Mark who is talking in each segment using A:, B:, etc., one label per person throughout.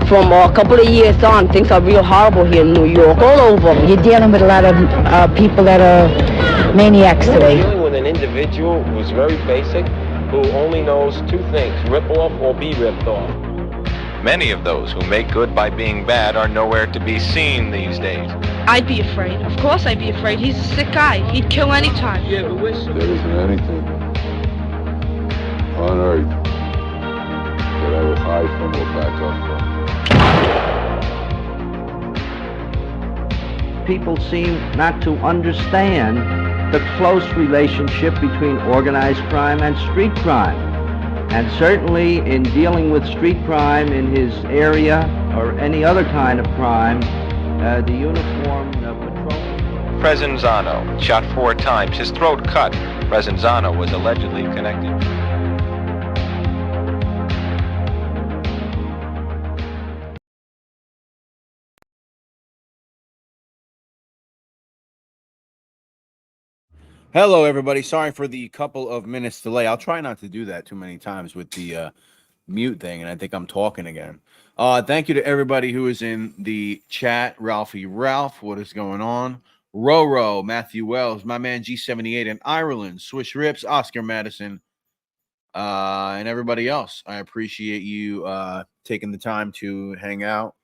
A: from a couple of years on, things are real horrible here in New York, all over.
B: You're dealing with a lot of people that are maniacs today.
C: We're dealing with an individual who's very basic, who only knows two things, rip off or be ripped off.
D: Many of those who make good by being bad are nowhere to be seen these days.
E: I'd be afraid. Of course I'd be afraid. He's a sick guy. He'd kill any time.
C: Yeah, but listen.
F: There isn't anything on earth that I will hide from or back up from.
G: People seem not to understand the close relationship between organized crime and street crime. And certainly in dealing with street crime in his area or any other kind of crime, the uniformed patrol.
D: Presenzano, shot 4 times, his throat cut. Presenzano was allegedly connected.
H: Hello, everybody. Sorry for the couple of minutes delay. I'll try not to do that too many times with the mute thing, and I think I'm talking again. Thank you to everybody who is in the chat. Ralphie Ralph, what is going on? Roro, Matthew Wells, my man G78 in Ireland, Swish Rips, Oscar Madison, and everybody else. I appreciate you taking the time to hang out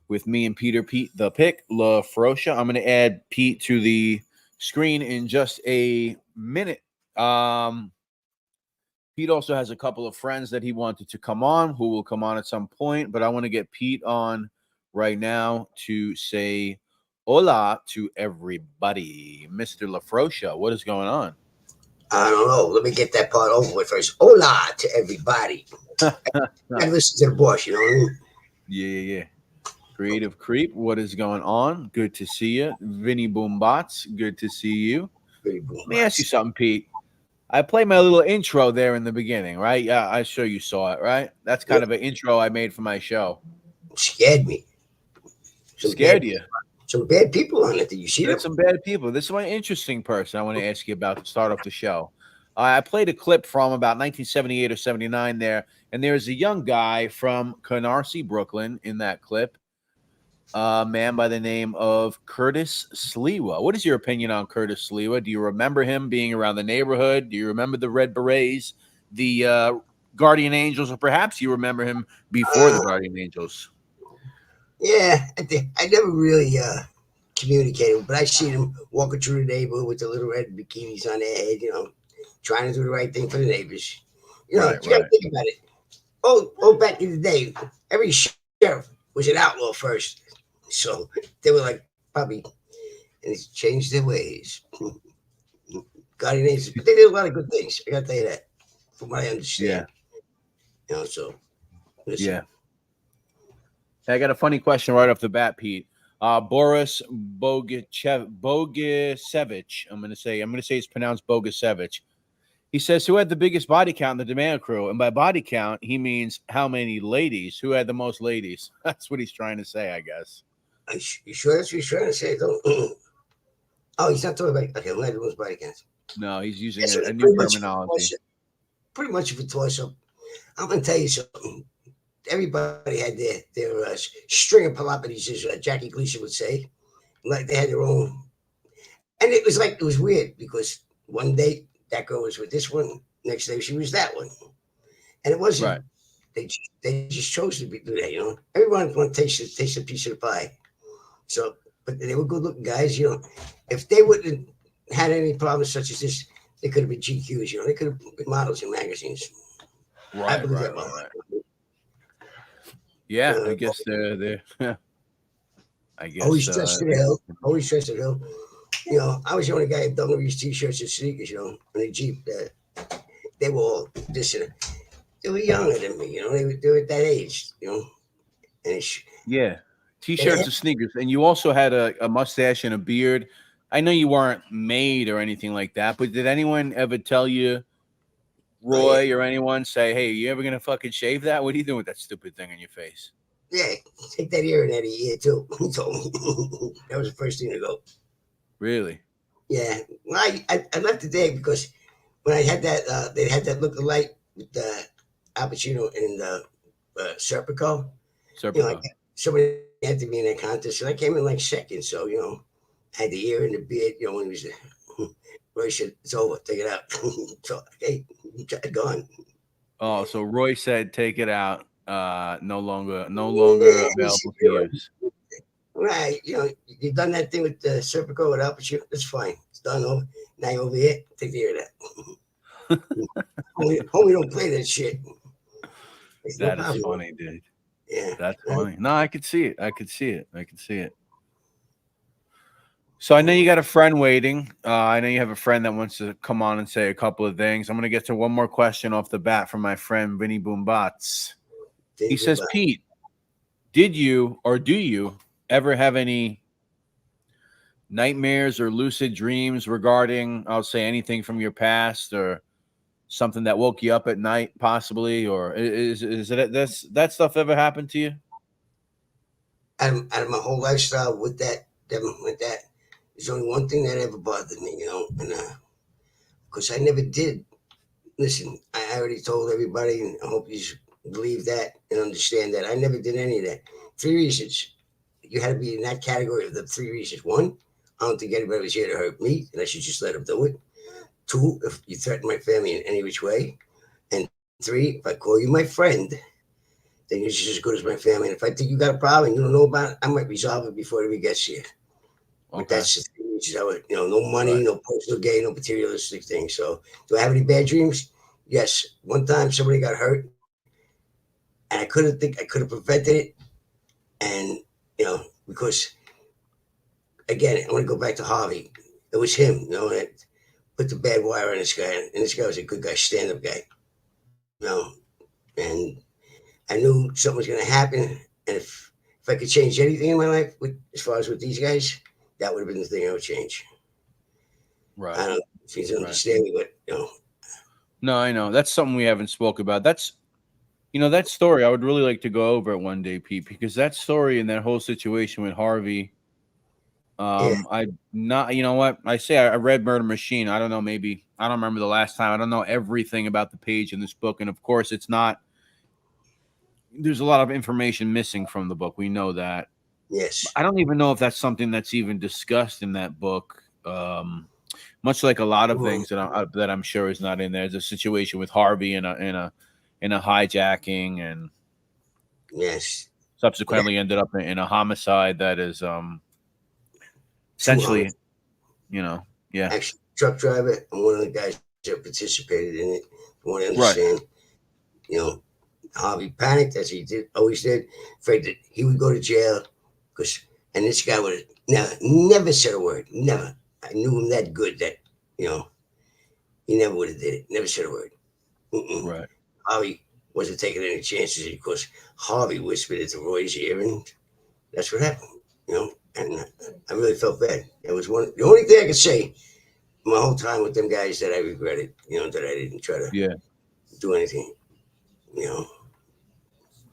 H: with me and Pete the Pick, Lafroscia. I'm going to add Pete to the screen in just a minute. Pete also has a couple of friends that he wanted to come on who will come on at some point, but I want to get Pete on right now to say hola to everybody. Mr. Lafroscia, what is going on?
I: I don't know. Let me get that part over with first. Hola to everybody. I listen to the boss, you know what I mean?
H: Yeah. Creative Creep, what is going on? Good to see you. Vinny Boombots, good to see you. Let me ask you something, Pete. I played my little intro there in the beginning, right? Yeah, I'm sure you saw it, right? That's kind of an intro I made for my show.
I: Scared me.
H: Scared you?
I: Some bad people on it. Did you see that?
H: Some bad people. This is one interesting person I want to ask you about to start off the show. I played a clip from about 1978 or 79 there, and there's a young guy from Canarsie, Brooklyn in that clip. A man by the name of Curtis Sliwa. What is your opinion on Curtis Sliwa? Do you remember him being around the neighborhood? Do you remember the Red Berets, the Guardian Angels, or perhaps you remember him before the Guardian Angels?
I: Yeah, I never really communicated, but I seen him walking through the neighborhood with the little red bikinis on their head, you know, trying to do the right thing for the neighbors. You know, you gotta think about it. Oh, back in the day, every sheriff was an outlaw first. So they were like, probably, and it's changed their ways. Guardian Angels, but they did a lot of good things. I gotta tell you that, from what I understand. Yeah. You know, so listen.
H: Yeah. I got a funny question right off the bat, Pete. Boris Bogisevich. I'm gonna say it's pronounced Bogisevich. He says, who had the biggest body count in the Demand Crew? And by body count, he means how many ladies. Who had the most ladies? That's what he's trying to say, I guess.
I: You sure that's what he's trying to say? Oh, he's not talking about, okay, who had the most body counts?
H: No, he's using a new terminology.
I: Pretty much of a toss-up. I'm going to tell you something. Everybody had their string of palopides, as Jackie Gleason would say. Like they had their own. And it was weird because one day that girl was with this one, next day she was that one. And it wasn't,
H: right.
I: They just chose to do that, you know. Everyone wanted to taste a piece of the pie. So, but they were good-looking guys, you know. If they wouldn't have had any problems such as this, they could have been GQs, you know. They could have been models in magazines.
H: Right. Yeah, I guess they're I guess.
I: Always dressed to the hill. Always dressed to the hill. You know, I was the only guy who done these T-shirts and sneakers, you know, in the Jeep. They were all this and that. They were younger than me, you know. They were at that age, you know. And
H: T-shirts and sneakers. And you also had a mustache and a beard. I know you weren't made or anything like that, but did anyone ever tell you, Roy or anyone, say, hey, you ever going to fucking shave that? What are you doing with that stupid thing on your face?
I: Yeah, take that earring out of your ear, too. He told me. That was the first thing to go.
H: Really?
I: Yeah. Well, I left it there because when I had that, they had that look-alike with Al Pacino and Serpico.
H: Serpico.
I: Somebody had to be in that contest, and I came in like second. So I had the ear and the beard. When he was there, Roy said, "It's over. Take it out." So hey, gone.
H: Oh, so Roy said, "Take it out. No longer available to use."
I: Right. You've done that thing with the Serpico with Alpha. That's fine. It's done. Over. Now you're over here. Take care of that. homie don't play that shit.
H: That is funny, dude.
I: Yeah.
H: That's funny. No, I could see it. So I know you got a friend waiting. I know you have a friend that wants to come on and say a couple of things. I'm going to get to one more question off the bat from my friend Vinny Boombats. He says, Pete, did you or do you ever have any nightmares or lucid dreams regarding, I'll say, anything from your past or something that woke you up at night, possibly? Or is it that stuff ever happened to you?
I: Out of my whole lifestyle with that, there's only one thing that ever bothered me, and because I never did. Listen, I already told everybody, and I hope you believe that and understand that I never did any of that. 3 reasons. You had to be in that category of the 3 reasons. 1, I don't think anybody was here to hurt me, and I should just let them do it. 2, if you threaten my family in any which way. And 3, if I call you my friend, then you're just as good as my family. And if I think you got a problem you don't know about it, I might resolve it before it even gets here. Okay. But that's the thing, which is how no money, right. No personal gain, no materialistic things. So do I have any bad dreams? Yes. One time somebody got hurt, and I could have prevented it. And because again, I want to go back to Harvey. It was him, that put the bad wire on this guy, and this guy was a good guy, stand-up guy. And I knew something was going to happen, and if I could change anything in my life, as far as with these guys, that would have been the thing I would change.
H: Right.
I: I don't know if you understand me, but
H: No, I know. That's something we haven't spoke about. That's that story I would really like to go over it one day, Pete, because that story and that whole situation with Harvey, I read Murder Machine. I don't know, maybe I don't remember the last time. I don't know everything about the page in this book, and of course it's not. There's a lot of information missing from the book. We know that.
I: Yes.
H: I don't even know if that's something that's even discussed in that book. Much like a lot of things that I'm sure is not in there. There's a situation with Harvey in a hijacking, and
I: yes,
H: subsequently ended up in a homicide that is essentially,
I: Actually, truck driver and one of the guys that participated in it. You want to understand, right. Harvey panicked, as he always did, afraid that he would go to jail, and this guy would never said a word, never. I knew him that good that, he never would have did it, never said a word.
H: Right. Harvey
I: wasn't taking any chances because Harvey whispered it to Roy's ear, and that's what happened, and I really felt bad. It was the only thing I could say my whole time with them guys that I regretted, that I didn't try to do anything,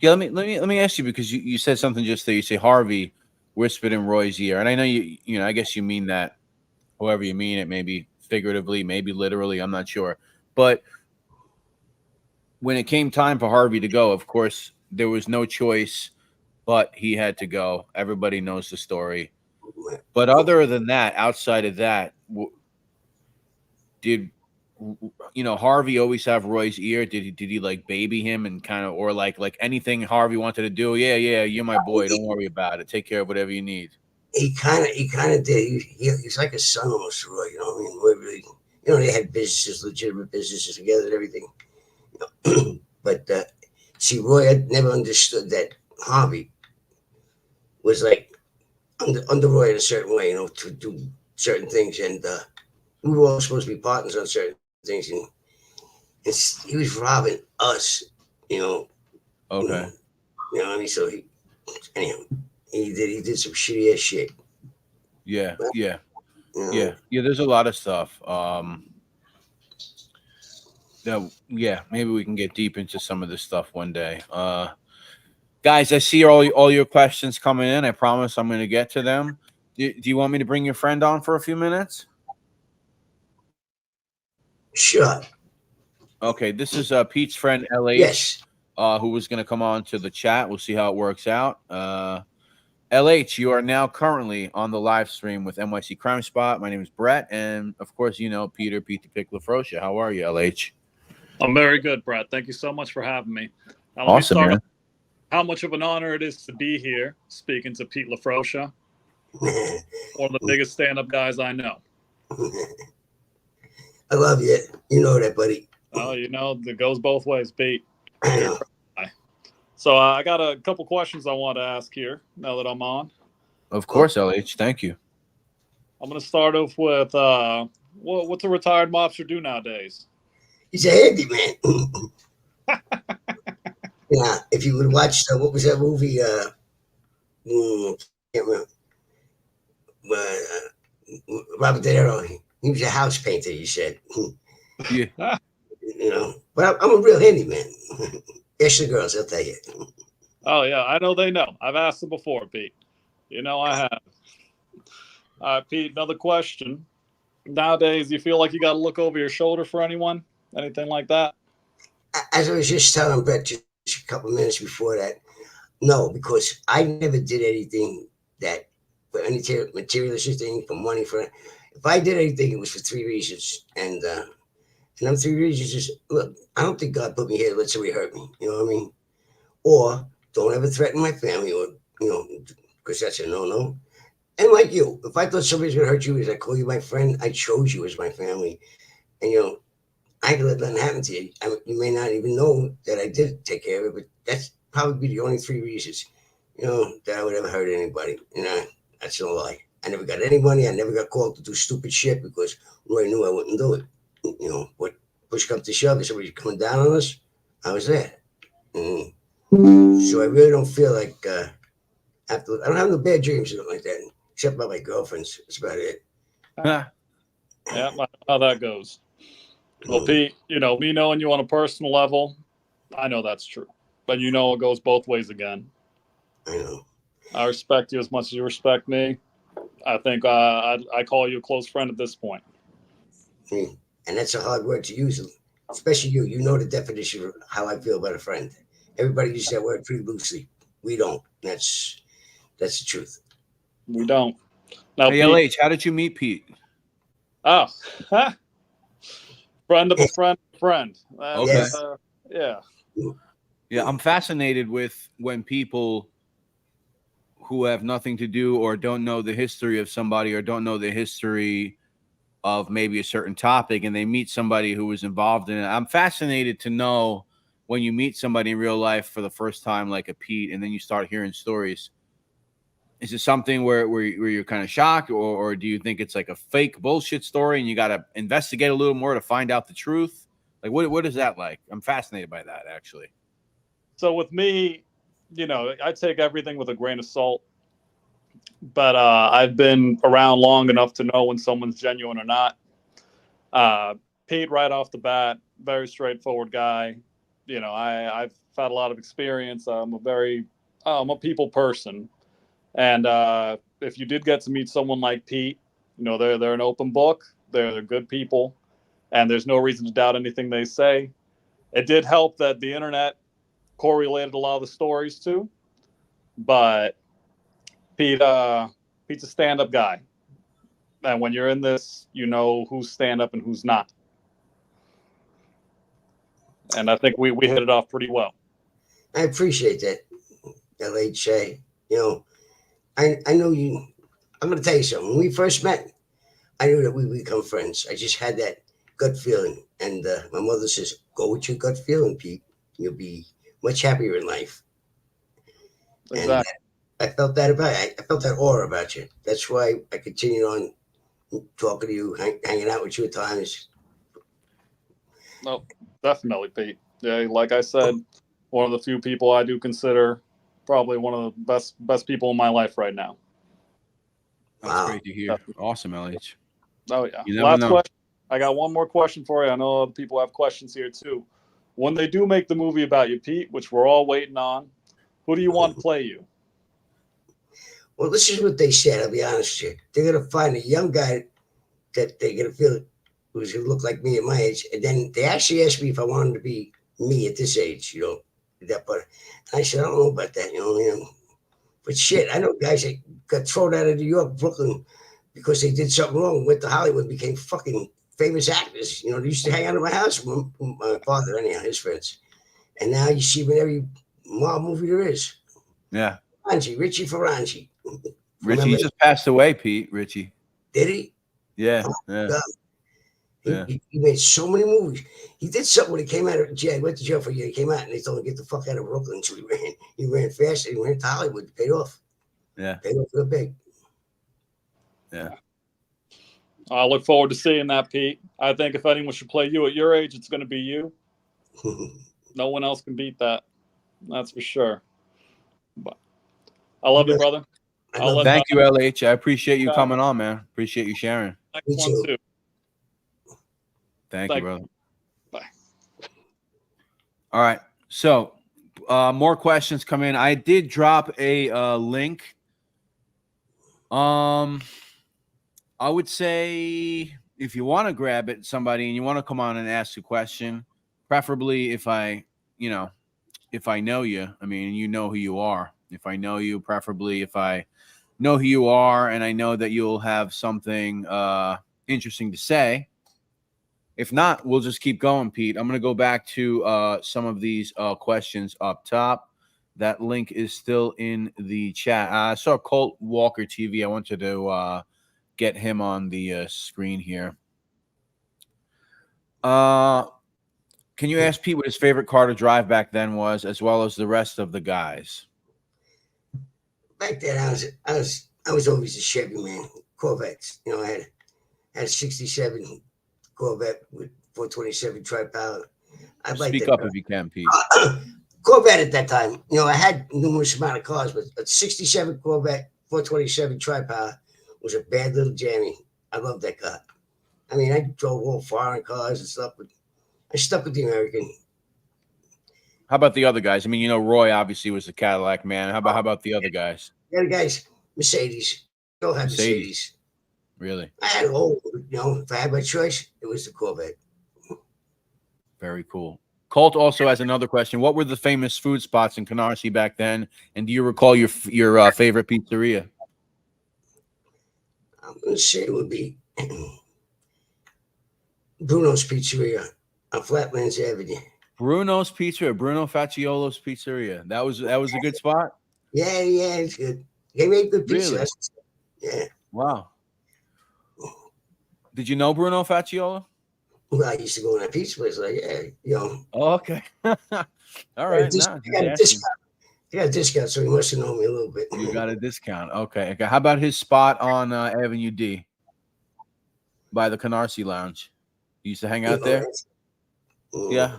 H: Yeah, let me ask you, because you said something just there. You say Harvey whispered in Roy's ear, and I know you I guess you mean that however you mean it, maybe figuratively, maybe literally, I'm not sure. But when it came time for Harvey to go, of course, there was no choice, but he had to go. Everybody knows the story. But other than that, outside of that, did Harvey always have Roy's ear? Did he like baby him and kind of, or like anything Harvey wanted to do? Yeah, you're my boy. Don't worry about it. Take care of whatever you need.
I: He kind of did. He's like a son almost to Roy. Roy really, they had businesses, legitimate businesses together and everything. But see, Roy had never understood that Harvey was like under Roy in a certain way, to do certain things, and we were all supposed to be partners on certain things, and he was robbing us,
H: Okay.
I: So he did some shitty ass shit.
H: Yeah. There's a lot of stuff. Maybe we can get deep into some of this stuff one day. Guys, I see all your questions coming in. I promise I'm going to get to them. Do you want me to bring your friend on for a few minutes?
I: Sure.
H: Okay, this is Pete's friend, LH.
I: Yes.
H: who was going to come on to the chat. We'll see how it works out. LH, you are now currently on the live stream with NYC Crime Spot. My name is Brett, and of course, you know Peter the Pick Lafroscia. How are you, LH?
J: I'm very good, Brett. Thank you so much for having me. Now, let
H: Awesome,
J: me start
H: man.
J: how much of an honor it is to be here speaking to Pete Lafroscia, one of the biggest stand-up guys I know.
I: I love you. You know that, buddy.
J: Oh, you know, it goes both ways, Pete.
I: I know.
J: So I got a couple questions I want to ask here now that I'm on.
H: Of course, LH. Thank you.
J: I'm going to start off with what's a retired mobster do nowadays?
I: He's a handyman. Yeah, if you would watch what was that movie? Can't remember. Robert De Niro. He was a house painter. He said.
H: Yeah.
I: You know, but I'm a real handyman. Ask the girls, I'll tell you.
J: Oh yeah, I know they know. I've asked them before, Pete. You know I have. All right, Pete. Another question. Nowadays, you feel like you got to look over your shoulder for anyone? Anything like that?
I: As I was just telling Brett just a couple minutes before that, no, because I never did anything that for any materialistic thing, for money, for if I did anything, it was for three reasons. And them three reasons is, look, I don't think God put me here to let somebody hurt me. You know what I mean? Or don't ever threaten my family, or, you know, because that's a no-no. And like you, if I thought somebody's going to hurt you, as I call you my friend, I chose you as my family. And, you know, I can let nothing happen to you. You may not even know that I did take care of it, but that's probably the only three reasons, you know, that I would ever hurt anybody. You know, that's no lie. I never got any money. I never got called to do stupid shit because Roy knew I wouldn't do it. You know, but push come to shove, if somebody's coming down on us, I was there. So I really don't feel like I don't have no bad dreams or something like that, except about my girlfriends. That's about it.
J: Yeah, I know how that goes. Well, Pete, you know, me knowing you on a personal level, I know that's true. But you know it goes both ways again.
I: I know.
J: I respect you as much as you respect me. I think I call you a close friend at this point.
I: And that's a hard word to use, especially you. You know the definition of how I feel about a friend. Everybody uses that word pretty loosely. We don't. That's the truth.
J: We don't. Now,
H: Hey,
J: Pete,
H: LH, how did you meet Pete?
J: Oh, friend of a friend of a friend.
H: Okay.
J: Yeah.
H: Yeah, I'm fascinated with when people who have nothing to do or don't know the history of somebody or don't know the history of maybe a certain topic and they meet somebody who was involved in it. I'm fascinated to know when you meet somebody in real life for the first time, like a Pete, and then you start hearing stories. Is it something where you're kind of shocked, or do you think it's like a fake bullshit story and you got to investigate a little more to find out the truth? Like, what is that like? I'm fascinated by that, actually.
J: So with me, you know, I take everything with a grain of salt, but I've been around long enough to know when someone's genuine or not. Pete, right off the bat, very straightforward guy. You know, I've had a lot of experience. I'm a people person. And if you did get to meet someone like Pete, you know, they're an open book. They're good people, and there's no reason to doubt anything they say. It did help that the internet correlated a lot of the stories too, but Pete's a stand-up guy, and when you're in this, you know who's stand-up and who's not. And I think we hit it off pretty well.
I: I appreciate that, LHA. You know, I know you. I'm going to tell you something. When we first met, I knew that we would become friends. I just had that gut feeling. And my mother says, go with your gut feeling, Pete. You'll be much happier in life.
J: Exactly.
I: And I felt that I felt that aura about you. That's why I continued on talking to you, hanging out with you at times.
J: No, definitely, Pete. Yeah, like I said, one of the few people I do consider probably one of the best people in my life right now.
H: That's great to hear. Definitely. Awesome, LH.
J: Oh yeah.
H: Last
J: question. I got one more question for you. I know other people have questions here too. When they do make the movie about you, Pete, which we're all waiting on, who do you want to play you?
I: Well, this is what they said. I'll be honest with you. They're gonna find a young guy that they're gonna feel who's gonna look like me at my age, and then they actually asked me if I wanted to be me at this age. You know, that, but I said, I don't know about that, But shit, I know guys that got thrown out of New York, Brooklyn, because they did something wrong, went to Hollywood, became fucking famous actors. They used to hang out at my house with my father, anyhow, his friends. And now you see them in every mob movie there is.
H: Yeah.
I: Richie Ferrangi.
H: Richie just passed away, Pete. Richie.
I: Did he?
H: Yeah.
I: Oh, yeah. He made so many movies. He did something when he came out of jail. He went to jail for a year. He came out and they told him to get the fuck out of Brooklyn. So he ran fast and he went to Hollywood. It paid off.
H: Yeah.
I: Paid off real big.
H: Yeah.
J: I look forward to seeing that, Pete. I think if anyone should play you at your age, it's going to be you. No one else can beat that. That's for sure. But I love you, brother.
H: Thank you, LH. I appreciate you coming on, man. Appreciate you sharing.
J: Next one, too.
H: Thank you, brother.
J: Bye.
H: All right. So, more questions come in. I did drop a link. I would say if you want to grab it, somebody, and you want to come on and ask a question, preferably if I know you. I mean, you know who you are. If I know you, preferably if I know who you are and I know that you'll have something interesting to say. If not, we'll just keep going, Pete. I'm going to go back to some of these questions up top. That link is still in the chat. I saw Colt Walker TV. I wanted to get him on the screen here. Can you ask Pete what his favorite car to drive back then was, as well as the rest of the guys?
I: Back then, I was always a Chevy man. Corvettes. I had a '67 Corvette with 427 tri-power.
H: Speak up if you can, Pete.
I: Corvette at that time. I had numerous amount of cars, but a '67 Corvette 427 tri-power was a bad little jammy. I loved that car. I mean, I drove all foreign cars and stuff, but I stuck with the American.
H: How about the other guys? I mean, Roy obviously was a Cadillac man. How about the other guys?
I: The other guys, Mercedes. Still had Mercedes.
H: Really?
I: I had old. If I had my choice, it was the Corvette.
H: Very cool. Colt also has another question. What were the famous food spots in Canarsie back then? And do you recall your favorite pizzeria?
I: I'm going to say it would be Bruno's Pizzeria on Flatlands Avenue.
H: Bruno's Pizzeria, Bruno Facciolo's Pizzeria. That was a good spot?
I: Yeah, it's good. They made good pizza.
H: Really?
I: Yeah.
H: Wow. Did you know Bruno Facciolo?
I: Well, I used to go in that pizza place,
H: Oh, okay. All right.
I: He got a discount, so he must have known me a little bit.
H: You got a discount. Okay. How about his spot on Avenue D by the Canarsie Lounge? You used to hang out there? Yeah.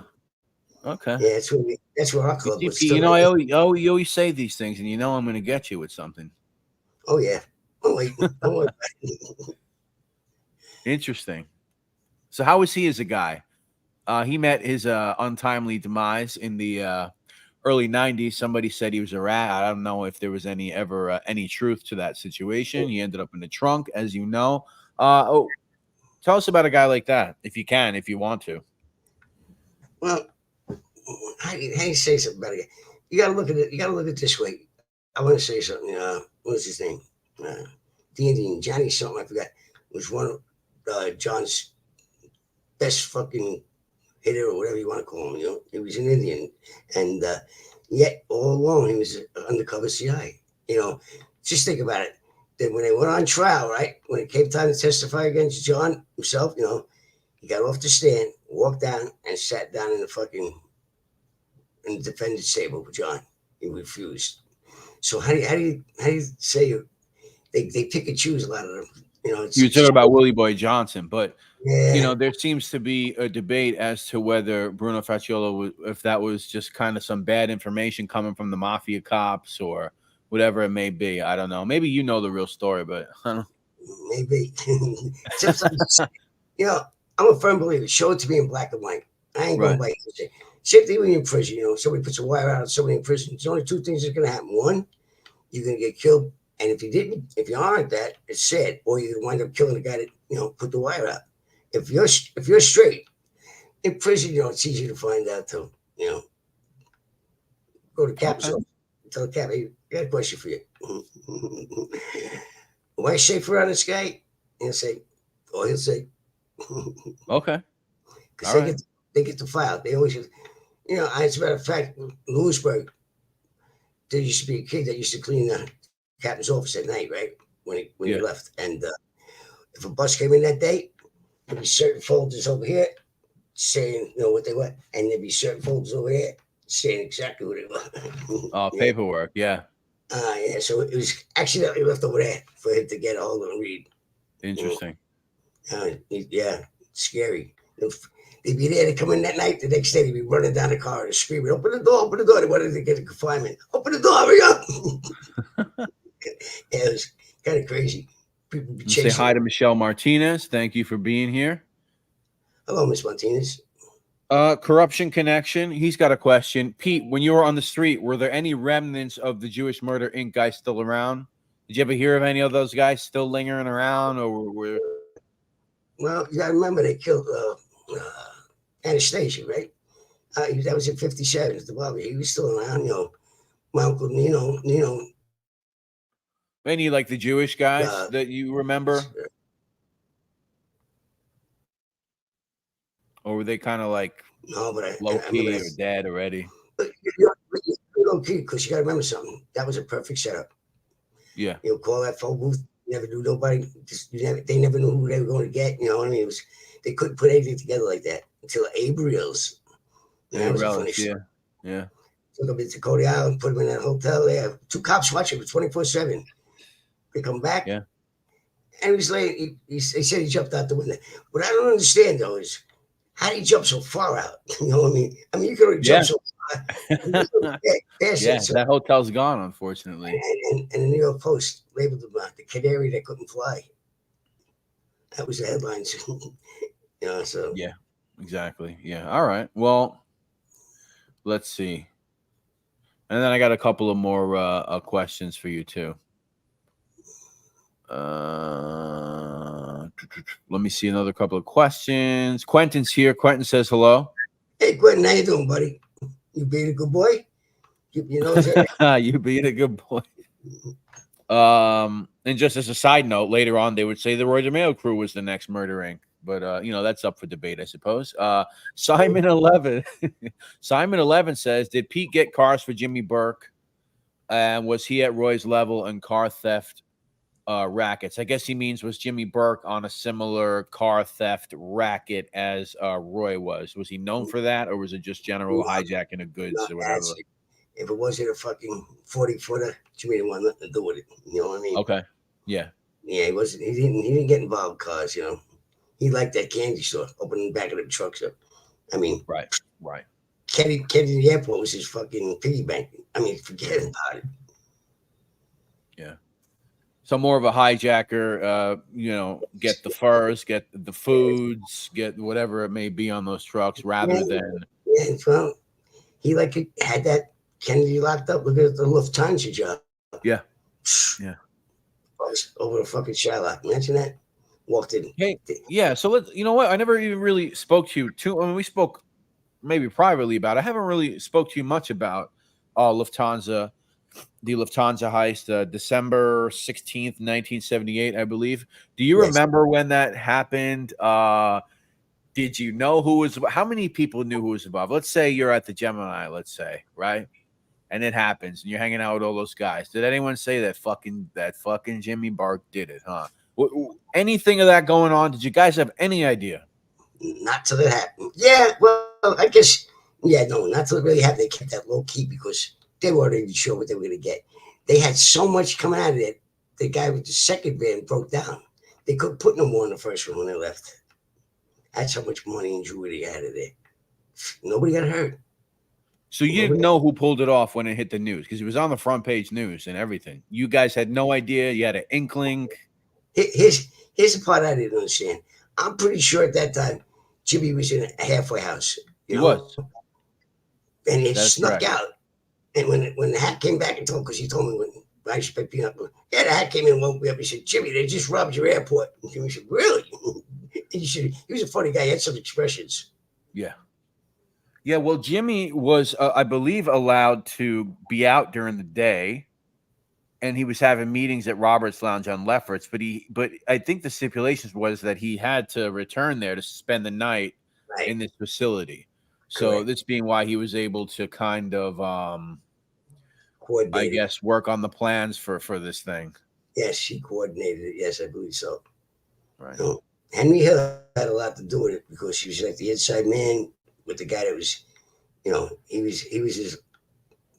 H: Okay.
I: Yeah, that's where our club was.
H: You always say these things, and I'm going to get you with something.
I: Oh, yeah. Oh, wait.
H: Interesting. So how was he as a guy? He met his untimely demise in the early 90s. Somebody said he was a rat. I don't know if there was any truth to that situation. He ended up in the trunk, as you know. Tell us about a guy like that, if you can, if you want to.
I: Well, how do you say something about it? You got to look at it. You got to look at it this way. I want to say something. What was his name? The Indian, Johnny something, I forgot. Was one of John's best fucking hitter or whatever you want to call him. He was an Indian, and yet all along he was an undercover CI. Just think about it. Then when they went on trial, right, when it came time to testify against John himself, he got off the stand, walked down, and sat down in the defendant's table with John. He refused. So how do you say they pick and choose a lot of them?
H: You're talking about Willie Boy Johnson, but
I: yeah.
H: There seems to be a debate as to whether Bruno Facciolo, if that was just kind of some bad information coming from the mafia cops or whatever it may be. I don't know. Maybe you know the real story, but I don't know.
I: Maybe. I'm a firm believer. Show it to me in black and white. I ain't going to bite it. Same thing when you're in prison. Somebody puts a wire out on somebody in prison. There's only two things that's going to happen. One, you're going to get killed. And if you aren't that, it's sad. Or you're going to wind up killing the guy that, put the wire out. If you're straight, in prison, it's easy to find out too, the cap's off. Tell the cap, hey, I got a question for you. Why safer on this guy? And he'll say,
H: Okay.
I: Because they get the file. They always, as a matter of fact, Lewisburg, there used to be a kid that used to clean the captain's office at night, right? When he left. And if a bus came in that day, there'd be certain folders over here saying, what they were. And there'd be certain folders over here saying exactly what it was.
H: Paperwork, yeah.
I: Yeah, so it was accidentally left over there for him to get a hold of and read.
H: Interesting.
I: Yeah, scary. They'd be there to come in that night. The next day, they'd be running down the car and screaming, open the door, open the door. They wanted to get a confinement. Open the door, hurry up. Yeah, it was kind of crazy. People be chasing.
H: Say hi to Michelle Martinez. Thank you for being here.
I: Hello, Miss Martinez.
H: Corruption Connection. He's got a question. Pete, when you were on the street, were there any remnants of the Jewish Murder Inc. guys still around? Did you ever hear of any of those guys still lingering around, or were?
I: Well, you gotta remember they killed Anastasia, right? That was in '57. The Bobby, he was still around. My uncle Nino.
H: Any like the Jewish guys that you remember? Or were they kind of like low key or dead already?
I: Low key, because you got to remember something. That was a perfect setup.
H: Yeah.
I: Call that phone booth. Never knew nobody. They never knew who they were going to get. You know what I mean? They couldn't put anything together like that until Abriel's. That was a funny story.
H: Yeah.
I: Took them into Cody Island, put them in that hotel there. 2 cops watching 24/7. They come back.
H: Yeah.
I: And he was late. He said he jumped out the window. What I don't understand though is, how did he jump so far out? You know what I mean? You could have jumped so far.
H: That hotel's gone, unfortunately.
I: And the New York Post labeled him the canary that couldn't fly. That was the headlines. So.
H: Yeah, exactly. Yeah. All right. Well, let's see. And then I got a couple of more questions for you, too. Let me see another couple of questions. Quentin's here. Quentin says hello.
I: Hey, Quentin, how you doing, buddy? You being a good boy? You
H: being a good boy. And just as a side note, later on they would say the Roy DeMeo crew was the next Murder Inc. But that's up for debate, I suppose. Simon 11 says, did Pete get cars for Jimmy Burke? And was he at Roy's level in car theft rackets? I guess he means, was Jimmy Burke on a similar car theft racket as Roy was? Was he known for that, or was it just general hijacking of goods or whatever?
I: If it wasn't a fucking 40-footer, Jimmy didn't want nothing to do with it. You know what I mean?
H: Okay. Yeah.
I: Yeah, he wasn't. He didn't get involved with cars. He liked that candy store, opening the back of the trucks up.
H: Right.
I: Kennedy the airport was his fucking piggy bank. Forget about it.
H: Yeah. So more of a hijacker, get the furs, get the foods, get whatever it may be on those trucks, rather than.
I: Yeah, well, he had that Kennedy locked up. Look at the Lufthansa job.
H: Yeah.
I: Over the fucking Shylock. Imagine that. Walked in.
H: Hey, yeah. So you know what? I never even really spoke to you we spoke maybe privately about it. I haven't really spoke to you much about Lufthansa. The Lufthansa heist, December 16th, 1978, I believe. Do you remember when that happened? Did you know how many people knew who was involved? Let's say you're at the Gemini, right? And it happens, and you're hanging out with all those guys. Did anyone say that fucking Jimmy Burke did it, huh? Anything of that going on? Did you guys have any idea?
I: Not till it happened. Yeah, well, I guess, not till it really happened. They kept that low key because they weren't even sure what they were going to get. They had so much coming out of it. The guy with the second van broke down. They couldn't put no more in the first one when they left. That's how much money and jewelry they had of it. Nobody got hurt.
H: So you didn't know who pulled it off when it hit the news, because it was on the front page news and everything. You guys had no idea. You had an inkling.
I: Here's the part I didn't understand. I'm pretty sure at that time, Jimmy was in a halfway house.
H: He was.
I: And he snuck out. And when the hat came back and told, because he told me when I used to pick me up, the hat came in and woke me up. He said, Jimmy, they just robbed your airport. And Jimmy said, really? And he was a funny guy. He had some expressions.
H: Yeah. Yeah, well, Jimmy was, I believe, allowed to be out during the day, and he was having meetings at Robert's Lounge on Lefferts. But I think the stipulations was that he had to return there to spend the night
I: Right.
H: in this facility. So
I: Correct.
H: this being why he was able to kind of,
I: Coordinated.
H: I guess, work on the plans for this thing.
I: Yes, she coordinated it. Yes, I believe so.
H: Right.
I: You know, Henry Hill had a lot to do with it because she was like the inside man with the guy that was, he was his,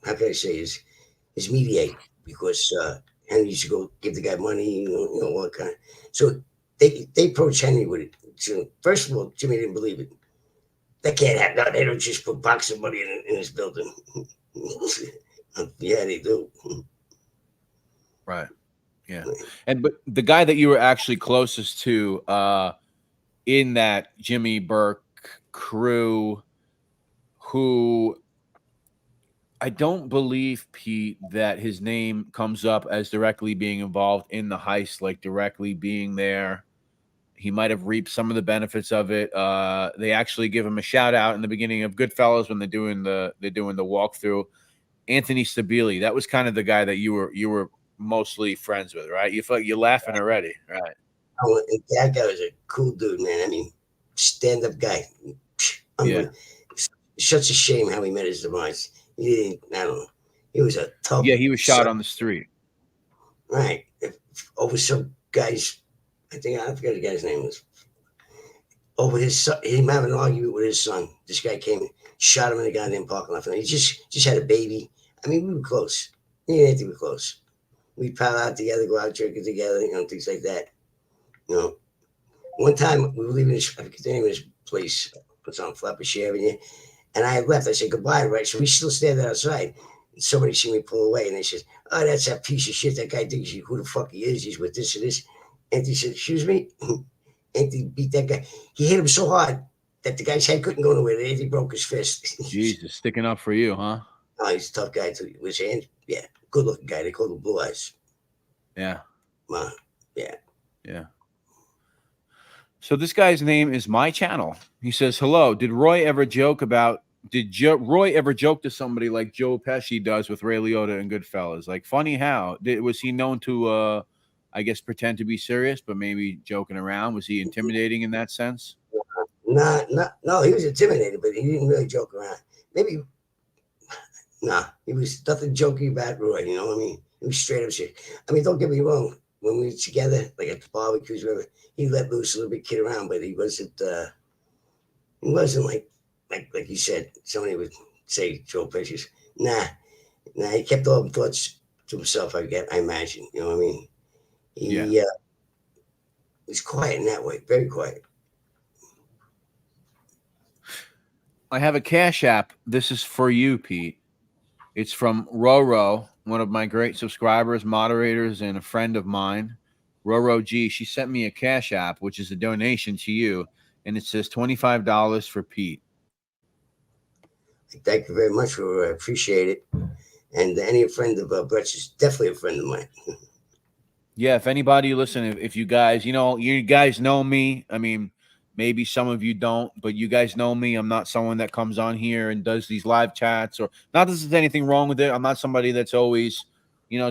I: how can I say, his mediator, because Henry used to go give the guy money, all that kind of. So they approached Henry with it. So first of all, Jimmy didn't believe it. That can't happen. No, they don't just put box of money in his building. Yeah, they do.
H: Right. Yeah. But the guy that you were actually closest to in that Jimmy Burke crew, who I don't believe, Pete, that his name comes up as directly being involved in the heist, like directly being there. He might have reaped some of the benefits of it. They actually give him a shout out in the beginning of Goodfellas when they're doing the walkthrough. Anthony Stabile, that was kind of the guy that you were mostly friends with, right? You feel like you're laughing already, right?
I: Oh, that guy was a cool dude, man. I mean, stand-up guy.
H: Yeah.
I: Such a shame how he met his demise. He didn't. I don't know. He was a tough.
H: Yeah, he was shot on the street.
I: Right. Over some guy's. I forget the guy's name was. Over his son, him having an argument with his son. This guy came and shot him in the goddamn parking lot. He just had a baby. I mean, we were close. Me and Anthony were close. We pal out together, go out drinking together, things like that. One time we were leaving I forget the name of this place. It's on Flatbush Avenue. And I had left. I said goodbye, right? So we still standing outside. And somebody see me pull away, and they said, "Oh, that's that piece of shit. That guy thinks who the fuck he is. He's with this and this." Anthony said, "Excuse me." Anthony beat that guy. He hit him so hard that the guy's head couldn't go nowhere. And Anthony broke his fist.
H: Jesus, sticking up for you, huh?
I: Oh, he's a tough guy too. With his hands, yeah, good looking guy. They call him Blue Eyes.
H: Yeah.
I: Yeah.
H: Yeah. So this guy's name is My Channel. He says, "Hello. Did Roy ever joke to somebody like Joe Pesci does with Ray Liotta and Goodfellas? Like, funny how? Was he known to, I guess, pretend to be serious, but maybe joking around? Was he intimidating in that sense?"
I: No, he was intimidated, but he didn't really joke around. Maybe, he was nothing jokey about Roy, you know what I mean? He was straight up shit. I mean, don't get me wrong. When we were together, like at the barbecues, whatever, he let loose a little bit, kid around, but he wasn't like you said, somebody would say Joe Pesci's. Nah, he kept all the thoughts to himself, I imagine, you know what I mean? He's quiet in that way, very quiet.
H: I have a Cash App. This is for you, Pete. It's from Roro, one of my great subscribers, moderators, and a friend of mine. Roro G. She sent me a Cash App, which is a donation to you, and it says $25 for Pete.
I: Thank you very much, Roro. I appreciate it. And any friend of Brett's is definitely a friend of mine.
H: Yeah, if anybody listen, if you guys, you guys know me. I mean, maybe some of you don't, but you guys know me. I'm not someone that comes on here and does these live chats, or not that there's anything wrong with it. I'm not somebody that's always,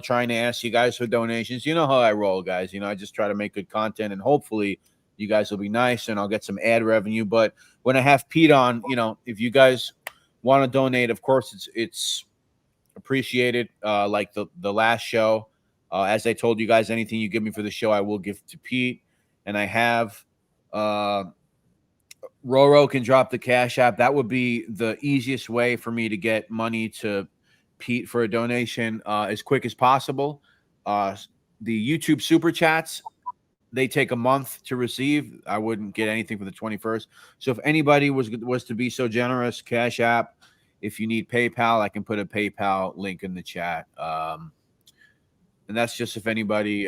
H: trying to ask you guys for donations. You know how I roll, guys. I just try to make good content, and hopefully you guys will be nice and I'll get some ad revenue. But when I have Pete on, if you guys want to donate, of course it's appreciated. Like the last show, as I told you guys, anything you give me for the show, I will give to Pete. And I have Roro can drop the Cash App. That would be the easiest way for me to get money to Pete for a donation as quick as possible. The YouTube Super Chats, they take a month to receive. I wouldn't get anything for the 21st. So if anybody was to be so generous, Cash App. If you need PayPal, I can put a PayPal link in the chat. And that's just if anybody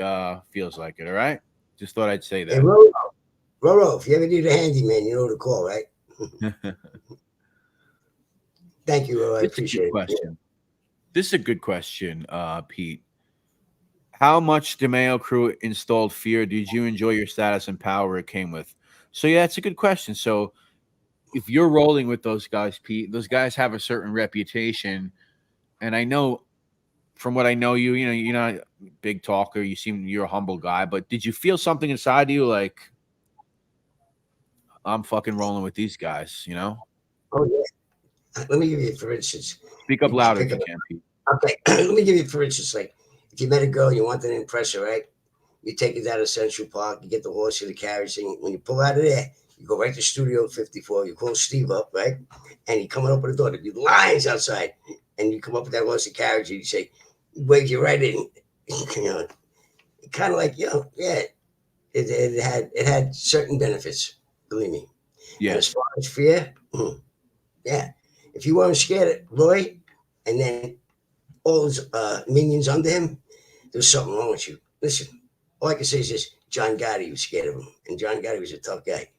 H: feels like it, all right? Just thought I'd say that.
I: Hey, Roro, if you ever need a handyman, you know who to call, right? Thank you, Roro. I appreciate it.
H: This is a good question, Pete. How much DeMeo crew installed Fear? Did you enjoy your status and power it came with? So, yeah, it's a good question. So, if you're rolling with those guys, Pete, those guys have a certain reputation, and I know from what I know you're not a big talker. You're a humble guy, but did you feel something inside you like I'm fucking rolling with these guys?
I: Oh yeah. Let me give you, for instance.
H: Speak up louder if you can, Pete.
I: Okay. Let me give you, for instance, like if you met a girl, you wanted to impress her, right? You take it down to Central Park, you get the horse or the carriage thing. When you pull out of there, you go right to Studio 54. You call Steve up, right? And he coming up with the door. There'd be lines outside. And you come up with that horse and carriage and you say, he waves you right in. Kind of like, yeah. It had certain benefits, believe me.
H: Yeah.
I: And as far as fear, yeah. If you weren't scared of Roy and then all his minions under him, there's something wrong with you. Listen, all I can say is this: John Gotti was scared of him, and John Gotti was a tough guy.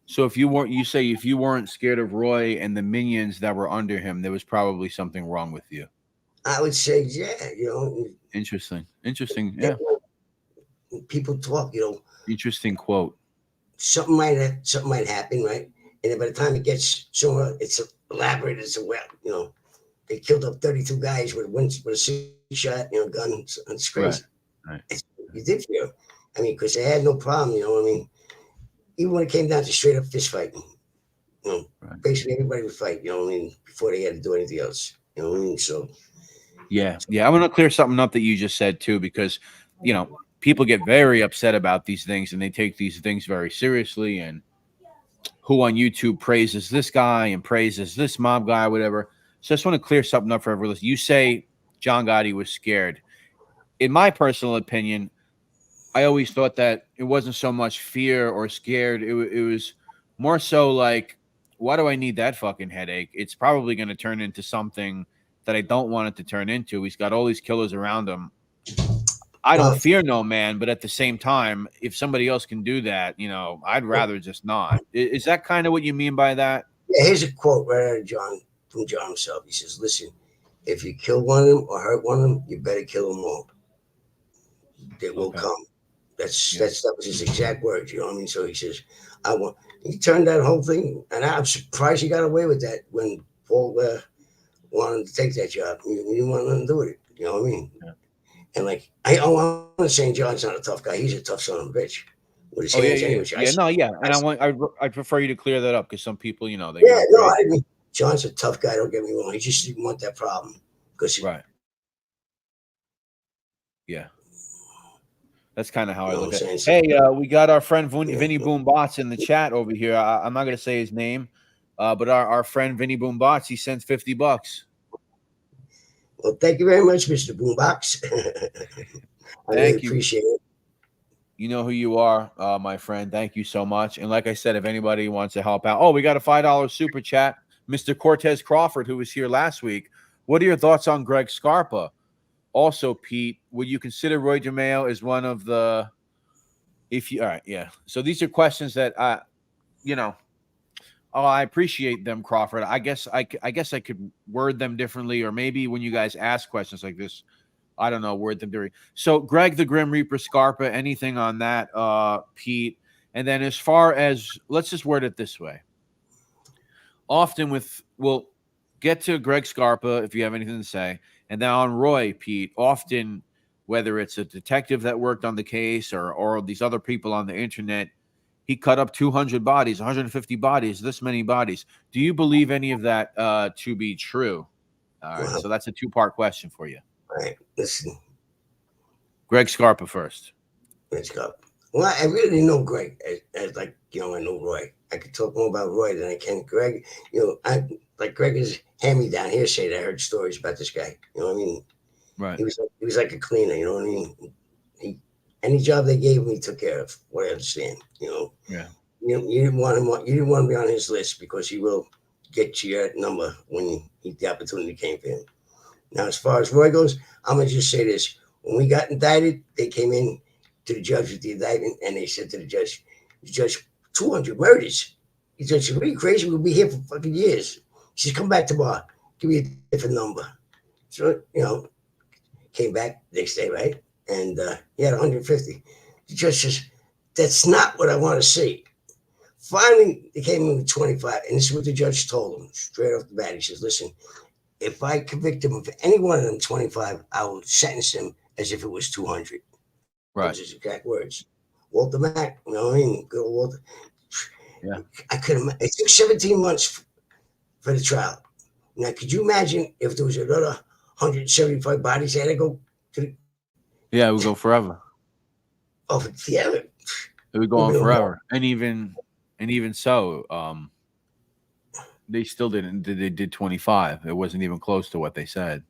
H: So if you weren't scared of Roy and the minions that were under him, there was probably something wrong with you.
I: I would say, yeah,
H: Interesting. Yeah.
I: People talk,
H: Interesting quote.
I: Something might happen, right? And then by the time it gets somewhere, it's elaborate as well. They killed up 32 guys with a six-shot, gun. It's crazy.
H: Right.
I: You did feel. I mean, because they had no problem. Even when it came down to straight up fist fighting, right. Basically everybody would fight. Before they had to do anything else. So.
H: Yeah. I want to clear something up that you just said too, because people get very upset about these things and they take these things very seriously. And who on YouTube praises this guy and praises this mob guy, whatever. So I just want to clear something up for everyone. You say John Gotti was scared. In my personal opinion, I always thought that it wasn't so much fear or scared. It was more so like, why do I need that fucking headache? It's probably going to turn into something that I don't want it to turn into. He's got all these killers around him. I don't fear no man, but at the same time, if somebody else can do that, I'd rather just not. Is that kind of what you mean by that?
I: Yeah, here's a quote right out of John, from John himself. He says, listen, if you kill one of them or hurt one of them, you better kill them all. They will come. That was his exact words, you know what I mean? So he says, he turned that whole thing, and I'm surprised he got away with that when Paul wanted to take that job. He didn't want nothing to do with it, you know what I mean? Yeah. And like, I'm not saying John's not a tough guy. He's a tough son of a bitch. With his hands anyway.
H: And I prefer you to clear that up because some people, they
I: I mean, John's a tough guy. Don't get me wrong. He just didn't want that problem because
H: right. Yeah, that's kind of how I look at it. Hey, we got our friend Vinny Boom Bots in the chat over here. I'm not going to say his name, but our friend Vinny Boom Bots, he sends $50.
I: Well, thank you very much, Mr. Boombox. I really appreciate it.
H: You know who you are, my friend. Thank you so much. And like I said, if anybody wants to help out, we got a $5 super chat. Mr. Cortez Crawford, who was here last week. What are your thoughts on Greg Scarpa? Also, Pete, would you consider Roy DeMeo as one of the? All right, yeah. So these are questions that I appreciate them, Crawford. I guess I could word them differently, or maybe when you guys ask questions like this, I don't know, word them differently. So Greg the Grim Reaper Scarpa, anything on that, Pete? And then as far as, let's just word it this way. Often we'll get to Greg Scarpa if you have anything to say. And then on Roy, Pete, often whether it's a detective that worked on the case or these other people on the internet, he cut up 200 bodies, 150 bodies, this many bodies. Do you believe any of that to be true? All right, so that's a two-part question for you.
I: All right, listen.
H: Greg Scarpa first.
I: Greg Scarpa. Well, I really didn't know Greg as I know Roy. I could talk more about Roy than I can Greg. Greg is hand-me-down hearsay that I heard stories about this guy. You know what I mean?
H: Right.
I: He was like a cleaner, you know what I mean? Any job they gave him, he took care of. What I understand,
H: Yeah.
I: You didn't want him. You didn't want to be on his list because he will get to your number when the opportunity came for him. Now, as far as Roy goes, I'm gonna just say this: when we got indicted, they came in to the judge with the indictment, and they said to the judge, 200 murders. He said, "Are you crazy? We'll be here for fucking years." He says, "Come back tomorrow. Give me a different number." So came back next day, right? And he had 150. The judge says, "That's not what I want to see. Finally, they came in with 25, and this is what the judge told him straight off the bat. He says, listen, if I convict him of any one of them 25, I will sentence him as if it was 200.
H: Right.
I: Those are his exact words. Walter Mack, you know what I mean? Good old Walter.
H: Yeah.
I: I couldn't. It took 17 months for the trial. Now, could you imagine if there was another 175 bodies that had to go to the...
H: Yeah, it would go forever.
I: Oh, yeah.
H: It would go on forever. And even so, they still didn't. They did 25. It wasn't even close to what they said.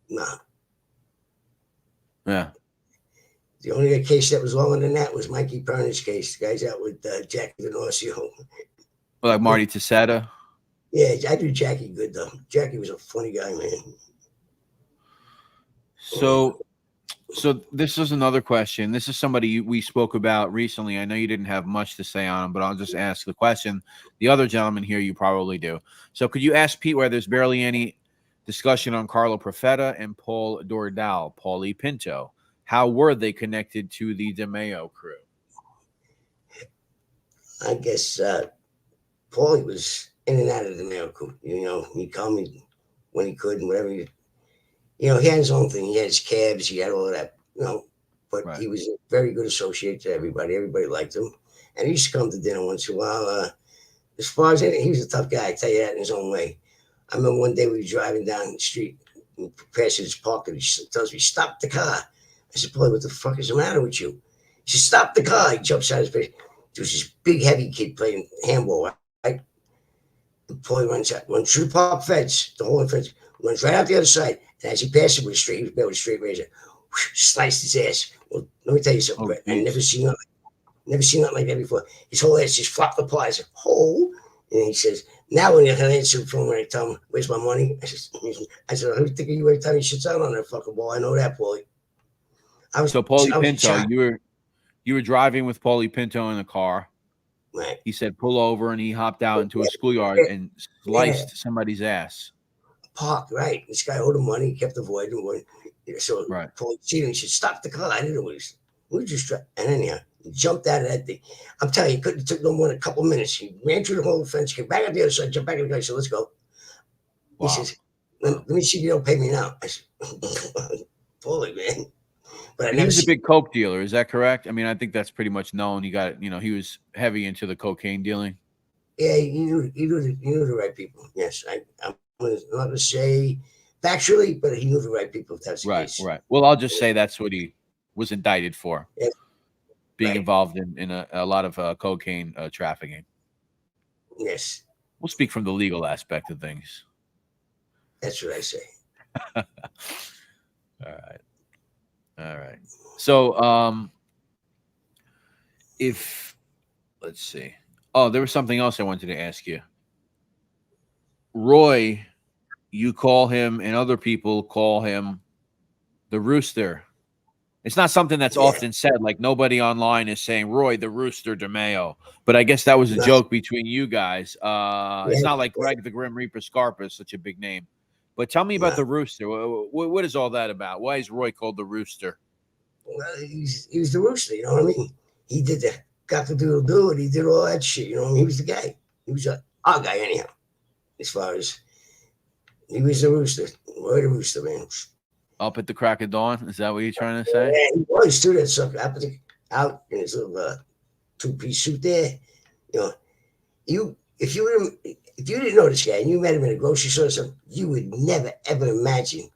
I: Nah.
H: Yeah.
I: The only case that was longer than that was Mikey Perner's case. The guy's out with Jackie D'Annunzio.
H: Like Marty Tessetta.
I: Yeah, I do Jackie good though. Jackie was a funny guy, man.
H: So this is another question. This is somebody we spoke about recently. I know you didn't have much to say on him, but I'll just ask the question. The other gentleman here, you probably do. So could you ask Pete where there's barely any discussion on Carlo Profeta and Paul Dordal, Paulie Pinto? How were they connected to the DeMeo crew?
I: I guess Paulie was in and out of the DeMeo crew. You know, he'd call me when he could and whatever. He had his own thing. He had his cabs. He had all of that, you know. But He was a very good associate to everybody. Everybody liked him. And he used to come to dinner once in a while. As far as anything, he was a tough guy, I tell you that, in his own way. I remember one day we were driving down the street, passing his park, and he tells me, stop the car. I said, boy, what the fuck is the matter with you? He said, stop the car. He jumps out of his face. There was this big, heavy kid playing handball, right? And Paulie runs through the park fence, the whole fence, runs right out the other side. And as he passed it with a straight razor, sliced his ass. Well, let me tell you something, Brett. I never seen nothing like that before. His whole ass just flopped apart. I said, oh. And he says, now when you're going to answer the phone, when I tell him, where's my money? I said, who think of you every time he shits out on that fucking ball? I know that, Paulie.
H: Paulie Pinto, you were driving with Paulie Pinto in the car.
I: Right.
H: He said, pull over, and he hopped out into a schoolyard and sliced somebody's ass.
I: Park, right. This guy owed him money. He kept avoiding him. So Paulie seen him. He said, stop the car. I didn't know what he said. We just and anyhow, he jumped out of that thing. I'm telling you, it took no more than a couple minutes. He ran through the whole fence, came back on the other side, jumped back in the car. He said, let's go. Wow. He says, let me see if you don't pay me now. I said, Paulie, man. But
H: he was a big coke dealer. Is that correct? I mean, I think that's pretty much known. He got, he was heavy into the cocaine dealing.
I: Yeah, he knew the right people. Yes, I'm not going to say factually, but he knew the right people. If that's the case.
H: Right. Well, I'll just say that's what he was indicted for.
I: Yeah.
H: Being involved in a lot of cocaine trafficking.
I: Yes.
H: We'll speak from the legal aspect of things.
I: That's what I say.
H: All right. So, let's see. Oh, there was something else I wanted to ask you. Roy, you call him, and other people call him the Rooster. It's not something that's often said. Like, nobody online is saying Roy the Rooster DeMeo. But I guess that was a joke between you guys. It's not like Greg the Grim Reaper Scarpa is such a big name. But tell me about the Rooster. What is all that about? Why is Roy called the Rooster?
I: Well, he was the Rooster, you know what I mean? He did the cock-a-doodle-doo, and he did all that shit, you know what I mean? He was the guy. He was our guy anyhow, as far as he was the Rooster. Roy the Rooster, man.
H: Up at the crack of dawn? Is that what you're trying to say?
I: Yeah, he was too, that sucker. Out in his little two-piece suit there. You know, if you didn't know this guy and you met him in a grocery store or something, you would never, ever imagine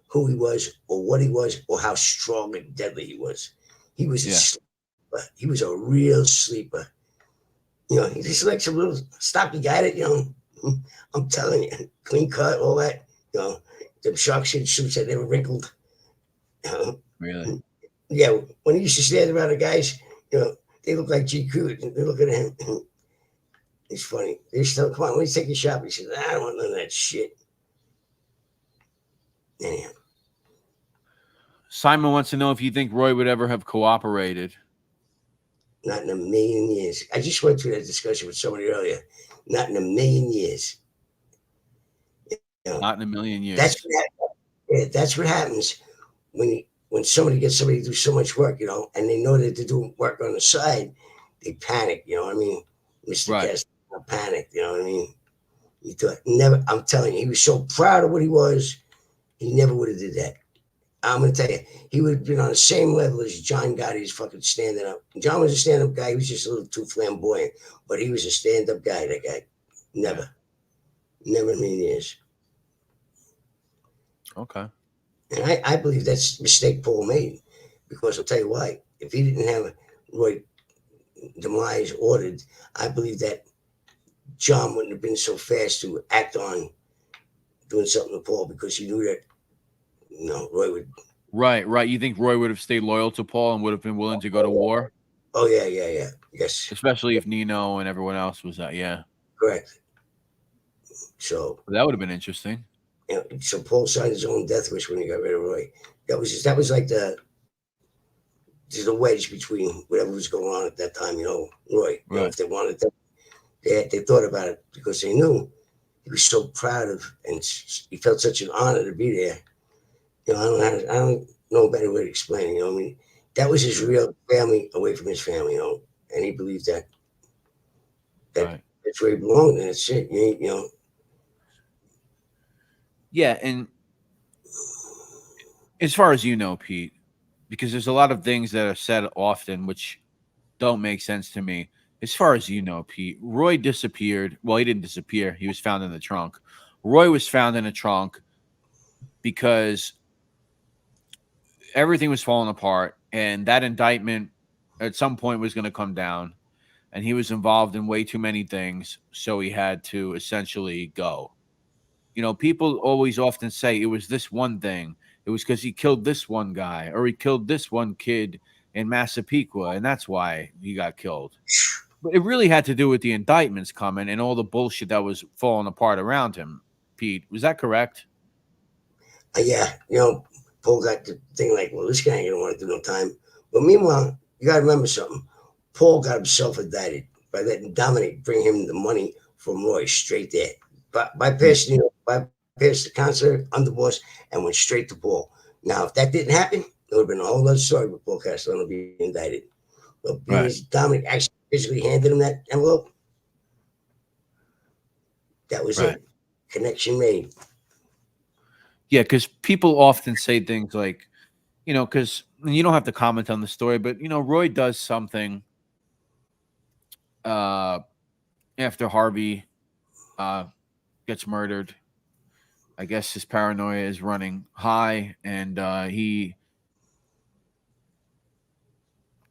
I: who he was or what he was or how strong and deadly he was. He was a sleeper. He was a real sleeper. You know, he just like some little stocky guy that, you know, I'm telling you, clean cut, all that, you know, them shark shit suits that never wrinkled.
H: Really?
I: Yeah, when he used to stand around the guys, you know, they look like GQ. They look at him. It's funny. They still, come on, let me take a shot. He said, I don't want none of that shit. Anyhow.
H: Simon wants to know if you think Roy would ever have cooperated.
I: Not in a million years. I just went through that discussion with somebody earlier. Not in a million years. You know,
H: not in a million years.
I: That's what happens when somebody gets somebody to do so much work, you know, and they know that they're doing work on the side, they panic, you know what I mean? Mr.
H: Right.
I: Cass panicked, you know what I mean? He thought never. I'm telling you, he was so proud of what he was. He never would have did that. I'm gonna tell you, he would have been on the same level as John Gotti's fucking standing up. John was a stand-up guy. He was just a little too flamboyant, but he was a stand-up guy. That guy, never in a million years.
H: Okay.
I: And I believe that's a mistake Paul made, because I'll tell you why. If he didn't have Roy demise ordered, I believe that John wouldn't have been so fast to act on doing something to Paul, because he knew that, you know, Roy would.
H: Right. You think Roy would have stayed loyal to Paul and would have been willing to go to war?
I: Oh, yeah. Yes.
H: Especially if Nino and everyone else was that, yeah.
I: Correct. So
H: that would have been interesting.
I: You know, so Paul signed his own death wish when he got rid of Roy. That was like the wedge between whatever was going on at that time, you know, Roy. You know, if they wanted to, they thought about it, because they knew he was so proud of, and he felt such an honor to be there. You know, I don't know a better way to explain it. You know, I mean, that was his real family away from his family. You know, and he believed that that's where he belonged, and that's it. You know.
H: Yeah, and as far as you know, Pete, because there's a lot of things that are said often which don't make sense to me. As far as you know, Pete, Roy disappeared. Well, he didn't disappear. He was found in the trunk. Roy was found in a trunk because everything was falling apart, and that indictment at some point was going to come down, and he was involved in way too many things, so he had to essentially go. You know, people always often say it was this one thing. It was because he killed this one guy, or he killed this one kid in Massapequa, and that's why he got killed. But it really had to do with the indictments coming and all the bullshit that was falling apart around him. Pete, was that correct?
I: Yeah, you know, Paul got the thing like, well, this guy ain't gonna want to do no time. But meanwhile, you gotta remember something. Paul got himself indicted by letting Dominic bring him the money from Roy straight there. Bypassed the counselor, underboss, and went straight to Paul. Now, if that didn't happen, it would have been a whole other story with Paul Castellano being indicted. But because Dominic actually physically handed him that envelope, that was it. Connection made.
H: Yeah, because people often say things like, you know, because you don't have to comment on the story, but, you know, Roy does something after Harvey gets murdered. I guess his paranoia is running high, and he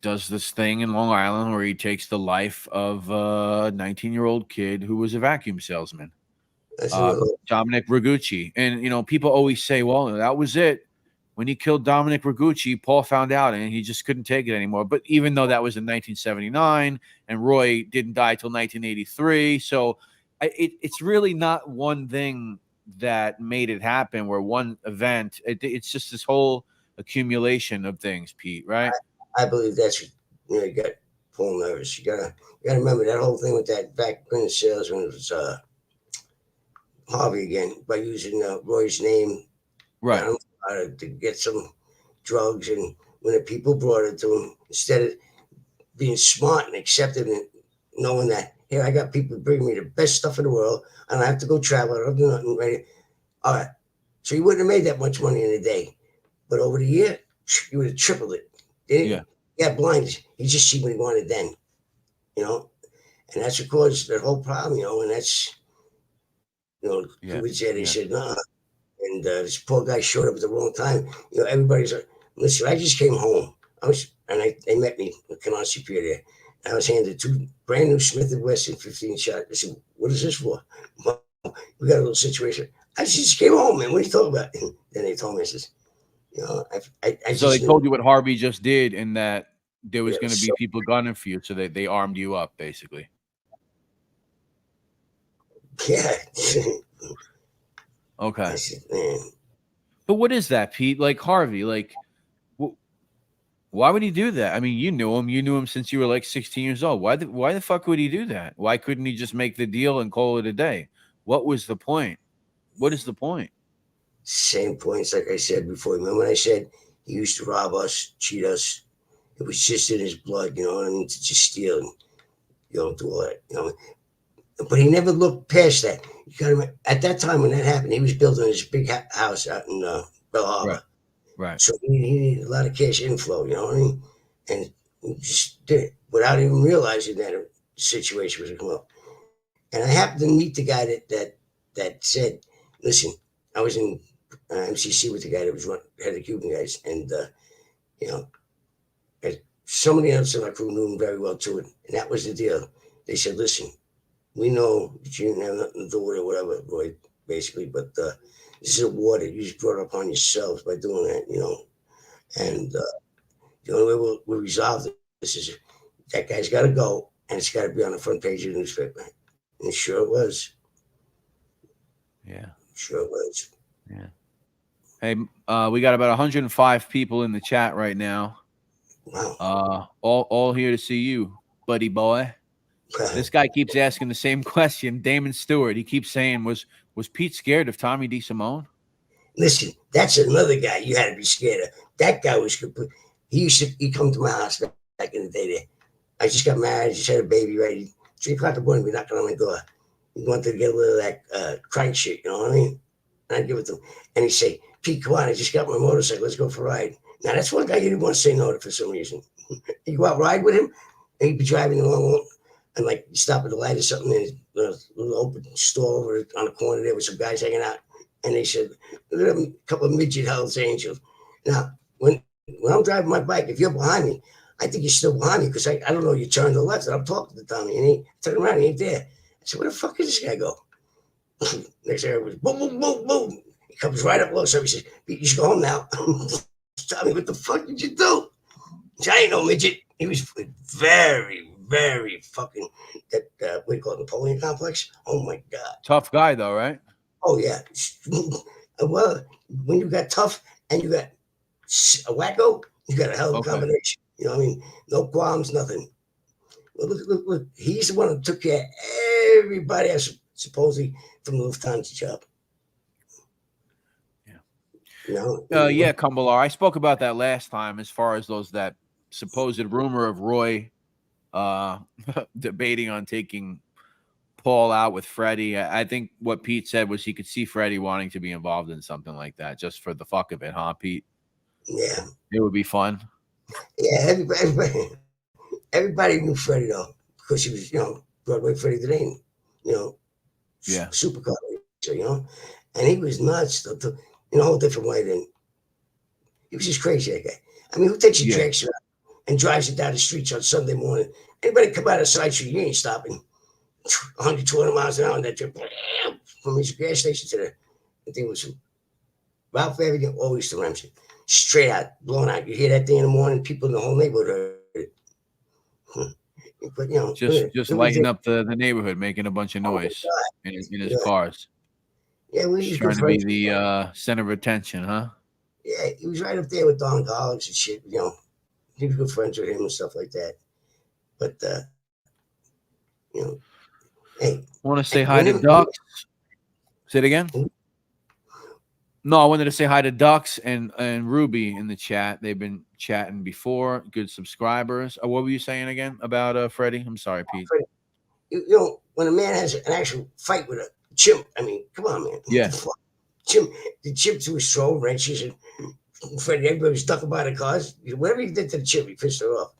H: does this thing in Long Island where he takes the life of a 19-year-old kid who was a vacuum salesman. Dominic Ruchi. And, you know, people always say, well, that was it. When he killed Dominic Ruchi, Paul found out and he just couldn't take it anymore. But even though that was in 1979 and Roy didn't die till 1983, so it's really not one thing that made it happen, where one event. It's just this whole accumulation of things, Pete, right?
I: I believe that's, you know, you got Paul nervous. You gotta remember that whole thing with that vacuum salesman. It was Harvey again, by using Roy's name,
H: right,
I: to get some drugs. And when the people brought it to him, instead of being smart and accepting it, knowing that, here, I got people bringing me the best stuff in the world, and I have to go travel, I don't do nothing, right? All right. So he wouldn't have made that much money in a day. But over the year, he would have tripled it. He got blinded. He just see what he wanted then, you know? And that's what caused that whole problem, you know, and that's, you know, he said, nah. And this poor guy showed up at the wrong time. You know, everybody's like, listen, I just came home. They met me at Canarsie Pier there. And I was handed 2 brand new Smith & Wesson 15 shot. I said, what is this for? Well, we got a little situation. I just came home, man. What are you talking about? And then they told me, I says, you know,
H: so they told you what Harvey just did, and that there was going to be people gunning for you, so that they armed you up, basically.
I: Yeah.
H: Okay.
I: Said, man.
H: But what is that, Pete? Like Harvey, like, why would he do that? I mean, you knew him since you were like 16 years old. Why the fuck would he do that? Why couldn't he just make the deal and call it a day? What was the point? What is the point?
I: Same points like I said before. Remember when I said he used to rob us, cheat us? It was just in his blood, you know what I mean? To just steal. And You don't do all that, you know. But he never looked past that. You got to at that time when that happened, he was building this big house out in Bell Harbor.
H: Right.
I: So he needed a lot of cash inflow, you know what I mean? And he just did it without even realizing that a situation was going to come up. And I happened to meet the guy that said, listen, I was in MCC with the guy that was head of the Cuban guys. And, you know, somebody else in my crew knew him very well too. And that was the deal. They said, listen, we know that you didn't have nothing to do with it, whatever, Roy, basically, but this is a war that you just brought upon yourselves by doing that, you know. And the only way we'll resolve this is that guy's got to go, and it's got to be on the front page of the newspaper. And sure it was.
H: Yeah.
I: Sure it was.
H: Yeah. Hey, we got about 105 people in the chat right now.
I: Wow.
H: All here to see you, buddy boy. This guy keeps asking the same question. Damon Stewart. He keeps saying, "Was Pete scared of Tommy D. Simone?"
I: Listen, that's another guy you had to be scared of. That guy was complete. He come to my house back in the day. There, I just got married. Just had a baby. Right, 3 o'clock in the morning, we knocking on my door. He wanted to get a little of that crank shit. You know what I mean? And I'd give it to him, and he'd say, "Pete, come on! I just got my motorcycle. Let's go for a ride." Now that's one guy you didn't want to say no to for some reason. You go out ride with him, and he'd be driving along. And like you stop at the light or something, and there's a little open store over on the corner there with some guys hanging out. And they said, look at them, a couple of midget Hells Angels. Now, when I'm driving my bike, if you're behind me, I think you're still behind me because I don't know, you turn to the left and I'm talking to Tommy and he turned around, he ain't there. I said, where the fuck did this guy go? Next thing it was boom, boom, boom, boom. He comes right up close. So he says, Pete, you should go home now. Tommy, what the fuck did you do? I ain't no midget. He was very, very fucking that what do you call it, Napoleon complex? Oh my god.
H: Tough guy though, right?
I: Oh yeah. Well, when you got tough and you got a wacko, you got a hell of a combination. You know what I mean? No qualms, nothing. Well, look. He's the one who took care of everybody else, supposedly from the Lufthansa job.
H: Yeah.
I: You know?
H: Yeah, Cumbelar. I spoke about that last time as far as that supposed rumor of Roy debating on taking Paul out with Freddy. I think what Pete said was he could see Freddy wanting to be involved in something like that just for the fuck of it, huh, Pete?
I: Yeah.
H: It would be fun.
I: Yeah, everybody knew Freddy though, because he was, you know, Broadway Freddy the Name, you know,
H: yeah,
I: supercar racer, you know, and he was nuts in a whole different way than he was just crazy, that guy. I mean, who takes your tracks around and drives it down the streets on Sunday morning? Anybody come out of side street, you ain't stopping 100, 200 miles an hour on that trip from his gas station to the thing was from Ralph Avenue always to Ramsey. Straight out, blown out. You hear that thing in the morning, people in the whole neighborhood heard it. But you know,
H: just lighting up the neighborhood, making a bunch of noise in his cars.
I: Yeah, we
H: trying to be the center of attention, huh?
I: Yeah, he was right up there with Don Garlics and shit. You know, he was good friends with him and stuff like that. But you know, hey,
H: want to say hi to Ducks? Say it again. No, I wanted to say hi to Ducks and Ruby in the chat. They've been chatting before. Good subscribers. What were you saying again about Freddy? I'm sorry, Pete.
I: You know, when a man has an actual fight with a chimp, I mean, come on, man.
H: Yeah.
I: The chimp threw his throw wrenches and Freddy, everybody was ducking by the cars. Whatever he did to the chimp, he pissed her off.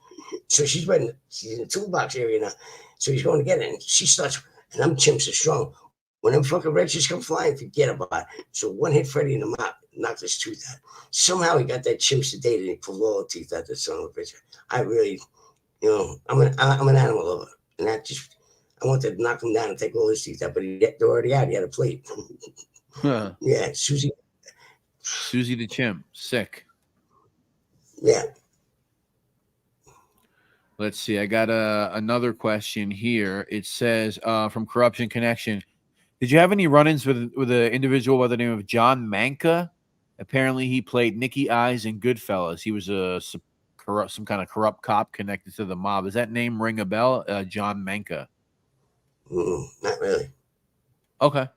I: So she's in the toolbox area now. So he's going to get it. And she starts, and them chimps are strong. When them fucking wrenches come flying, forget about it. So one hit Freddy in the mouth, knocked his tooth out. Somehow he got that chimp sedated and he pulled all the teeth out, that son of a bitch. I really, you know, I'm an animal lover. And that just, I wanted to knock him down and take all his teeth out, but they're already out. He had a plate. Yeah, Susie
H: the chimp, sick.
I: Yeah.
H: Let's see. I got another question here. It says from Corruption Connection. Did you have any run-ins with an individual by the name of John Manka? Apparently, he played Nicky Eyes in Goodfellas. He was some kind of corrupt cop connected to the mob. Does that name ring a bell? John Manka.
I: Not really.
H: Okay.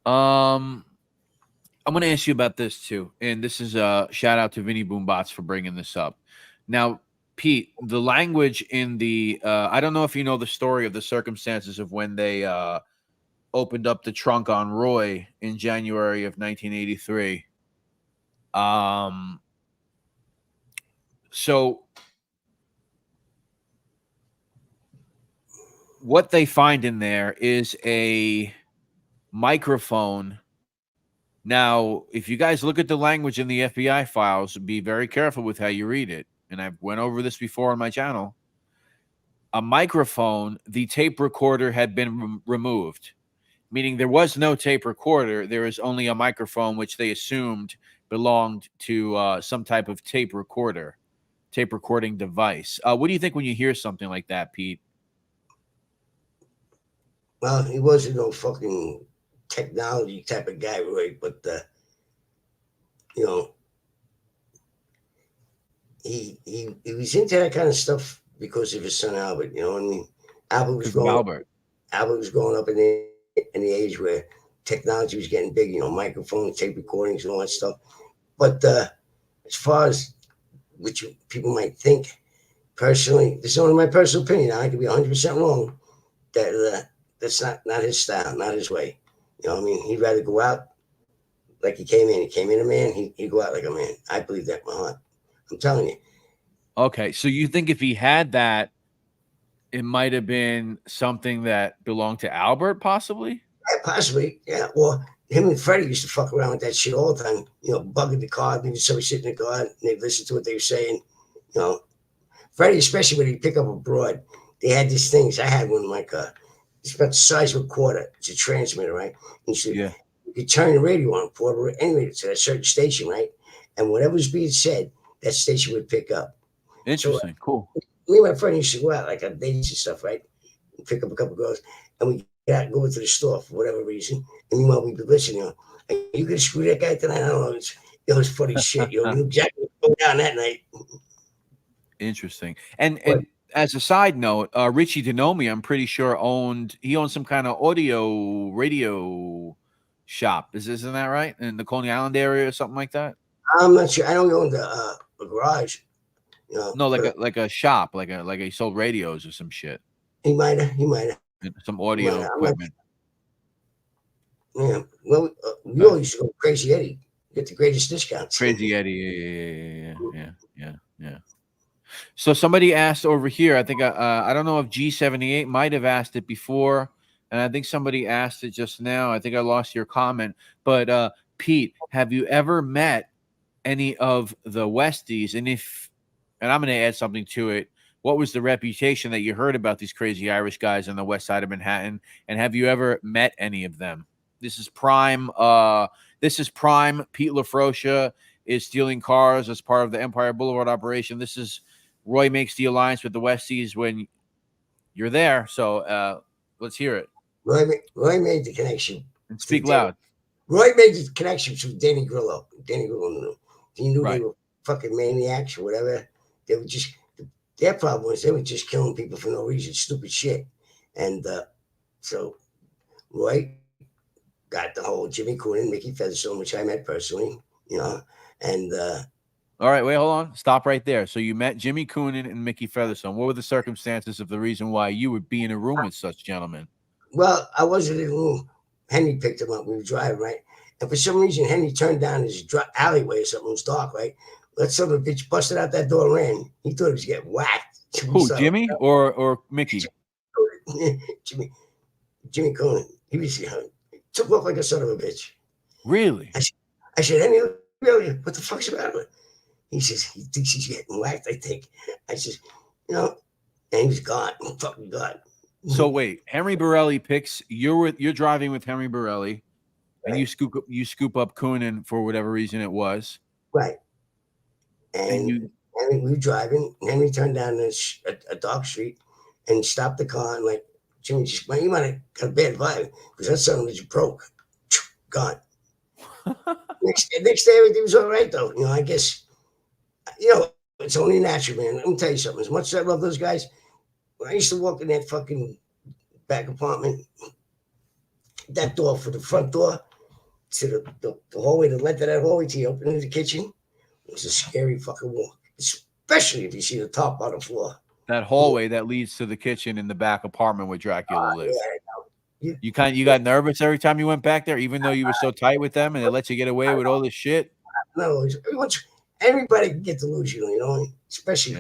H: I'm going to ask you about this too, and this is a shout out to Vinny Boombots for bringing this up. Now, Pete, the language in the I don't know if you know the story of the circumstances of when they opened up the trunk on Roy in January of 1983. So what they find in there is a microphone. Now, if you guys look at the language in the FBI files, be very careful with how you read it. And I've went over this before on my channel. A microphone, the tape recorder had been removed, meaning there was no tape recorder. There is only a microphone, which they assumed belonged to some type of tape recording device. What do you think when you hear something like that, Pete?
I: Well, he wasn't no fucking technology type of guy, Roy, but you know, he was into that kind of stuff because of his son Albert. You know what I mean? Albert was growing up in the age where technology was getting big. You know, microphones, tape recordings, and all that stuff. But as far as what people might think, personally, this is only my personal opinion. I could be 100% wrong. That's not his style, not his way. You know what I mean? He'd rather go out like he came in. He came in a man. He'd go out like a man. I believe that in my heart. I'm telling you.
H: Okay, so you think if he had that, it might have been something that belonged to Albert, possibly?
I: Yeah, possibly, yeah. Or him and Freddy used to fuck around with that shit all the time. You know, bugging the car. Maybe somebody sitting in the car and they'd listen to what they were saying. You know, Freddy, especially when he'd pick up a broad, they had these things. I had one in my car. It's about the size of a quarter. It's a transmitter, right? And so you could turn the radio on, port it anyway to a certain station, right? And whatever was being said, that station would pick up.
H: Interesting, so, cool.
I: Me and my friend used to go out like on dates and stuff, right? And pick up a couple girls, and we get out and go into the store for whatever reason. And meanwhile, we'd be listening. You know, like, you could screw that guy tonight. I don't know. It was funny shit. You know, you knew exactly what was going down that night.
H: Interesting. And as a side note, Richie Denomi, I'm pretty sure owned some kind of radio shop. Isn't that right? In the Coney Island area or something like that?
I: I'm not sure. I know he owned a garage. You know,
H: no, like a shop, like he sold radios or some shit.
I: He might have.
H: Some audio equipment.
I: Yeah. Well, we all used to go to Crazy Eddie, get the greatest discounts.
H: Crazy Eddie, yeah. So somebody asked over here, I think I don't know if G78 might have asked it before, and I think somebody asked it just now. I think I lost your comment, but Pete, have you ever met any of the Westies? And I'm going to add something to it. What was the reputation that you heard about these crazy Irish guys on the west side of Manhattan? And have you ever met any of them? This is prime. Pete Lafroscia is stealing cars as part of the Empire Boulevard operation. This is Roy makes the alliance with the Westies when you're there. So let's hear it.
I: Roy made the connection.
H: And speak loud.
I: Roy made the connection with Danny Grillo. Danny Grillo. He knew they were fucking maniacs or whatever. They were just, their problem was they were just killing people for no reason, stupid shit. And so Roy got the whole Jimmy Coonan, Mickey Featherstone, which I met personally, you know, and
H: all right, wait, hold on. Stop right there. So you met Jimmy Coonan and Mickey Featherstone. What were the circumstances of the reason why you would be in a room with such gentlemen?
I: Well, I wasn't in the room. Henry picked him up. We were driving, right? And for some reason, Henry turned down his alleyway or something. It was dark, right? That son of a bitch busted out that door and ran. He thought he was getting whacked.
H: Who, Jimmy or Mickey?
I: Jimmy Coonan. He was took off like a son of a bitch.
H: Really?
I: I said, Henry, really? What the fuck's the matter with him? He says, he thinks he's getting whacked, I think. I says, you know, and he was gone. Fucking gone.
H: So wait, Henry Barelli picks you're driving with Henry Barelli, and you scoop up Coonan for whatever reason it was.
I: Right. And we were driving. And Henry turned down a dark street and stopped the car and like Jimmy just you might have got a bad vibe because that son was broke. Gone. Next day everything was all right though. You know, I guess it's only natural, man. Let me tell you something. As much as I love those guys, when I used to walk in that fucking back apartment, that door for the front door to the hallway, the length of that hallway to you open into the kitchen, it was a scary fucking walk. especially if you see the top on the floor.
H: That hallway that leads to the kitchen in the back apartment where Dracula lived.
I: Yeah.
H: You got nervous every time you went back there, even though you were so tight with them and they let you get away with all this shit.
I: No, everybody can get delusional, you know, especially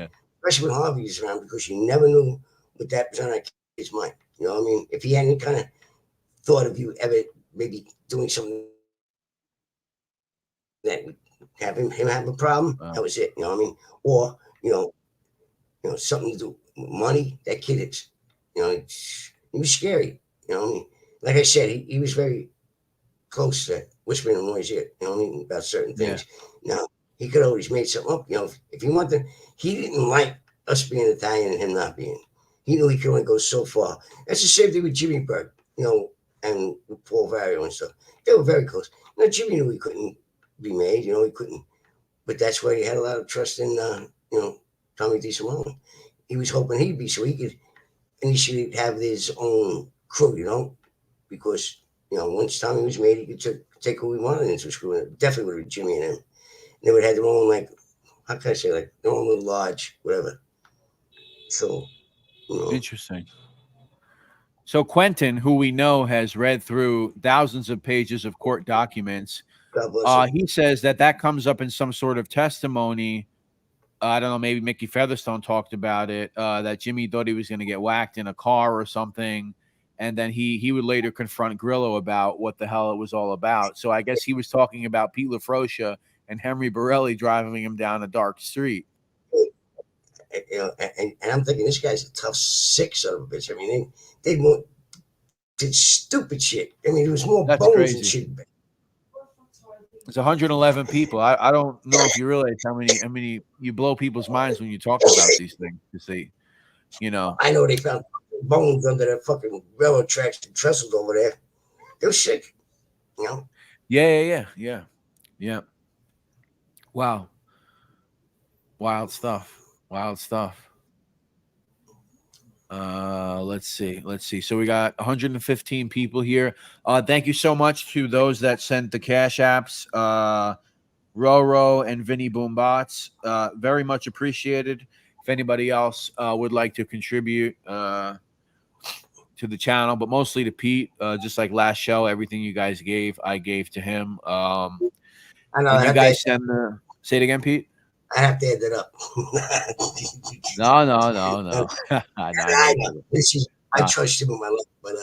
I: when Harvey is around, because you never knew what that was on that kid's mind. You know what I mean? If he had any kind of thought of you ever maybe doing something that would have him have a problem, that was it. You know what I mean? Or you know something to do with money. That kid is, you know, he was scary. You know what I mean? Like I said, he was very close to whispering in Roy's ear. You know what I mean, about certain things. Yeah. Now he could always make something up. You know, if he wanted, he didn't like us being Italian and him not being. He knew he could only go so far. That's the same thing with Jimmy Burke, you know, and with Paul Vario and stuff. They were very close. You know, Jimmy knew he couldn't be made. You know, he couldn't. But that's why he had a lot of trust in, you know, Tommy Simone. He was hoping he'd be so he could initially have his own crew, you know, because, you know, once Tommy was made, he could take who he wanted into his crew. And definitely would have been Jimmy and him. And they would have had their own, like, how can I say, like, their own little lodge, whatever. So, you know.
H: Interesting. So Quentin, who we know has read through thousands of pages of court documents, he says that comes up in some sort of testimony. I don't know, maybe Mickey Featherstone talked about it, that Jimmy thought he was going to get whacked in a car or something. And then he would later confront Grillo about what the hell it was all about. So I guess he was talking about Pete Lafroscia and Henry Barelli driving him down a dark street.
I: You know, and I'm thinking this guy's a tough sick son of a bitch. I mean, they did stupid shit. I mean, it was more bones and shit.
H: It's 111 people. I don't know if you realize how many you blow people's minds when you talk about these things. You see, you know.
I: I know they found bones under the fucking railroad tracks and trestles over there. They were sick, you know.
H: Yeah. Wow. Wild stuff. Let's see. So we got 115 people here. Thank you so much to those that sent the cash apps, Roro and Vinny Boombots. Very much appreciated. If anybody else would like to contribute to the channel, but mostly to Pete, just like last show, everything you guys gave, I gave to him.
I: I know.
H: You guys send the. Say it again, Pete.
I: I have to add that up.
H: No.
I: I know. I trust him with my life, but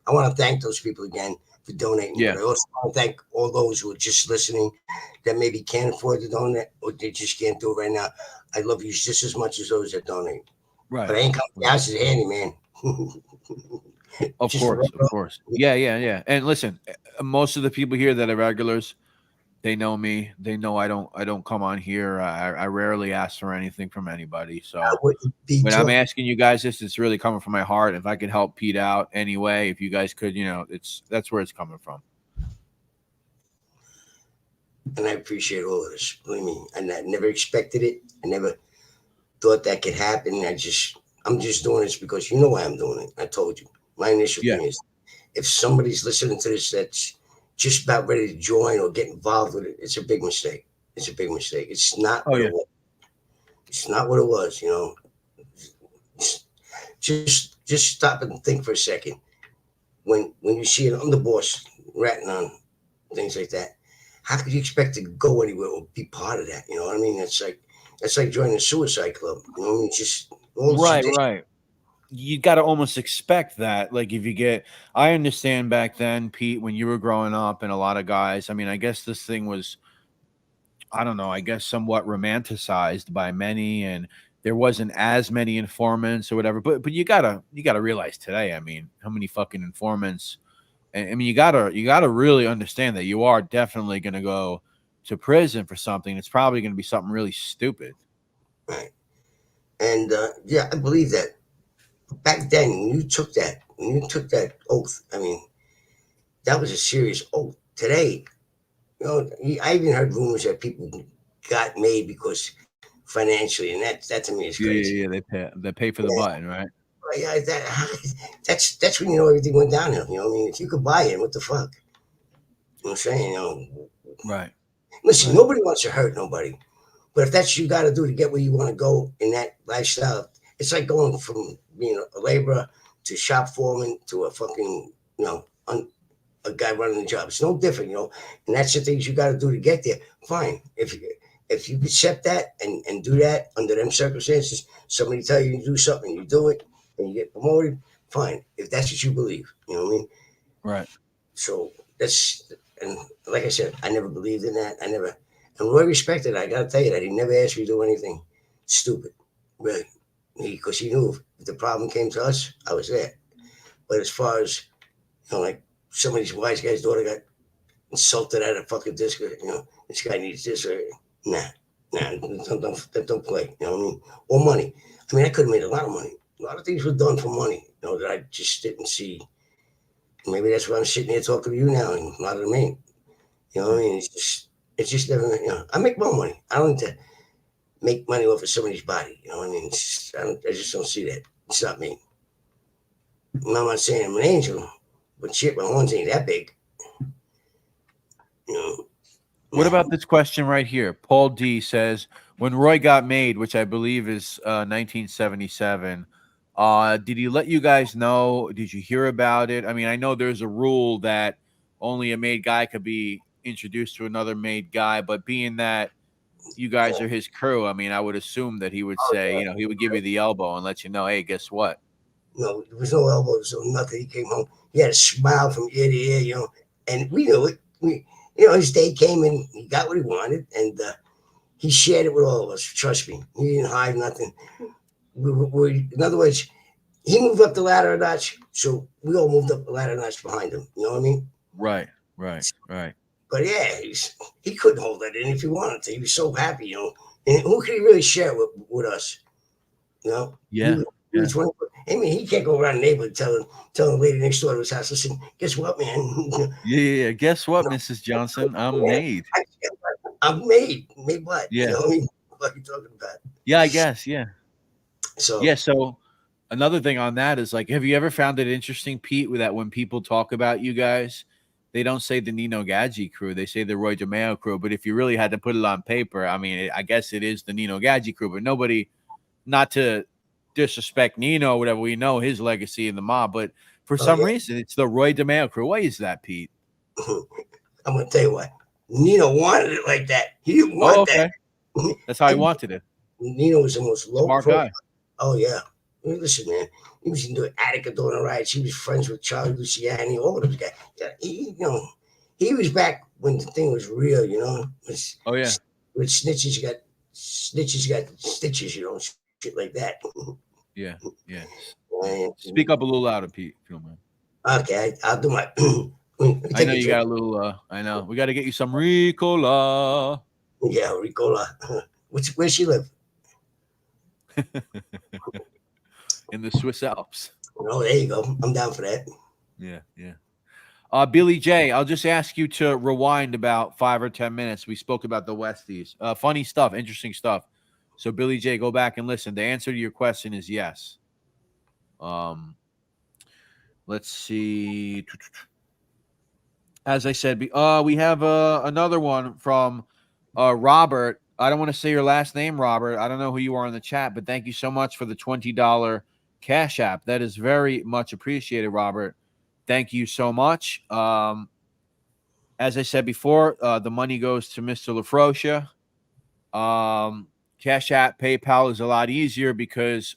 I: I want to thank those people again for donating.
H: Yeah.
I: But I also want to thank all those who are just listening that maybe can't afford to donate or they just can't do it right now. I love you just as much as those that donate.
H: Right.
I: But I ain't coming to the house as handy, man.
H: Of course. Yeah. And listen, most of the people here that are regulars, they know me. They know I don't come on here. I rarely ask for anything from anybody. So when I'm asking you guys this, it's really coming from my heart. If I could help Pete out anyway, if you guys could, you know, that's where it's coming from.
I: And I appreciate all of this. Believe me, and I never expected it. I never thought that could happen. I'm just doing this because you know why I'm doing it. I told you. My initial thing is, if somebody's listening to this that's just about ready to join or get involved with it, it's a big mistake. It's not what it was. It's not what it was, you know. Just stop and think for a second. When you see an underboss ratting on things like that, how could you expect to go anywhere or be part of that? You know what I mean? That's like joining a suicide club. You know what I mean? Just
H: right. You got to almost expect that. Like if you get, I understand back then, Pete, when you were growing up, and a lot of guys, I mean, I guess this thing was, I don't know, I guess somewhat romanticized by many, and there wasn't as many informants or whatever. But you gotta realize today, I mean, how many fucking informants. I mean, you gotta really understand that you are definitely gonna go to prison for something. It's probably gonna be something really stupid.
I: Right. And I believe that. Back then, when you took that oath, I mean, that was a serious oath. Today, you know, I even heard rumors that people got made because financially, and that to me is crazy.
H: Yeah, they pay for the button, right?
I: Yeah, that's when you know everything went downhill. You know what I mean? If you could buy it, what the fuck? You know what I'm saying? You know,
H: right.
I: Listen, nobody wants to hurt nobody, But if that's what you got to do to get where you want to go in that lifestyle, it's like going from being a laborer to shop foreman to a fucking, a guy running the job. It's no different, and that's the things you got to do to get there. Fine. If you accept that and do that under them circumstances, somebody tell you to do something, you do it, and you get promoted, fine. If that's what you believe, you know what I mean?
H: Right.
I: So and like I said, I never believed in that. And Roy respected it. I got to tell you that. He never asked me to do anything stupid, really. Because he knew if the problem came to us, I was there. But as far as, like some of these wise guys' daughter got insulted at a fucking disco, this guy needs this or nah, don't play, you know what I mean? Or money. I mean, I could have made a lot of money. A lot of things were done for money, that I just didn't see. Maybe that's why I'm sitting here talking to you now, and a lot of them ain't. You know what I mean? It's just never, I make more money. I don't need to make money off of somebody's body. You know what I mean? I just don't see that. It's not me. I'm not saying I'm an angel, but shit, my horns ain't that big.
H: What about this question right here? Paul D says, when Roy got made, which I believe is 1977, did he let you guys know? Did you hear about it? I mean, I know there's a rule that only a made guy could be introduced to another made guy, but being that you guys are his crew, I mean, I would assume that he would say, he would give you the elbow and let you know, hey, guess what?
I: No, there was no elbows or nothing. He came home. He had a smile from ear to ear, and we knew it. His day came and he got what he wanted, and he shared it with all of us. Trust me, he didn't hide nothing. In other words, he moved up the ladder a notch, so we all moved up the ladder a notch behind him. You know what I mean?
H: Right.
I: But yeah, he couldn't hold that in if he wanted to. He was so happy, And who could he really share with us?
H: Yeah.
I: He was I mean, he can't go around the neighborhood telling the lady next door to his house, listen, guess what, man?
H: Yeah. Guess what, Mrs. Johnson? I'm made.
I: I'm made. Made what?
H: Yeah.
I: You know what I mean? What are you talking about?
H: Yeah, I guess. Yeah.
I: So
H: another thing on that is, like, have you ever found it interesting, Pete, that when people talk about you guys, they don't say the Nino Gadget crew, they say the Roy DeMeo crew. But if you really had to put it on paper, I mean, I guess it is the Nino Gadget crew, but nobody, not to disrespect Nino, whatever, we know his legacy in the mob, but for some reason, it's the Roy DeMeo crew. Why is that, Pete?
I: I'm going to tell you what. Nino wanted it like that. He didn't want that.
H: That's how he wanted it.
I: Nino was the most local.
H: Smart guy.
I: Oh, yeah. I mean, listen, man. He was into Attica doing a ride. He was friends with Charlie Luciani, all of those guys. Yeah, he was back when the thing was real,
H: Oh, yeah.
I: With snitches got stitches, shit like that.
H: Yeah. Speak up a little louder, Pete, if you don't mind.
I: Okay, I'll do my.
H: I know you got a little. I know we got to get you some Ricola.
I: Yeah, Ricola. Where she live?
H: In the Swiss Alps.
I: Oh, there you go. I'm down for that.
H: Yeah. Billy J, I'll just ask you to rewind about 5 or 10 minutes. We spoke about the Westies. Funny stuff, interesting stuff. So, Billy J, go back and listen. The answer to your question is yes. Let's see. As I said, we have another one from Robert. I don't want to say your last name, Robert. I don't know who you are in the chat, but thank you so much for the $20 Cash App. That is very much appreciated, Robert. Thank you so much. As I said before, the money goes to Mr. Lafroscia. Cash App, PayPal is a lot easier because,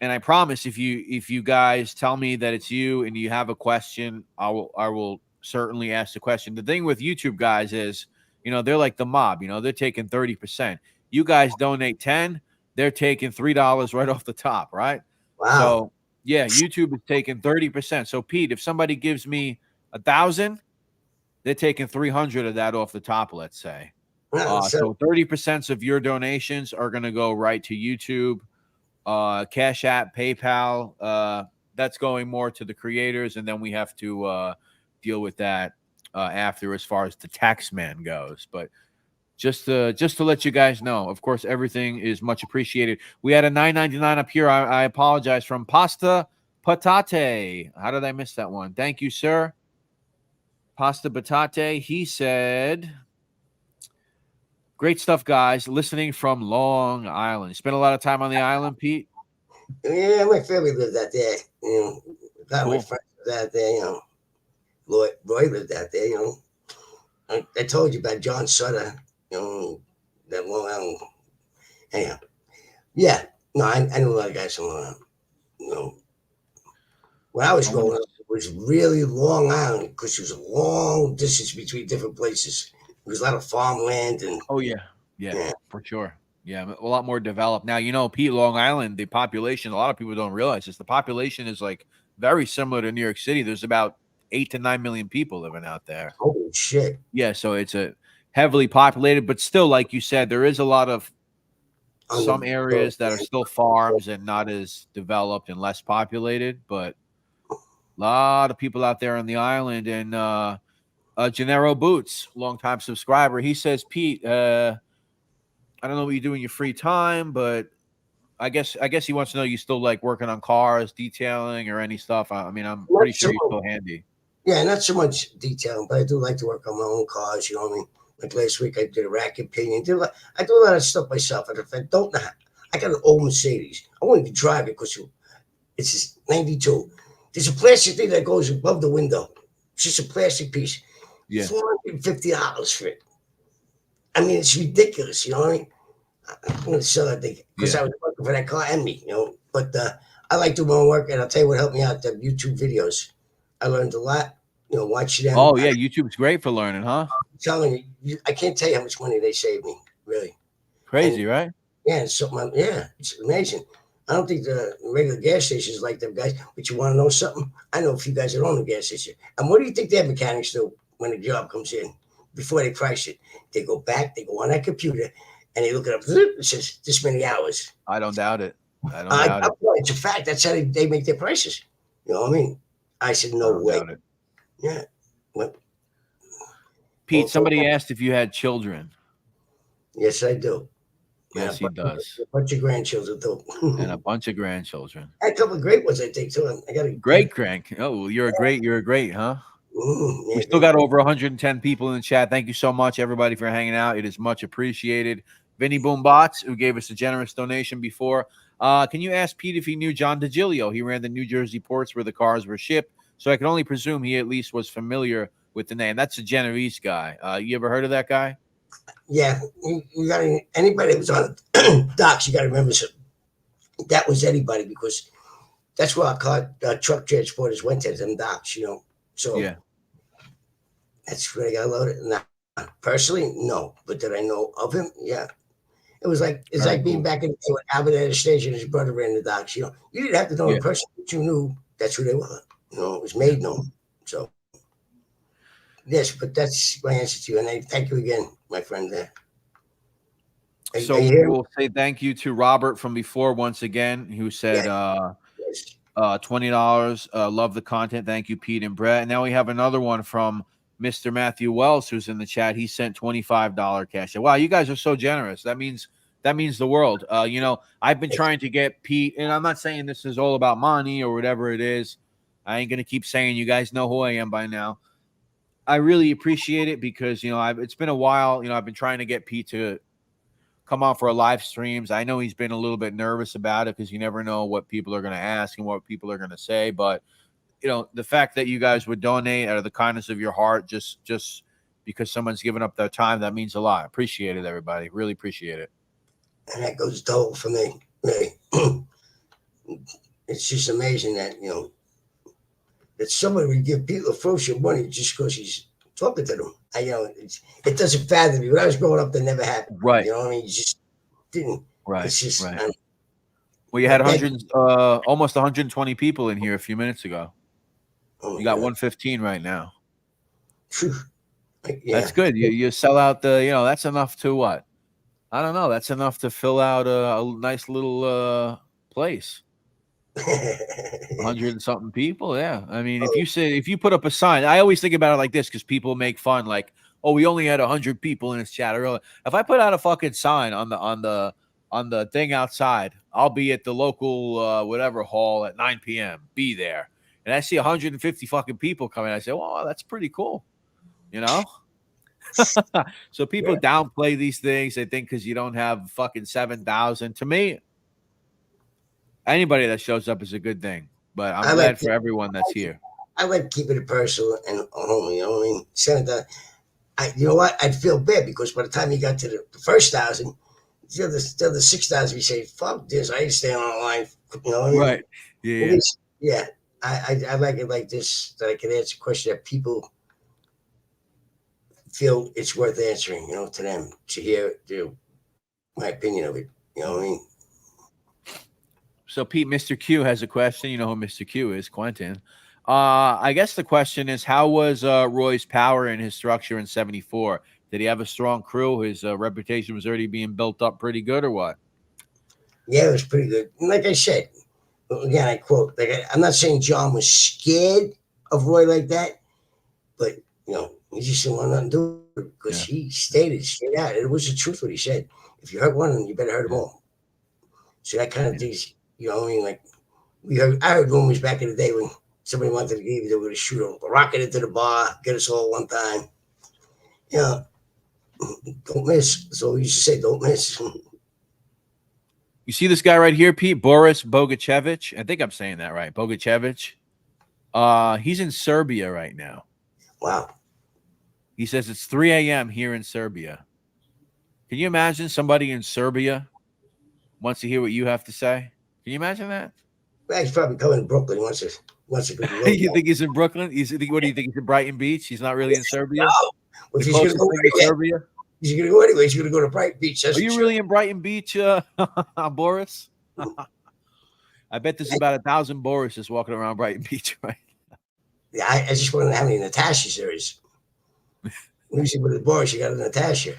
H: and I promise, if you guys tell me that it's you and you have a question, I will certainly ask the question. The thing with YouTube guys is, they're like the mob. They're taking 30%. You guys donate 10, they're taking $3 right off the top, right?
I: Wow.
H: So yeah, YouTube is taking 30%. So Pete, if somebody gives me 1,000, they're taking 300 of that off the top, let's say. So 30% of your donations are going to go right to YouTube, Cash App, PayPal. That's going more to the creators, and then we have to deal with that after as far as the tax man goes. But just to let you guys know, of course, everything is much appreciated. We had a $9.99 up here. I apologize, from Pasta Patate. How did I miss that one? Thank you, sir. Pasta Patate. He said, Great stuff, guys. Listening from Long Island. You spent a lot of time on the island, Pete?
I: Yeah, my family lived out there. A lot of my
H: Cool.
I: friends lived out there. Roy lived out there. I told you about John Sutter. That Long Island. Anyhow, yeah. No, I knew a lot of guys from Long Island. When I was growing up, it was really Long Island because there was a long distance between different places. There was a lot of farmland and.
H: Oh yeah, for sure. Yeah, a lot more developed now. Pete, Long Island, the population. A lot of people don't realize this. The population is like very similar to New York City. There's about 8 to 9 million people living out there.
I: Holy shit!
H: Yeah, so it's a heavily populated, but still, like you said, there is a lot of some areas that are still farms and not as developed and less populated, but a lot of people out there on the island. And Gennaro Boots, longtime subscriber, he says, Pete, I don't know what you do in your free time, but I guess he wants to know you still like working on cars, detailing, or any stuff. I mean, I'm pretty sure you're still handy.
I: Yeah, not so much detailing, but I do like to work on my own cars. You know what I mean? Like last week, I did a rack and pinion. I do a lot of stuff myself. And if I don't know, I got an old Mercedes. I wanted to drive it because it's 92. There's a plastic thing that goes above the window. It's just a plastic piece.
H: Yeah.
I: $450 for it. I mean, it's ridiculous. You know what I mean? I'm going to sell that thing because I was working for that car and me, But I like doing my own work, and I'll tell you what helped me out, the YouTube videos. I learned a lot, watching them.
H: Oh, yeah, YouTube's great for learning, huh?
I: I'm telling you, I can't tell you how much money they saved me, really.
H: Crazy, right?
I: Yeah, it's amazing. I don't think the regular gas stations like them guys, but you want to know something? I know a few guys that own a gas station. And what do you think their mechanics do when a job comes in before they price it? They go back, they go on that computer, and they look it up. It says this many hours.
H: I don't doubt it. I don't doubt it.
I: It's a fact. That's how they make their prices. You know what I mean? I said, no way. Yeah. What?
H: Pete, somebody asked if you had children.
I: Yes, I do.
H: Yes, he does.
I: A bunch of grandchildren, too.
H: And a bunch of grandchildren.
I: I had a couple of great ones, I think, too. I got a
H: great grand. Oh, you're a great, huh?
I: Yeah,
H: we still got over 110 people in the chat. Thank you so much, everybody, for hanging out. It is much appreciated. Vinny Boombots, who gave us a generous donation before. Can you ask Pete if he knew John DiGilio? He ran the New Jersey ports where the cars were shipped, so I can only presume he at least was familiar with the name. That's a Genovese guy. You ever heard of that guy?
I: Yeah. You got anybody that was on docks, you got to remember something. That was anybody because that's where our truck transporters went to, them docks, So
H: yeah,
I: that's where I got loaded. Now, personally, no, but did I know of him? Yeah. It was like being back in the day when Albert at a station, his brother ran the docks. You didn't have to know the person, but you knew that's who they were. It was made known. So yes, but that's my answer to you, and I thank you again, my friend. There.
H: So we'll say thank you to Robert from before once again, who said $20. Love the content. Thank you, Pete and Brett. And now we have another one from Mr. Matthew Wells, who's in the chat. He sent $25 cash. Wow, you guys are so generous. That means the world. I've been trying to get Pete, and I'm not saying this is all about money or whatever it is. I ain't gonna keep saying you guys know who I am by now. I really appreciate it because it's been a while. I've been trying to get Pete to come on for a live streams. I know he's been a little bit nervous about it because you never know what people are going to ask and what people are going to say. But the fact that you guys would donate out of the kindness of your heart, just because someone's given up their time, that means a lot. Appreciate it, everybody. Really appreciate it.
I: And that goes double for me. Really. It's just amazing that that somebody would give Pete Lafroscia money just because he's talking to them. It doesn't fathom me. When I was growing up, that never happened.
H: Right.
I: You know what I mean? You just didn't.
H: Right.
I: It's just.
H: Right. Well, you had almost 120 people in here a few minutes ago.
I: Oh,
H: you got 115 right now.
I: Yeah.
H: That's good. You sell out that's enough to what? I don't know. That's enough to fill out a nice little place. 100 and something people. Yeah. I mean, if you put up a sign, I always think about it like this because people make fun like, oh, we only had 100 people in this chat. If I put out a fucking sign on the thing outside, I'll be at the local whatever hall at 9 p.m. Be there, and I see 150 fucking people coming. I say, well, that's pretty cool. So people downplay these things. They think because you don't have fucking 7,000. To me, anybody that shows up is a good thing. But I'm glad for everyone that's here.
I: I like keeping it personal and homely. You know what I mean? Senator, you know what? I'd feel bad because by the time you got to the first 1,000, the other 6,000, you say, "Fuck this! I ain't staying on the line." You know what I mean?
H: Right? Yeah.
I: Yeah. I like it like this, that I can answer a question that people feel it's worth answering, you know, to them, to hear my opinion of it. You know what I mean?
H: So, Pete, Mr. Q has a question. You know who Mr. Q is, Quentin. I guess the question is, how was Roy's power and his structure in 74? Did he have a strong crew? His reputation was already being built up pretty good, or what?
I: Yeah, it was pretty good. And like I said, again, I quote, I'm not saying John was scared of Roy like that, but, you know, he just didn't want nothing to do with it because he stated straight out. It was the truth what he said. If you hurt one of them, you better hurt them all. So that kind of things, you know what I mean? Like, I heard rumors back in the day when somebody wanted to leave, they were going to shoot a rocket into the bar, get us all one time. You know, don't miss. So we used to say, don't miss.
H: You see this guy right here, Pete? Boris Bogachevich. I think I'm saying that right. Bogachevich. He's in Serbia right now.
I: Wow.
H: He says it's 3 a.m. here in Serbia. Can you imagine somebody in Serbia wants to hear what you have to say? Can you imagine that?
I: Well, he's probably coming to Brooklyn. He wants to go to
H: You think he's in Brooklyn? What do you think? He's in Brighton Beach? He's not really in Serbia?
I: No. If he's going to go
H: to Serbia?
I: He's going to go anyway. He's going to go to Brighton Beach.
H: Are you really in Brighton Beach, Boris? I bet there's about 1,000 Borises walking around Brighton Beach right now.
I: Yeah, I just want to know how many Natashas there is. Usually with the Boris, you got a Natasha.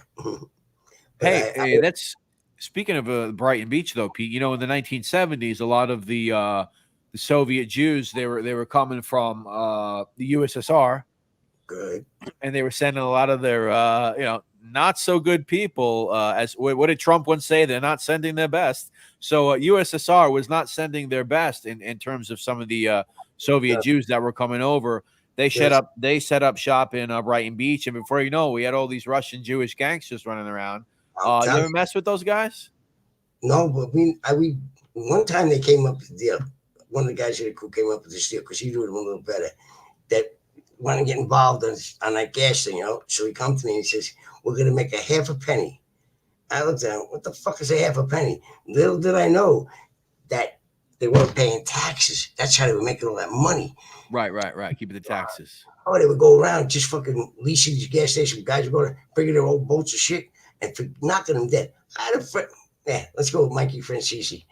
H: Hey, that's speaking of Brighton Beach, though, Pete. You know, in the 1970s, a lot of the Soviet Jews they were coming from the USSR.
I: Good.
H: And they were sending a lot of their not so good people. As what did Trump once say? They're not sending their best. So USSR was not sending their best in terms of some of the Soviet Jews that were coming over. They set up shop in Brighton Beach, and before you know, we had all these Russian Jewish gangsters running around. You ever mess with those guys?
I: No, but we one time they came up with the deal. One of the guys in the crew came up with this deal because he knew them a little better. That want to get involved on that gas thing, you know. So he comes to me and he says, "We're going to make a half a penny." I looked at him. What the fuck is a half a penny? Little did I know that they weren't paying taxes. That's how they were making all that money.
H: Right. Keeping the taxes.
I: They would go around just fucking leasing these gas stations. Guys would go to bringing their old boats of shit and for knocking them dead. I had a friend. Yeah, let's go with Mikey Francisi.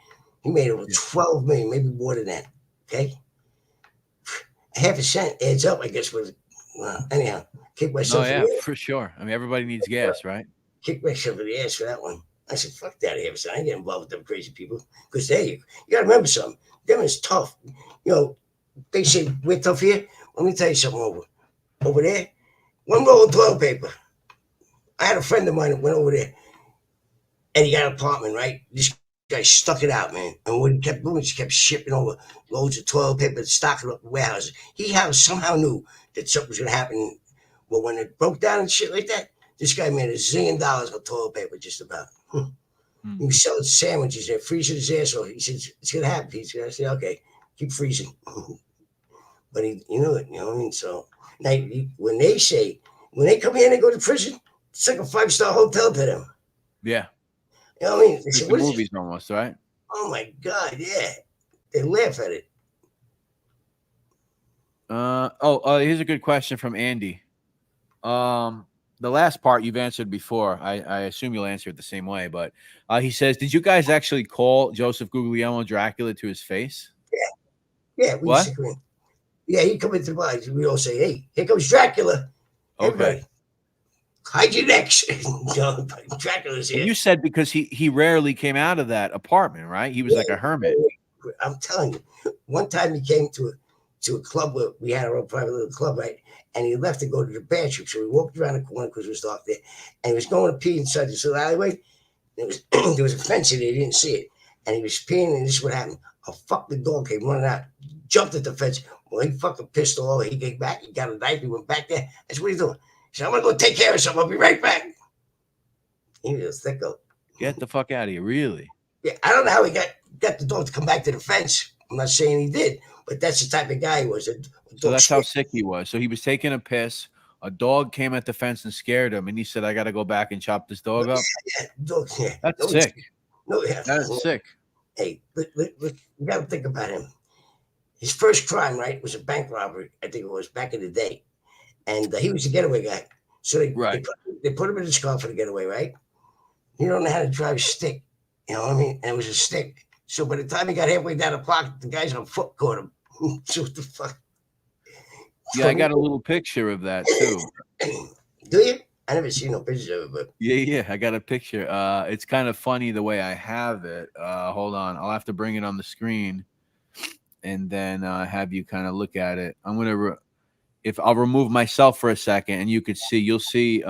I: He made over 12 million, maybe more than that. Okay, half a cent adds up, I guess. Anyhow, kick myself.
H: Oh yeah, for sure. I mean, everybody needs gas, right?
I: Kick myself in the ass for that one. I said, "Fuck that half a cent. I ain't getting involved with them crazy people." Because you got to remember something. Them is tough. You know, they say we're tough here. Let me tell you something. Over there, one roll of toilet paper. I had a friend of mine that went over there, and he got an apartment. Right, this guy stuck it out, man. And what he kept doing, he kept shipping over loads of toilet paper and stocking up the warehouses. He somehow knew that something was going to happen. Well, when it broke down and shit like that, this guy made $1 zillion on toilet paper, just about. He was selling sandwiches there, freezing his ass off. He said, "It's going to happen." He's going to say, "Okay, keep freezing." But he knew it, you know what I mean? So now, when they come here and they go to prison, it's like a 5-star hotel to them.
H: Yeah.
I: You know what I mean?
H: It's the movies almost, right?
I: Oh my God, yeah. They laugh at it.
H: Here's a good question from Andy. The last part you've answered before. I assume you'll answer it the same way, but he says, did you guys actually call Joseph Guglielmo Dracula to his face?
I: Yeah.
H: What?
I: Yeah, he'd come into the bar. We all say, "Hey, here comes Dracula."
H: Okay.
I: Hide your necks. Dracula's here.
H: And you said because he rarely came out of that apartment, right? He was like a hermit.
I: I'm telling you, one time he came to a club where we had our own private little club, right? And he left to go to the bathroom. So we walked around the corner because it was dark there. And he was going to pee inside this little alleyway. There was a fence in there. He didn't see it. And he was peeing, and this is what happened. A fucking dog came running out, jumped at the fence. Well, he fucking pissed all over. He came back. He got a knife. He went back there. I said, "What are you doing?" He said, I'm gonna go take care of something. I'll be right back. He was a sicko.
H: Get the fuck out of here! Really?
I: Yeah, I don't know how he got the dog to come back to the fence. I'm not saying he did, but that's the type of guy he was.
H: So that's how sick he was. So he was taking a piss. A dog came at the fence and scared him, and he said, "I got to go back and chop this dog up."
I: Yeah, dog, yeah.
H: That's sick.
I: No, yeah.
H: That's sick.
I: Hey, look, you got to think about him. His first crime, right, was a bank robbery. I think it was back in the day, and he was a getaway guy. So they put him in the car for the getaway, right? He don't know how to drive a stick. You know what I mean? And it was a stick. So by the time he got halfway down the block, the guys on foot caught him. So what the fuck?
H: Yeah, I got a little picture of that too.
I: Do you? I never seen no pictures of it, but
H: yeah, I got a picture. It's kind of funny the way I have it. Hold on, I'll have to bring it on the screen, and then have you kind of look at it. I'm gonna if I'll remove myself for a second, and you could see, you'll see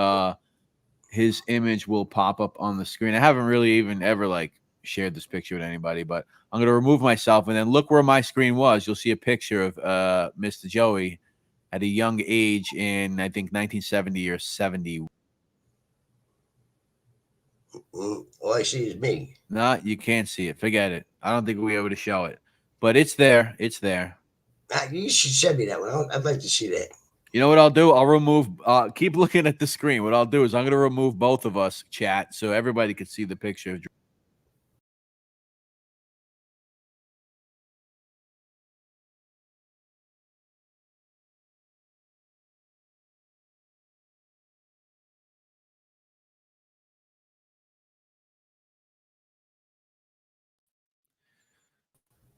H: his image will pop up on the screen. I haven't really even ever like shared this picture with anybody, but I'm gonna remove myself, and then look where my screen was. You'll see a picture of Mr. Joey at a young age in, I think, 1970 or 70.
I: All I see is me.
H: No, you can't see it. Forget it. I don't think we'll be able to show it. But it's there. It's there.
I: You should send me that one. I'd like to see that.
H: You know what I'll do? I'll remove, keep looking at the screen. What I'll do is I'm going to remove both of us, chat, so everybody can see the picture of.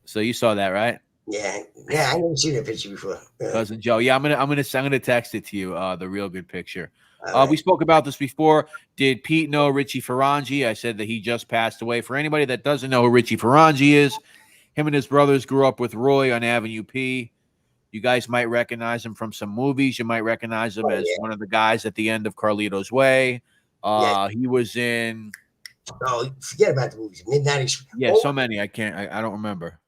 H: So you saw that, right?
I: Yeah, I never seen that picture before.
H: Cousin Joe. Yeah, I'm gonna text it to you. The real good picture.
I: Right.
H: We spoke about this before. Did Pete know Richie Ferrangi? I said that he just passed away. For anybody that doesn't know who Richie Ferrangi is, him and his brothers grew up with Roy on Avenue P. You guys might recognize him from some movies. You might recognize him as one of the guys at the end of Carlito's Way. He was in.
I: Oh, forget about the movies. Midnight Express.
H: Yeah, so many. I don't remember.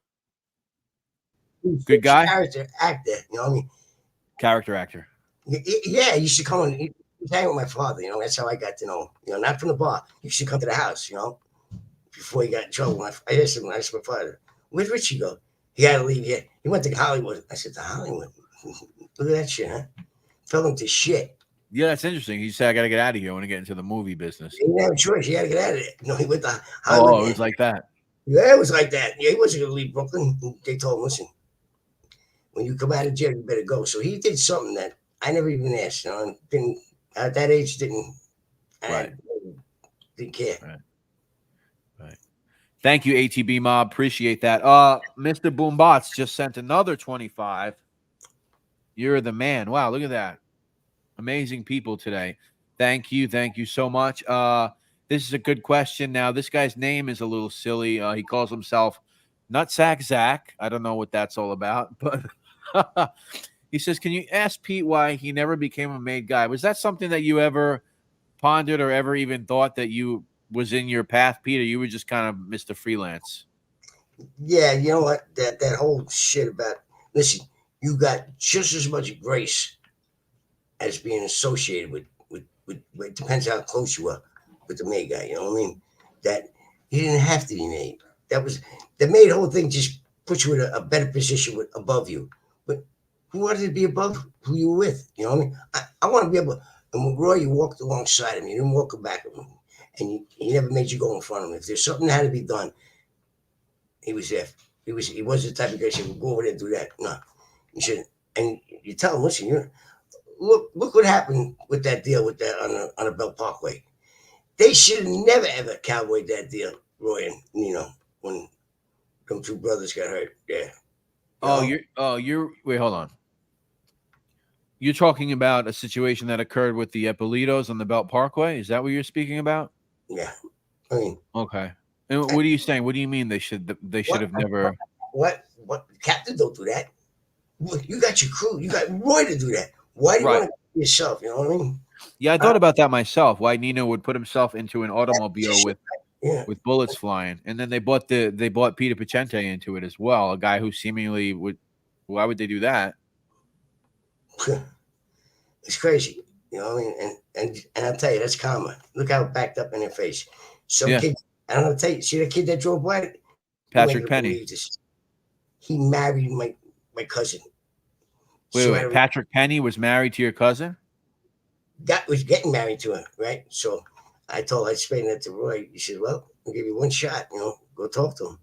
H: Good guy.
I: Character actor. You know what I mean?
H: Character actor.
I: Yeah, he used to come and he was hanging with my father. You know, that's how I got to know him. You know, not from the bar. He used to come to the house. You know, before he got in trouble. I asked him. I asked my father, "Where'd Richie go?" He had to leave. He went to Hollywood. I said, "To Hollywood? Look at that shit, huh?" Fell into shit.
H: Yeah, that's interesting. He said, "I got to get out of here. I want to get into the movie business."
I: He didn't have a choice. He had to get out of it. You know, he went to Hollywood.
H: Oh, it was like that.
I: Yeah, it was like that. Yeah, he wasn't going to leave Brooklyn. They told him, "Listen, when you come out of jail, you better go." So he did something that I never even asked. You know, didn't at that age didn't care.
H: Right. Thank you, ATB Mob. Appreciate that. Mr. Boombots just sent another 25. You're the man. Wow, look at that. Amazing people today. Thank you so much. This is a good question. Now, this guy's name is a little silly. He calls himself Nutsack Zach. I don't know what that's all about, but he says, "Can you ask Pete why he never became a made guy?" Was that something that you ever pondered or ever even thought that you was in your path, Pete, or you were just kind of Mr. Freelance?
I: Yeah, you know what? That whole shit about, listen, you got just as much grace as being associated with it depends how close you are with the made guy. You know what I mean? That you didn't have to be made. That was the made whole thing. Just put you in a better position above you. But who wanted to be above who you were with? You know what I mean? I want to be able. And with Roy, you walked alongside him. You didn't walk back of him, and he never made you go in front of him. If there's something that had to be done, he was there. He wasn't the type of guy who said, "Go over there and do that." No, you shouldn't. And you tell him, "Listen, look what happened with that deal with that on the Belt Parkway. They should have never ever cowboyed that deal, Roy and Nino, when them two brothers got hurt. Yeah.
H: You're wait, hold on. You're talking about a situation that occurred with the Eppolitos on the Belt Parkway. Is that what you're speaking about?
I: Yeah. I mean,
H: okay. And what are you saying? What do you mean they should have never?
I: What? Captain, don't do that. You got your crew. You got Roy to do that. Why do you want to do it yourself? You know what I mean?
H: Yeah, I thought about that myself. Why Nino would put himself into an automobile with bullets flying, and then they bought Peter Pacente into it as well. A guy who seemingly would. Why would they do that?
I: It's crazy. You know what I mean? And I'll tell you, that's karma. Look how backed up in their face. Some
H: Yeah.
I: kid, I don't know, tell you, see that kid that drove by?
H: Patrick Penny.
I: He married my cousin.
H: Wait. Patrick Penny was married to your cousin?
I: That was getting married to her, right? So I explained that to Roy. He said, well, I'll give you one shot, go talk to him.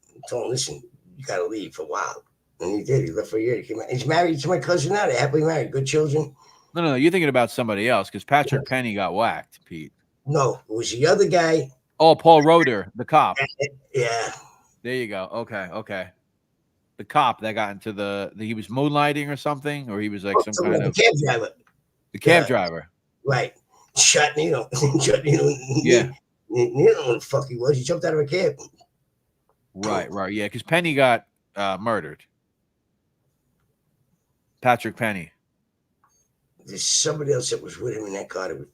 I: I told him, listen, you got to leave for a while. And he did. He left for a year. He came out. He's married to my cousin now. They're happily married. Good children.
H: No. You're thinking about somebody else because Patrick Penny got whacked, Pete.
I: No, it was the other guy.
H: Oh, Paul Roeder, the cop.
I: Yeah.
H: There you go. Okay. The cop that got into he was moonlighting or something, or he was like some kind of
I: cab driver.
H: The cab driver.
I: Right. Shot Nino.
H: Yeah.
I: You don't know what the fuck he was. He jumped out of a cab.
H: Right. Yeah, because Penny got murdered. Patrick Penny.
I: There's somebody else that was with him in that car that was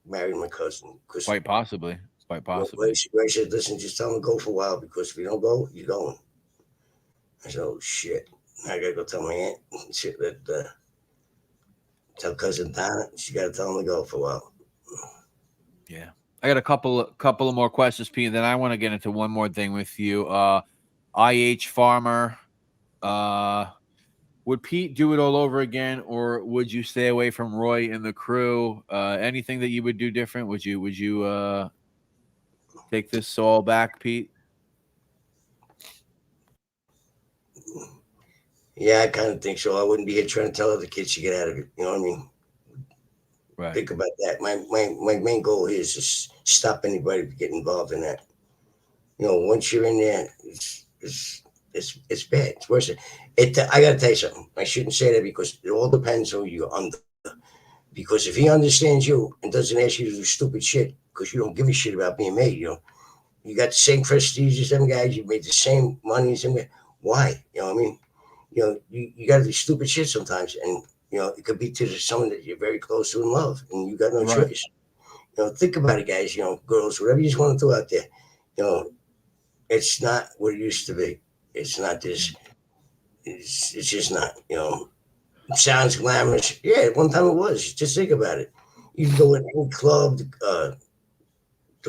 I: married my cousin.
H: Quite possibly.
I: Ray said, listen, just tell him to go for a while because if you don't go, you're going. I said, oh, shit. I got to go tell my aunt. Shit, tell cousin Donna. She got to tell him to go for a while.
H: Yeah. I got a couple of more questions, Pete, and then I want to get into one more thing with you. IH Farmer. Would Pete do it all over again, or would you stay away from Roy and the crew? Anything that you would do different? Would you take this all back, Pete?
I: Yeah, I kind of think so. I wouldn't be here trying to tell other kids to get out of it. You know what I mean?
H: Right.
I: Think about that. My main goal here is to stop anybody from getting involved in that. Once you're in there, it's bad. It's worse. I got to tell you something. I shouldn't say that because it all depends who you're under. Because if he understands you and doesn't ask you to do stupid shit because you don't give a shit about being made, you got the same prestige as them guys. You made the same money as them guys. Why? You know what I mean? You got to do stupid shit sometimes. And, it could be to someone that you're very close to in love and you got no choice. Think about it, guys, girls, whatever you just want to do out there, it's not what it used to be. It's not this. It's just not, it sounds glamorous. Yeah, at one time it was. Just think about it. You go in any club, the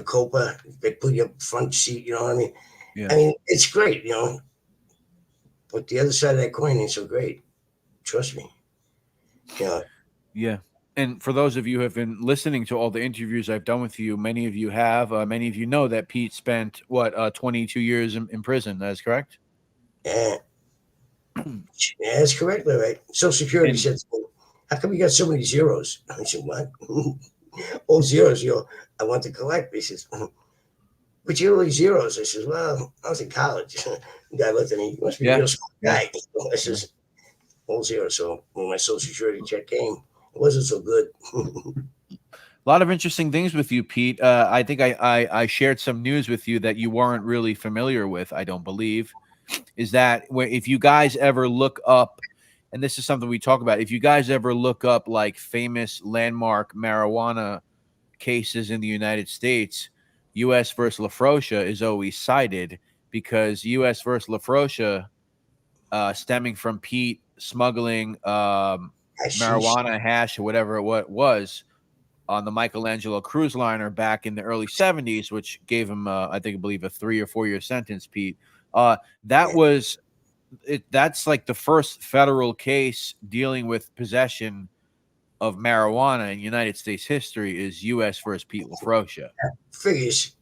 I: Copa, they put you up front seat, you know what I mean?
H: Yeah.
I: I mean, it's great, but the other side of that coin ain't so great. Trust me.
H: Yeah. And for those of you who have been listening to all the interviews I've done with you, many of you have. Many of you know that Pete spent, 22 years in prison. That's correct?
I: Yeah. Yeah, that's correct. All right. Social Security said, how come you got so many zeros? I said, what? All zeros, I want to collect. He says, but you're only zeros. I says, well, I was in college. The guy looked at me, you must be a real smart guy. I says, all zeros. So when my Social Security check came, it wasn't so good.
H: A lot of interesting things with you, Pete. I think I shared some news with you that you weren't really familiar with, I don't believe. Is that if you guys ever look up, and this is something we talk about, if you guys ever look up like famous landmark marijuana cases in the United States, U.S. versus Lafroscia is always cited because U.S. versus Lafroscia, stemming from Pete smuggling marijuana, hash, or whatever it was on the Michelangelo cruise liner back in the early 70s, which gave him, I believe, a 3 or 4 year sentence, Pete. That's like the first federal case dealing with possession of marijuana in United States history is U.S. versus Pete Lafroscia.
I: Figures.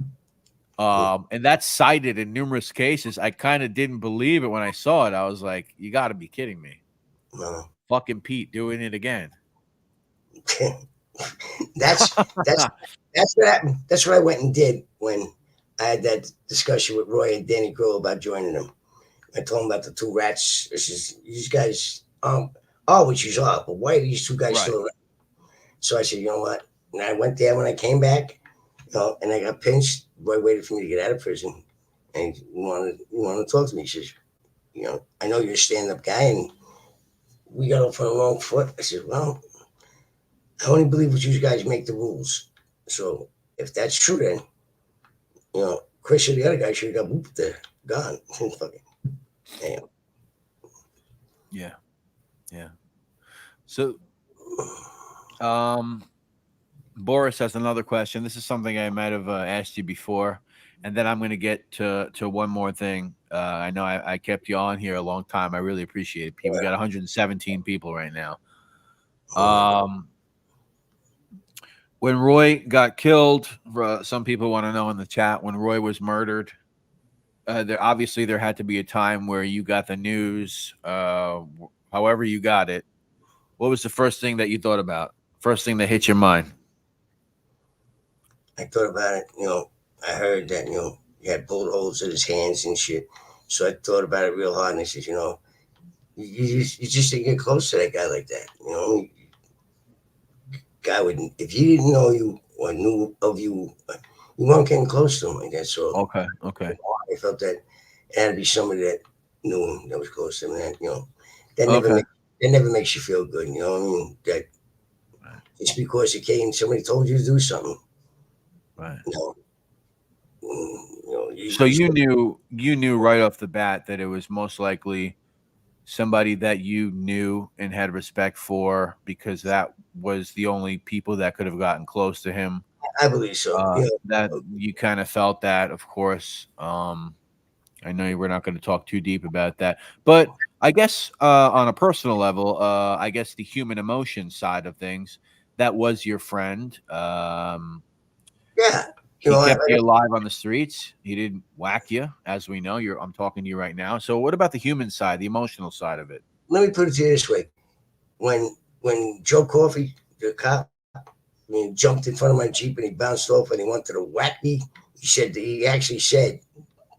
H: And that's cited in numerous cases. I kind of didn't believe it when I saw it. I was like, you got to be kidding me.
I: No.
H: Fucking Pete doing it again.
I: That's what happened. That's what I went and did when I had that discussion with Roy and Danny Grohl about joining them. I told them about the two rats. These guys, which you saw, but why are these two guys still around? So I said, you know what? And I went there when I came back, and I got pinched. Roy waited for me to get out of prison, and he wanted to talk to me. He says, I know you're a stand-up guy, and we got off on the wrong foot. I said, well, I only believe what you guys make the rules. So if that's true, then, Chris or the other guy should have got whooped there. Gone. Fucking damn.
H: Yeah. So Boris has another question. This is something I might have asked you before, and then I'm going to get to one more thing. I know I kept you on here a long time. I really appreciate it, Pete. We got 117 people right now. When Roy got killed, some people want to know in the chat, when Roy was murdered, there had to be a time where you got the news, however you got it. What was the first thing that you thought about? First thing that hit your mind?
I: I thought about it, I heard that, he had bullet holes in his hands and shit. So I thought about it real hard, and I said, you just didn't get close to that guy like that. Guy wouldn't, if he didn't know you or knew of you, you weren't getting close to him like that. So
H: okay.
I: I felt that it had to be somebody that knew him, that was close to him. That never makes you feel good. You know what I mean? That just because somebody told you to do something.
H: Right.
I: So
H: you knew right off the bat that it was most likely somebody that you knew and had respect for, because that was the only people that could have gotten close to him.
I: I believe so.
H: That you kind of felt that, of course. I know we're not going to talk too deep about that, but I guess on a personal level, I guess the human emotion side of things, that was your friend. He kept you alive on the streets. He didn't whack you, as we know. I'm talking to you right now. So what about the human side, the emotional side of it?
I: Let me put it to you this way. When Joe Coffey, the cop, jumped in front of my Jeep and he bounced off and he wanted to whack me, he actually said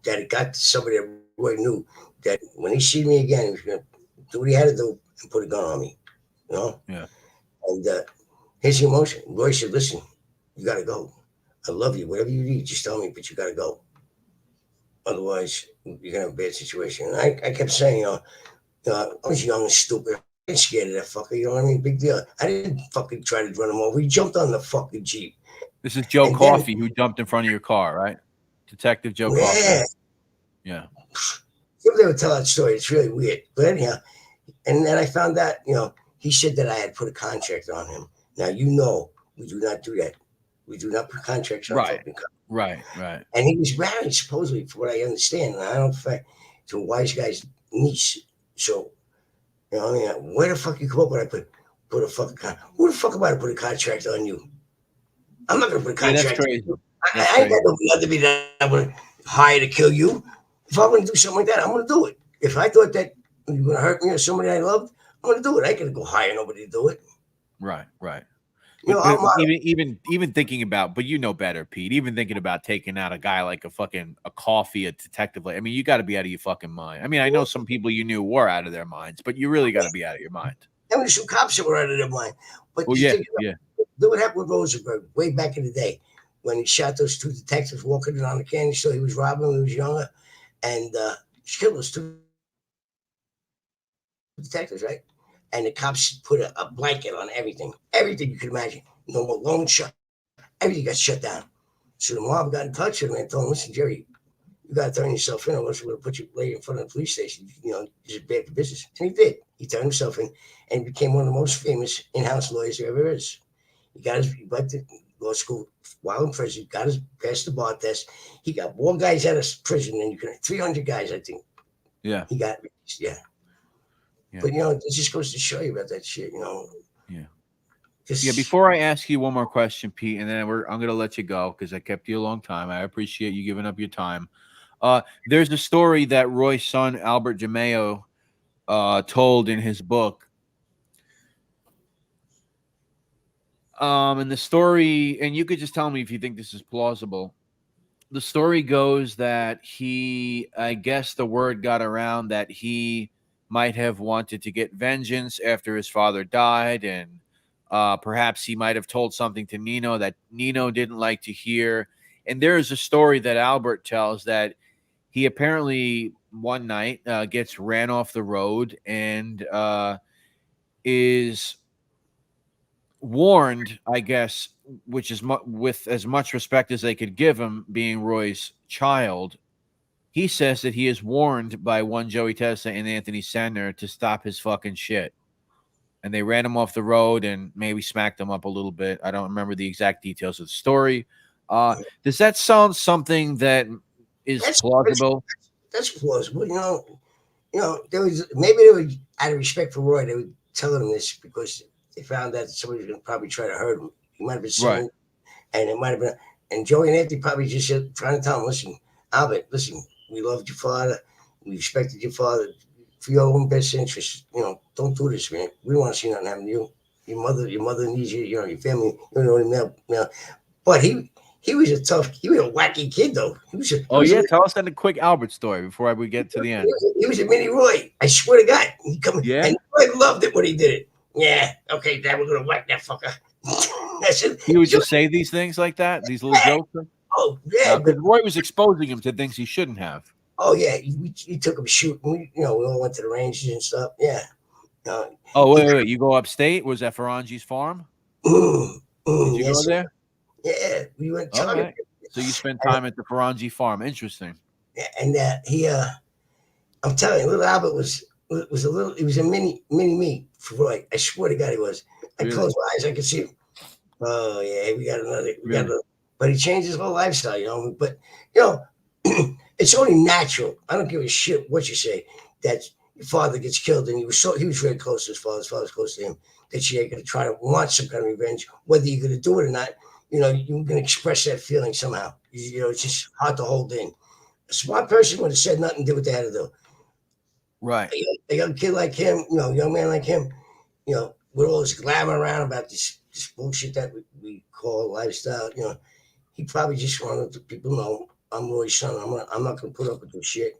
I: that it got to somebody that Roy knew, that when he see me again, he was going to do what he had to do and put a gun on me.
H: Yeah.
I: And his emotion, Roy said, listen, you got to go. I love you. Whatever you need, just tell me, but you got to go. Otherwise, you're going to have a bad situation. And I kept saying, I was young and stupid. I was scared of that fucker. You know what I mean? Big deal. I didn't fucking try to run him over. He jumped on the fucking Jeep.
H: This is Joe Coffey who jumped in front of your car, right? Detective Joe Coffey. Yeah.
I: You'll never tell that story. It's really weird. But anyhow, and then I found out, he said that I had put a contract on him. Now, we do not do that. We do not put contracts on fucking cars.
H: Right.
I: And he was married, supposedly, for what I understand. And I don't think to a wise guy's niece. So, where the fuck you come up with I put a fucking contract? Who the fuck am I to put a contract on you? I'm not going to put a contract.
H: That's crazy.
I: I ain't got no to be that I'm going to hire to kill you. If I'm going to do something like that, I'm going to do it. If I thought that you were going to hurt me or somebody I loved, I'm going to do it. I ain't going to go hire nobody to do it.
H: Right. But even thinking about, but better, Pete. Even thinking about taking out a guy like a Coffey, a detective. I mean, you got to be out of your fucking mind. I mean, I know some people you knew were out of their minds, but you really got to be out of your mind.
I: There were some cops that were out of their mind. But
H: look
I: what happened with Rosenberg way back in the day when he shot those two detectives walking in on the candy store. He was robbing when he was younger, and he killed those two detectives, right? And the cops put a blanket on everything you could imagine. No more loan shut. Everything got shut down. So the mob got in touch with him and told him, listen, Jerry, you got to turn yourself in, or else we're going to put you later in front of the police station. This is bad for business. And he did. He turned himself in and became one of the most famous in-house lawyers there ever is. He went to law school while in prison, passed the bar test. He got more guys out of prison than 300 guys, I think.
H: Yeah.
I: He got released, yeah. But it just goes to show you about that shit,
H: Yeah. Before I ask you one more question, Pete, and then I'm going to let you go because I kept you a long time. I appreciate you giving up your time. There's a story that Roy's son Albert Jameo told in his book. And the story, and you could just tell me if you think this is plausible. The story goes that I guess the word got around that he might have wanted to get vengeance after his father died, and perhaps he might have told something to Nino that Nino didn't like to hear. And there is a story that Albert tells that he apparently one night gets ran off the road and is warned, I guess, which is with as much respect as they could give him, being Roy's child. He says that he is warned by one Joey Testa and Anthony Sender to stop his fucking shit. and they ran him off the road and maybe smacked him up a little bit. I don't remember the exact details of the story. Does that sound something that is plausible?
I: That's plausible. There was maybe they were out of respect for Roy. They were telling him this because they found that somebody was going to probably try to hurt him. He might have been saying,
H: Right.
I: and it might have been. And Joey and Anthony probably just said, trying to tell him, listen, Albert, listen, we loved your father, we respected your father for your own best interest. Don't do this, man. We don't want to see nothing happen to you. Your mother needs you. Your family. Male. But he was a wacky kid though.
H: Tell us that quick Albert story before we get to the end.
I: He was a mini Roy. I swear to God, and Roy loved it when he did it. Yeah, okay, Dad, we're gonna whack that fucker. That's it.
H: He would just say these things like that, these little jokes.
I: Oh yeah,
H: but Roy was exposing him to things he shouldn't have.
I: Oh yeah, he took him shooting. We all went to the ranges and stuff. Yeah.
H: Wait. You go upstate? Was that Ferrangi's farm? Did you go there?
I: Yeah, we went.
H: Okay. So you spent time at the Ferrangi farm. Interesting.
I: Yeah, and I'm telling you, little Albert was a little. He was a mini me for Roy. I swear to God, he was. I closed my eyes, I could see him. Oh yeah, we got another. But he changed his whole lifestyle, But it's only natural. I don't give a shit what you say. That your father gets killed, and he was very close to his father. His father was close to him. That you're going to try to want some kind of revenge, whether you're going to do it or not. You're going to express that feeling somehow. It's just hard to hold in. A smart person would have said nothing, did what they had to do.
H: Right.
I: A young kid like him, young man like him, with all this glamour around about this bullshit that we call lifestyle, he probably just wanted people know, I'm Roy's son. I'm not going to put up with this shit.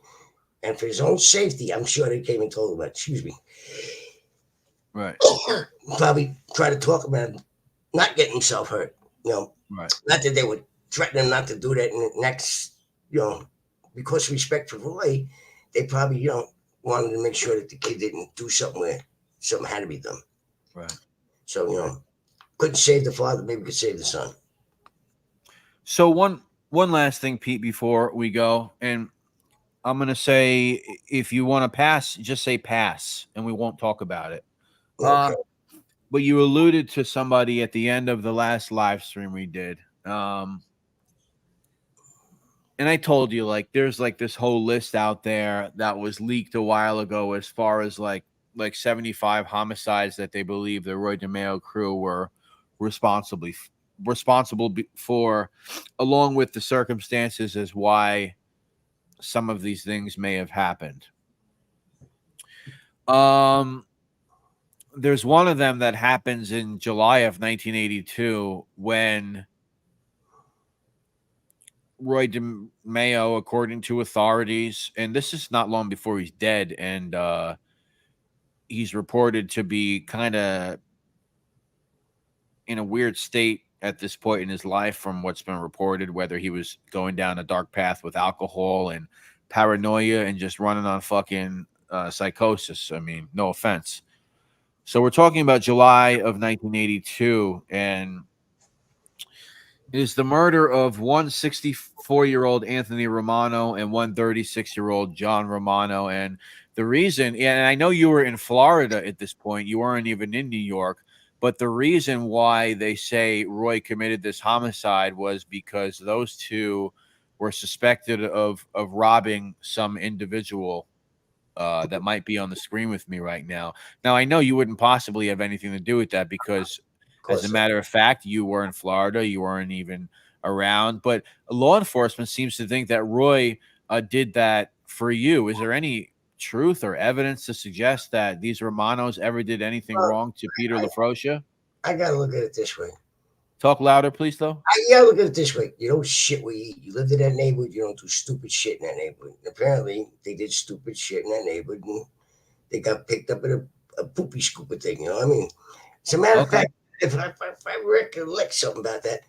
I: And for his own safety, I'm sure they came and told him that. Excuse me.
H: Right.
I: Probably try to talk about not getting himself hurt.
H: Right.
I: Not that they would threaten him not to do that. And next, because of respect for Roy, they probably, wanted to make sure that the kid didn't do something where something had to be done.
H: Right.
I: So, couldn't save the father, maybe could save the son.
H: So one last thing, Pete, before we go, and I'm going to say, if you want to pass, just say pass, and we won't talk about it.
I: Okay.
H: But you alluded to somebody at the end of the last live stream we did. And I told you, there's this whole list out there that was leaked a while ago as far as like 75 homicides that they believe the Roy DeMeo crew were responsible for, along with the circumstances as why some of these things may have happened. There's one of them that happens in July of 1982 when Roy DeMeo, according to authorities, and this is not long before he's dead, and he's reported to be kind of in a weird state at this point in his life from what's been reported, whether he was going down a dark path with alcohol and paranoia and just running on fucking psychosis. I mean, no offense. So we're talking about July of 1982, and it is the murder of one 64-year-old Anthony Romano and one 36-year-old John Romano. And the reason, and I know you were in Florida at this point, you weren't even in New York, but the reason why they say Roy committed this homicide was because those two were suspected of robbing some individual that might be on the screen with me right now. Now, I know you wouldn't possibly have anything to do with that because, as a matter of fact, you were in Florida. You weren't even around. But law enforcement seems to think that Roy did that for you. Is there any truth or evidence to suggest that these Romanos ever did anything wrong to Peter Lafroscia?
I: I got to look at it this way.
H: Talk louder, please, though.
I: I gotta look at it this way. You don't shit where you eat. You lived in that neighborhood. You don't do stupid shit in that neighborhood. And apparently, they did stupid shit in that neighborhood, and they got picked up in a poopy scooper thing. You know what I mean? As a matter of fact, if I recollect something about that,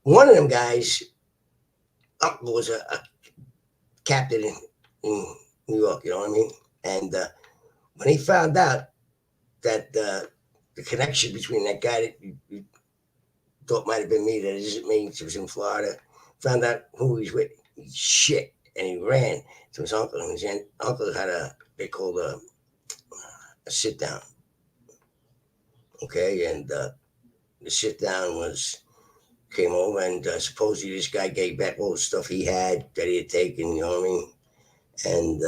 I: one of them guys' uncle was a captain in New York. You know what I mean? And when he found out that the connection between that guy that you thought might have been me, that isn't me, he was in Florida, found out who he was with, he shit, and he ran to his uncle. And his uncle had they called a sit down. Okay, and the sit down came over, and supposedly this guy gave back all the stuff he had that he had taken. You know what I mean? And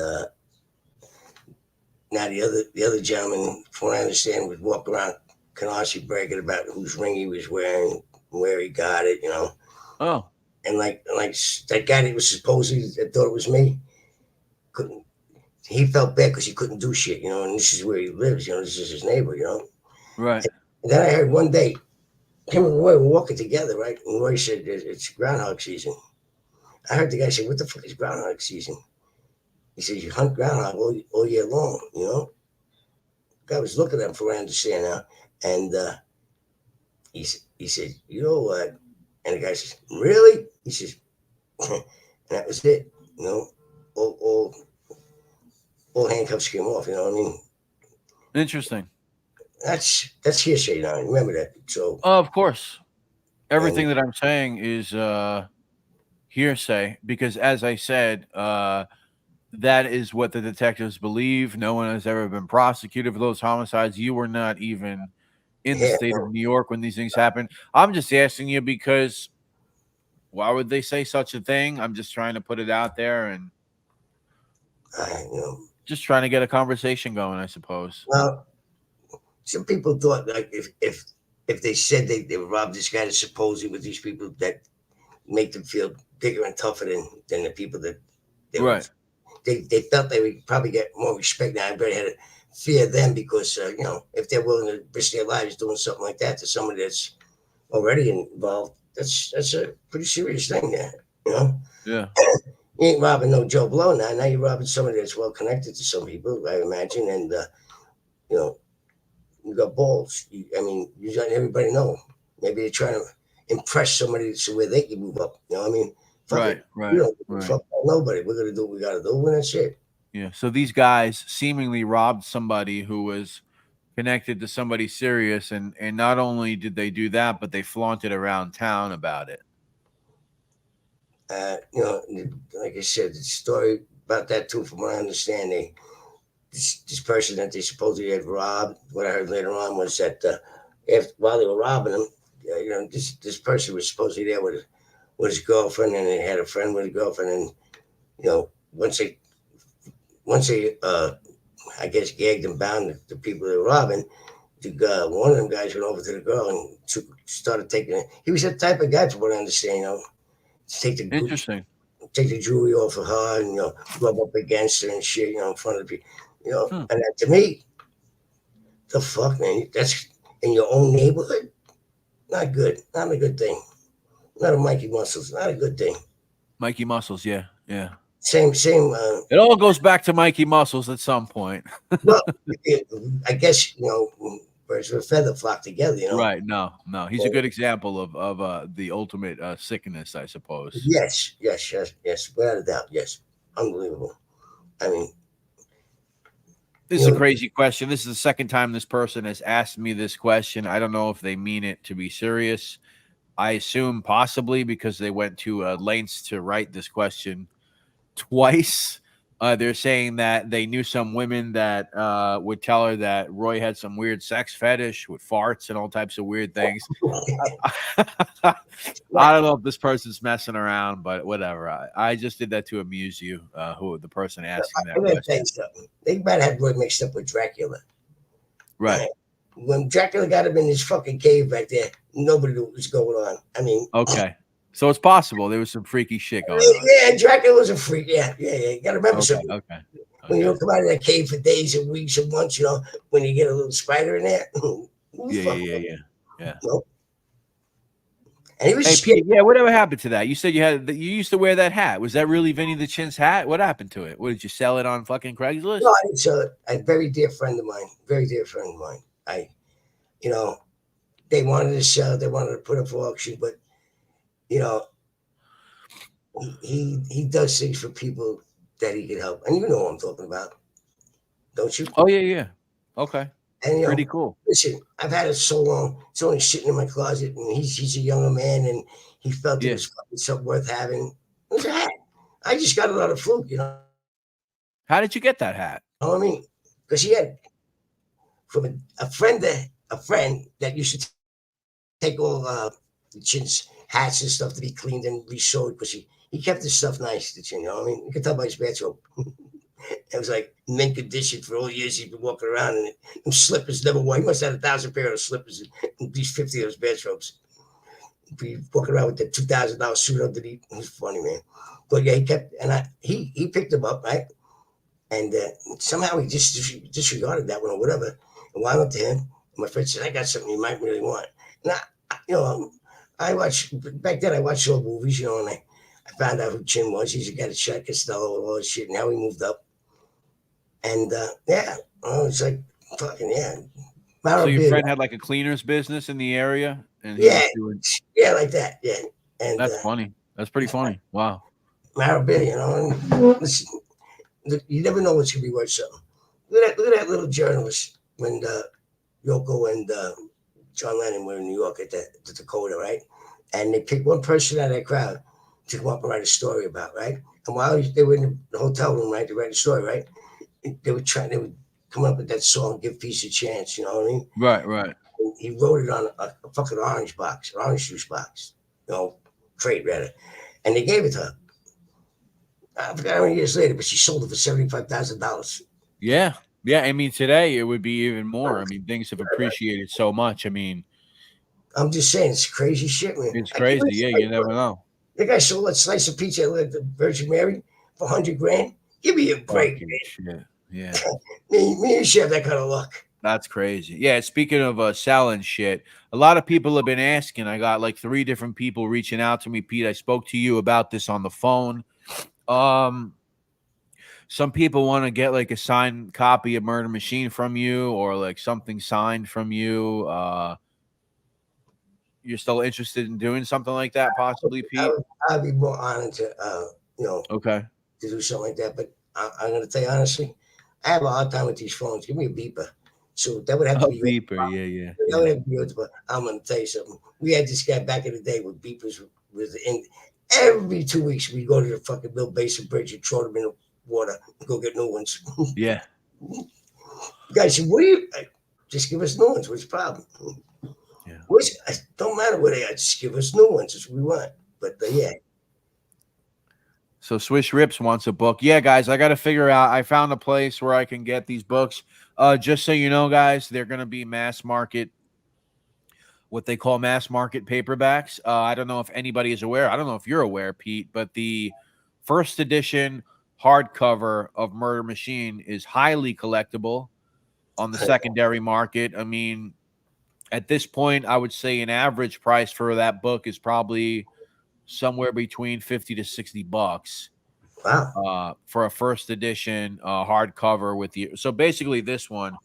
I: now the other gentleman, from what I understand, would walk around Canarsie bragging about whose ring he was wearing, where he got it. You know.
H: Oh.
I: And like that guy that was supposedly that thought it was me, couldn't. He felt bad because he couldn't do shit, you know. And this is where he lives, you know. This is his neighbor, you know.
H: Right.
I: And then I heard one day, him and Roy were walking together, right? And Roy said, "It's groundhog season." I heard the guy say, "What the fuck is groundhog season?" He said, "You hunt groundhog all year long, you know." The guy was looking at him, for what I understand now, and he said, "You know what?" And the guy says, "Really?" He says, and that was it. You know, all handcuffs came off. You know what I mean?
H: Interesting.
I: That's hearsay now. Remember that. So,
H: of course, everything that I'm saying is hearsay because, as I said, that is what the detectives believe. No one has ever been prosecuted for those homicides. You were not even in the state of New York when these things happen. I'm just asking you because why would they say such a thing? I'm just trying to put it out there and just trying to get a conversation going, I suppose.
I: Well, some people thought like if they said they robbed this guy, supposedly with these people that make them feel bigger and tougher than the people that they felt they would probably get more respect. Now everybody had to fear them because you know, if they're willing to risk their lives doing something like that to somebody that's already involved, that's a pretty serious thing there, you know.
H: Yeah.
I: You ain't robbing no Joe Blow now. Now you're robbing somebody that's well connected to some people, I imagine, and you know, you got balls. I mean, you let everybody know. Maybe they're trying to impress somebody so where they can move up. You know what I mean?
H: Right.
I: We don't fuck nobody. We're gonna do what we gotta do, and that's it.
H: Yeah. So these guys seemingly robbed somebody who was connected to somebody serious, and not only did they do that, but they flaunted around town about it.
I: You know, like I said, the story about that too, from what I understand, this person that they supposedly had robbed, what I heard later on was that while they were robbing him, you know, this person was supposedly there with his girlfriend, and they had a friend with a girlfriend, and you know, once they I guess gagged and bound the people they were robbing, one of them guys went over to the girl and started taking it. He was that type of guy, from what I understand, you know. Take the jewelry off of her and, you know, rub up against her and shit, you know, in front of people, you know. And that, to me, the fuck, man, that's in your own neighborhood. Not good. Not a good thing. Not a Mikey Muscles. Not a good thing.
H: Mikey Muscles, yeah.
I: Same.
H: It all goes back to Mikey Muscles at some point.
I: Well, I guess, you know, birds of a feather flock together, you know.
H: Right. No. He's a good example of the ultimate sickness, I suppose.
I: Yes. Without a doubt, yes. Unbelievable. I mean,
H: this is a crazy question. This is the second time this person has asked me this question. I don't know if they mean it to be serious. I assume possibly because they went to lengths to write this question twice. They're saying that they knew some women that would tell her that Roy had some weird sex fetish with farts and all types of weird things. I don't know if this person's messing around, but whatever. I just did that to amuse you, who the person asking that question.
I: They might have Roy mixed up with Dracula.
H: Right.
I: When Dracula got him in his fucking cave back there, nobody knew what was going on. I mean,
H: okay. So it's possible there was some freaky shit going on.
I: Yeah, Dracula was a freak. Yeah. You got to remember something.
H: Okay.
I: When you don't come out of that cave for days and weeks and months, you know, when you get a little spider in there.
H: Yeah.
I: Nope. And he was
H: Pete, whatever happened to that? You said you used to wear that hat. Was that really Vinny the Chin's hat? What happened to it? What, did you sell it on fucking Craigslist?
I: No, it's a very dear friend of mine. You know, they wanted to sell, they wanted to put it for auction, but you know, he does things for people that he can help, and you know what I'm talking about, don't you?
H: Oh yeah. Okay.
I: And you know,
H: pretty cool.
I: Listen, I've had it so long; it's only sitting in my closet, and he's a younger man, and he felt it was fucking something worth having. It was a hat. I just got it on a fluke, you know.
H: How did you get that hat?
I: You know what I mean? Because he had from a friend a friend that used to take all the chin's hats and stuff to be cleaned and re-sewed because he kept his stuff nice, the chin, you know what I mean? You can tell by his bathrobe. It was like mint condition for all years he's been walking around and them slippers never wore. He must have had 1,000 pair of slippers and at least 50 of those bathrobes. Be walking around with that $2,000 suit underneath. It was funny, man. But yeah, he kept, and he picked him up, right? And somehow he just disregarded that one or whatever. And I went to him. And my friend said, I got something you might really want. And I watched, back then I watched old movies, and I found out who Chin was. He's a guy that shot Costello and all this shit. And how he moved up. And it's like, fucking, yeah.
H: So your friend had like a cleaner's business in the area? And
I: yeah, like that, yeah. And
H: that's funny. That's pretty funny. Wow.
I: Marabilla, and listen, you never know what's going to be worth something. Look at that little journalist when Yoko and John Lennon were in New York at the Dakota, right? And they picked one person out of that crowd to come up and write a story about, right? And while they were in the hotel room, right, to write a story, right, they would come up with that song, Give Peace a Chance, you know what I mean?
H: Right.
I: And he wrote it on a fucking orange juice box, crate rather. And they gave it to her. I forgot how many years later, but she sold it for $75,000.
H: Yeah. I mean, today it would be even more. I mean, things have appreciated so much. I mean,
I: I'm just saying, it's crazy shit, man.
H: It's crazy. Yeah, you never know.
I: The guy sold that slice of pizza at the Virgin Mary for $100,000. Give me a break, man.
H: Shit. Yeah.
I: me and you have that kind of luck.
H: That's crazy. Yeah. Speaking of selling shit, a lot of people have been asking. I got like 3 different people reaching out to me. Pete, I spoke to you about this on the phone. Some people want to get like a signed copy of Murder Machine from you or like something signed from you. You're still interested in doing something like that, possibly, Pete?
I: I'd be more honored to,
H: okay,
I: to do something like that. But I'm going to tell you honestly, I have a hard time with these phones. Give me a beeper. So that would have to be
H: a beeper. Yeah.
I: That would have to be yours, but I'm going to tell you something. We had this guy back in the day with beepers. Every 2 weeks, we go to the fucking Mill Basin Bridge and throw them in the water and go get new ones.
H: Yeah.
I: Guys said, what do you just give us new ones? What's the problem?
H: Yeah.
I: Don't matter where they are, just give us new ones. That's what we want. But yeah.
H: So Swish Rips wants a book. Yeah, guys, I got to figure out. I found a place where I can get these books. Just so you know, guys, they're going to be mass market, what they call mass market paperbacks. I don't know if anybody is aware. I don't know if you're aware, Pete, but the first edition hardcover of Murder Machine is highly collectible on the secondary market. I mean, at this point, I would say an average price for that book is probably somewhere between $50 to $60.
I: Wow.
H: For a first edition hardcover with the basically this one,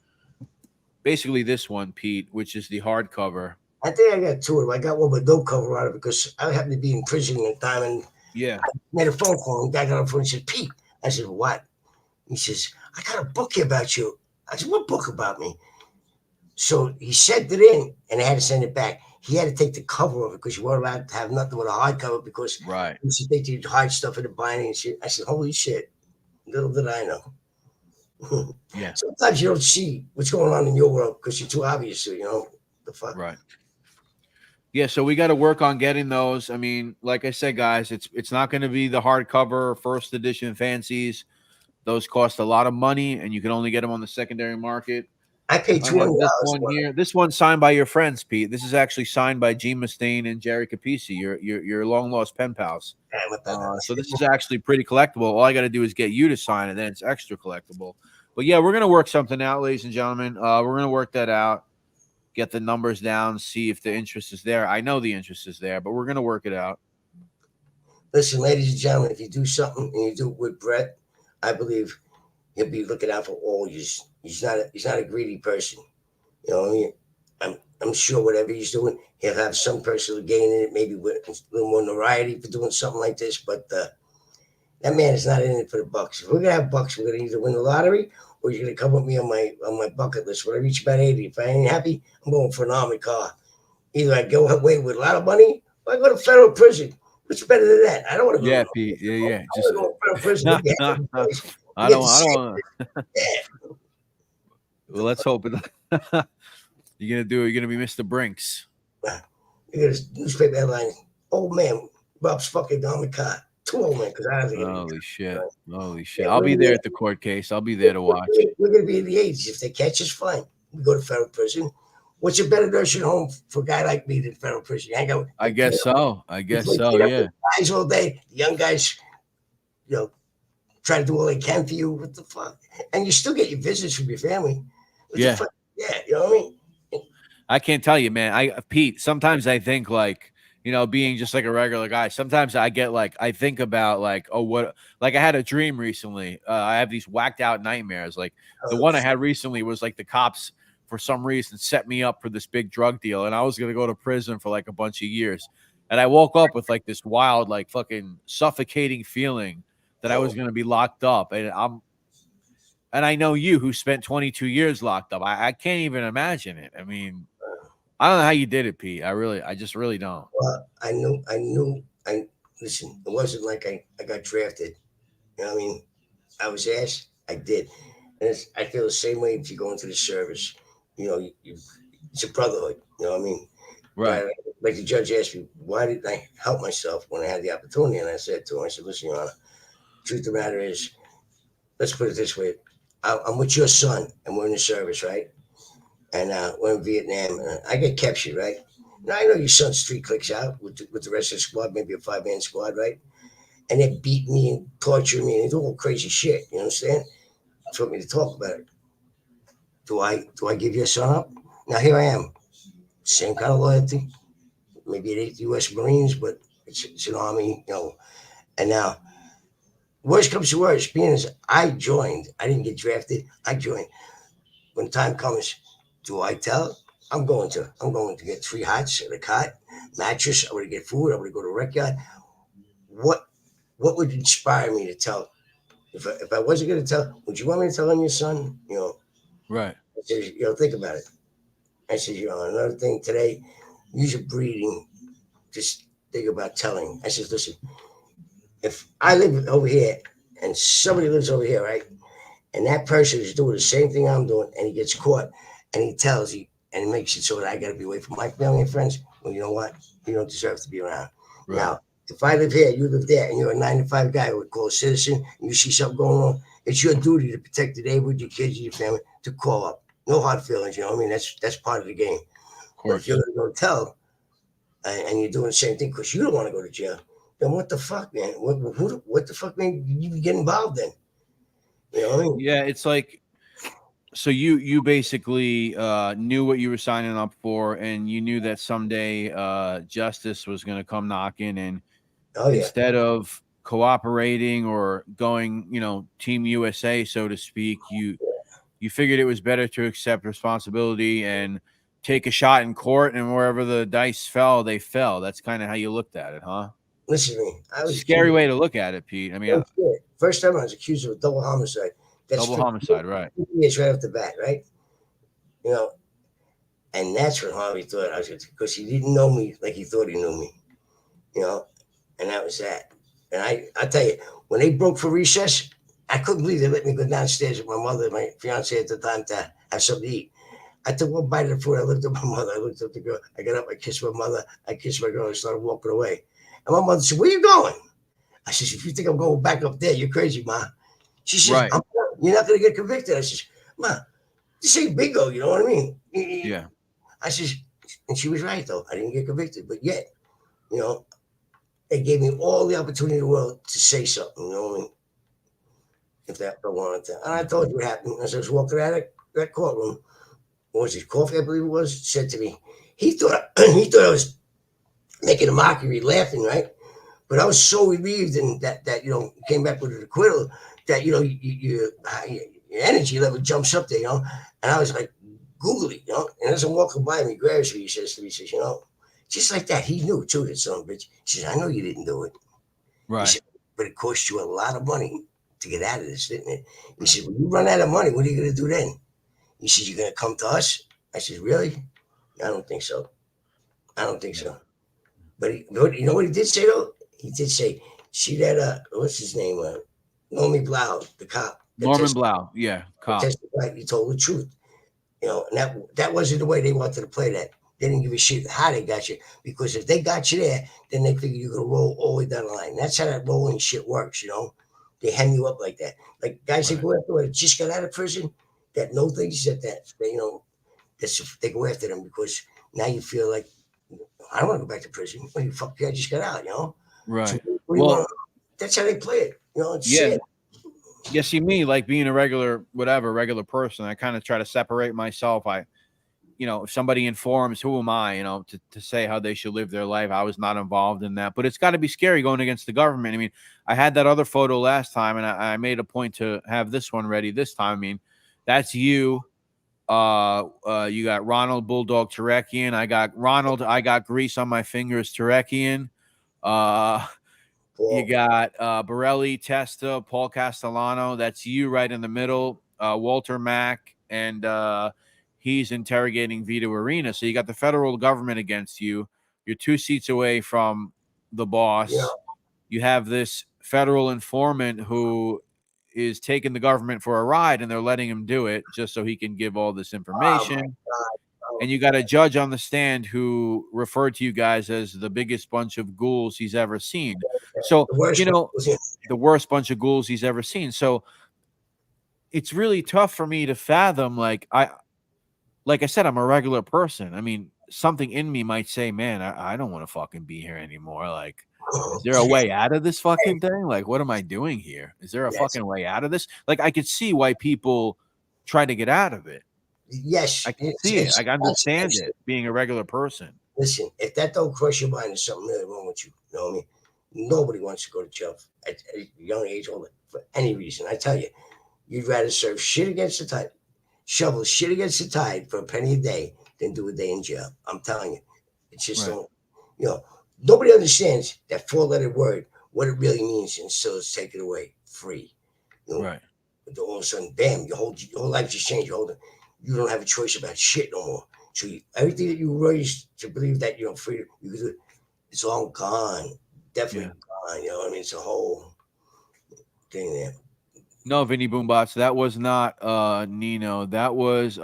H: Pete, which is the hardcover.
I: I think I got 2 of them. I got one with no cover on it because I happened to be in prison at the time, and
H: yeah,
I: I made a phone call. And the guy got on the phone and said, "Pete," I said, "What?" He says, "I got a book here about you." I said, "What book about me?" So he sent it in, and I had to send it back. He had to take the cover of it because you weren't allowed to have nothing with a hardcover because
H: right.
I: He said they could hide stuff in the binding and shit. I said, "Holy shit!" Little did I know.
H: Yeah.
I: Sometimes you don't see what's going on in your world because you're too obvious. So, the fuck.
H: Right. Yeah, so we got to work on getting those. I mean, like I said, guys, it's not going to be the hardcover first edition fancies. Those cost a lot of money, and you can only get them on the secondary market.
I: I paid $200.
H: This one's signed by your friends, Pete. This is actually signed by Gene Mustaine and Jerry Capisi, your long lost pen pals. So this is actually pretty collectible. All I got to do is get you to sign it, then it's extra collectible. But yeah, we're gonna work something out, ladies and gentlemen. We're gonna work that out, get the numbers down, see if the interest is there. I know the interest is there, but we're gonna work it out.
I: Listen, ladies and gentlemen, if you do something and you do it with Brett, I believe he'll be looking out for all you. He's not a greedy person. I'm sure whatever he's doing, he'll have some personal gain in it, maybe with a little more notoriety for doing something like this. But that man is not in it for the bucks. If we're gonna have bucks, we're gonna either win the lottery or you're gonna come with me on my bucket list. When I reach about 80, if I ain't happy, I'm going for an army car. Either I go away with a lot of money or I go to federal prison. What's better than that? I don't want to go.
H: Yeah, Pete. Yeah.
I: I don't want to go to prison again.
H: I don't. Well, let's hope it. You're gonna be Mr. Brinks.
I: You got a newspaper headline. Old man robs fucking down the car. 2 old men, because I don't think
H: Holy shit! Holy shit!
I: Yeah,
H: I'll
I: we're
H: be
I: gonna
H: there
I: be-
H: at the court case. I'll be there to watch.
I: We're going to be in the 80s. If they catch us, fine. We go to federal prison. What's a better nursing home for a guy like me than federal prison? You hang out with,
H: I guess so. I guess
I: you
H: so.
I: clean up
H: Yeah.
I: the guys all day. The young guys, try to do all they can for you. What the fuck? And you still get your visits from your family. What
H: Yeah.
I: the fuck? Yeah, you know what I mean?
H: I can't tell you, man. Pete, sometimes I think like, being just like a regular guy, sometimes I get like, I think about like, I had a dream recently. I have these whacked out nightmares. Like the one I had recently was like the cops for some reason set me up for this big drug deal. And I was going to go to prison for like a bunch of years. And I woke up with like this wild, like fucking suffocating feeling that I was going to be locked up. And I know you who spent 22 years locked up. I can't even imagine it. I mean, I don't know how you did it, Pete. I just really don't.
I: Well, listen, it wasn't like I got drafted. You know what I mean? I was asked, I did. And I feel the same way if you go into the service. It's a brotherhood. You know what I mean?
H: Right.
I: Like the judge asked me, why did I help myself when I had the opportunity? And I said to him, listen, Your Honor, truth of the matter is, let's put it this way. I'm with your son, and we're in the service, right? And we're in Vietnam, and I get captured, right? Now, I know your son street clicks out with the rest of the squad, maybe a 5-man squad, right? And they beat me and torture me and do all crazy shit. You understand? That's what me to talk about it. Do I give your son up? Now, here I am. Same kind of loyalty. Maybe it ain't the U.S. Marines, but it's an Army, And now, worst comes to worst, being as I joined, I didn't get drafted. I joined. When time comes, do I tell? I'm going to get 3 hots and a cot, mattress. I'm going to get food. I'm going to go to a rec yard. What would inspire me to tell? If I wasn't going to tell, would you want me to tell on your son?
H: Right.
I: I said, think about it. I said, another thing today, use your breeding. Just think about telling. I said, listen, if I live over here and somebody lives over here, right? And that person is doing the same thing I'm doing, and he gets caught, and he tells you, and he makes it so that I got to be away from my family and friends. Well, you know what? You don't deserve to be around. Right. Now, if I live here, you live there, and you're a 9-to-5 guy who would call a citizen, and you see something going on, it's your duty to protect the neighborhood, your kids, your family, to call up. No hard feelings, you know what I mean? That's part of the game. But if you're going to go tell, and you're doing the same thing because you don't want to go to jail, then what the fuck, man? What the fuck, man? You get involved in? You know what I mean?
H: Yeah, it's like, so you basically knew what you were signing up for, and you knew that someday justice was going to come knocking, and instead of cooperating or going, Team USA, so to speak, you figured it was better to accept responsibility and take a shot in court, and wherever the dice fell, they fell. That's kind of how you looked at it, huh?
I: Listen to me. I was
H: scary way to look at it, Pete. I mean,
I: first time I was accused of a double homicide.
H: That's double homicide, right?
I: Years right off the bat, right? And that's what Harvey thought I was, because he didn't know me like he thought he knew me, and that was that. And I tell you, when they broke for recess, I couldn't believe they let me go downstairs with my mother, my fiance at the time, to have something to eat. I took one bite of the food. I looked at my mother. I looked at the girl. I got up. I kissed my mother. I kissed my girl. I started walking away. And my mother said, "Where you going?" I said, "If you think I'm going back up there, you're crazy, Ma." She says, right. "You're not going to get convicted." I said, "Ma, this ain't bingo. You know what I mean?"
H: Yeah.
I: I said, and she was right, though. I didn't get convicted. But yet, they gave me all the opportunity in the world to say something. You know what I mean? If I wanted to. And I told you what happened. As I was walking out of that courtroom, what was it, Coffee, I believe it was, said to me, he thought I was making a mockery, laughing, right? But I was so relieved and that came back with an acquittal that, your energy level jumps up there, And I was like, googly, And as I'm walking by him, he grabs me, he says to me, just like that, he knew too, that son of a bitch. He says, "I know you didn't do it."
H: Right.
I: He said, "But it cost you a lot of money to get out of this, didn't it?" He said, "When you run out of money, what are you going to do then?" He said, "You're going to come to us?" I said, "Really? I don't think so. But you know what he did say, though? He did say, see that, what's his name? Norman Blau, the cop.
H: Norman Blau, yeah, cop.
I: Testified, he told the truth. You know, and that wasn't the way they wanted to play that. They didn't give a shit how they got you, because if they got you there, then they figure you're gonna roll all the way down the line. That's how that rolling shit works, you know. They hem you up like that. Like guys that go after that just got out of prison, that know things that they, you know, they go after them because now you feel like I don't want to go back to prison. Well, fuck you, I just got out, you know.
H: Right.
I: So,
H: well,
I: that's how they play it. You know, it's
H: yeah.
I: sad.
H: Yeah, see me, like being a regular person, I kind of try to separate myself. You know, if somebody informs, who am I, you know, to say how they should live their life? I was not involved in that. But it's got to be scary going against the government. I mean, I had that other photo last time, and I made a point to have this one ready this time. I mean, that's you. You got Ronald Bulldog Terekian. I got grease on my fingers Terekian. You got Barelli, Testa, Paul Castellano. That's you right in the middle. Walter Mack, and he's interrogating Vito Arena. So you got the federal government against you. You're 2 seats away from the boss.
I: Yeah.
H: You have this federal informant who is taking the government for a ride, and they're letting him do it just so he can give all this information. And you got a judge on the stand who referred to you guys as the biggest bunch of ghouls he's ever seen. So, you know, the worst bunch of ghouls he's ever seen. So it's really tough for me to fathom. Like I said, I'm a regular person. I mean, something in me might say, man, I don't want to fucking be here anymore. Like, is there a way out of this fucking thing? Like, what am I doing here? Is there a fucking way out of this? Like, I could see why people try to get out of it.
I: Yes,
H: I can see it. I understand it, being a regular person.
I: Listen, if that don't cross your mind, there's something really wrong with you. You know what I mean? Nobody wants to go to jail at a young age or for any reason. I tell you, you'd rather serve shit against the tide, shovel shit against the tide for a penny a day than do a day in jail. I'm telling you. It's just, you know, nobody understands that 4-letter word, what it really means, and so it's taken away, free. You know, all of a sudden, bam, your whole life just changed. You don't have a choice about shit no more. So everything that you raised to believe that you're free, you can do, it's all gone. Definitely gone. You know what I mean? It's a whole thing there.
H: No, Vinny Boombots, that was not Nino. That was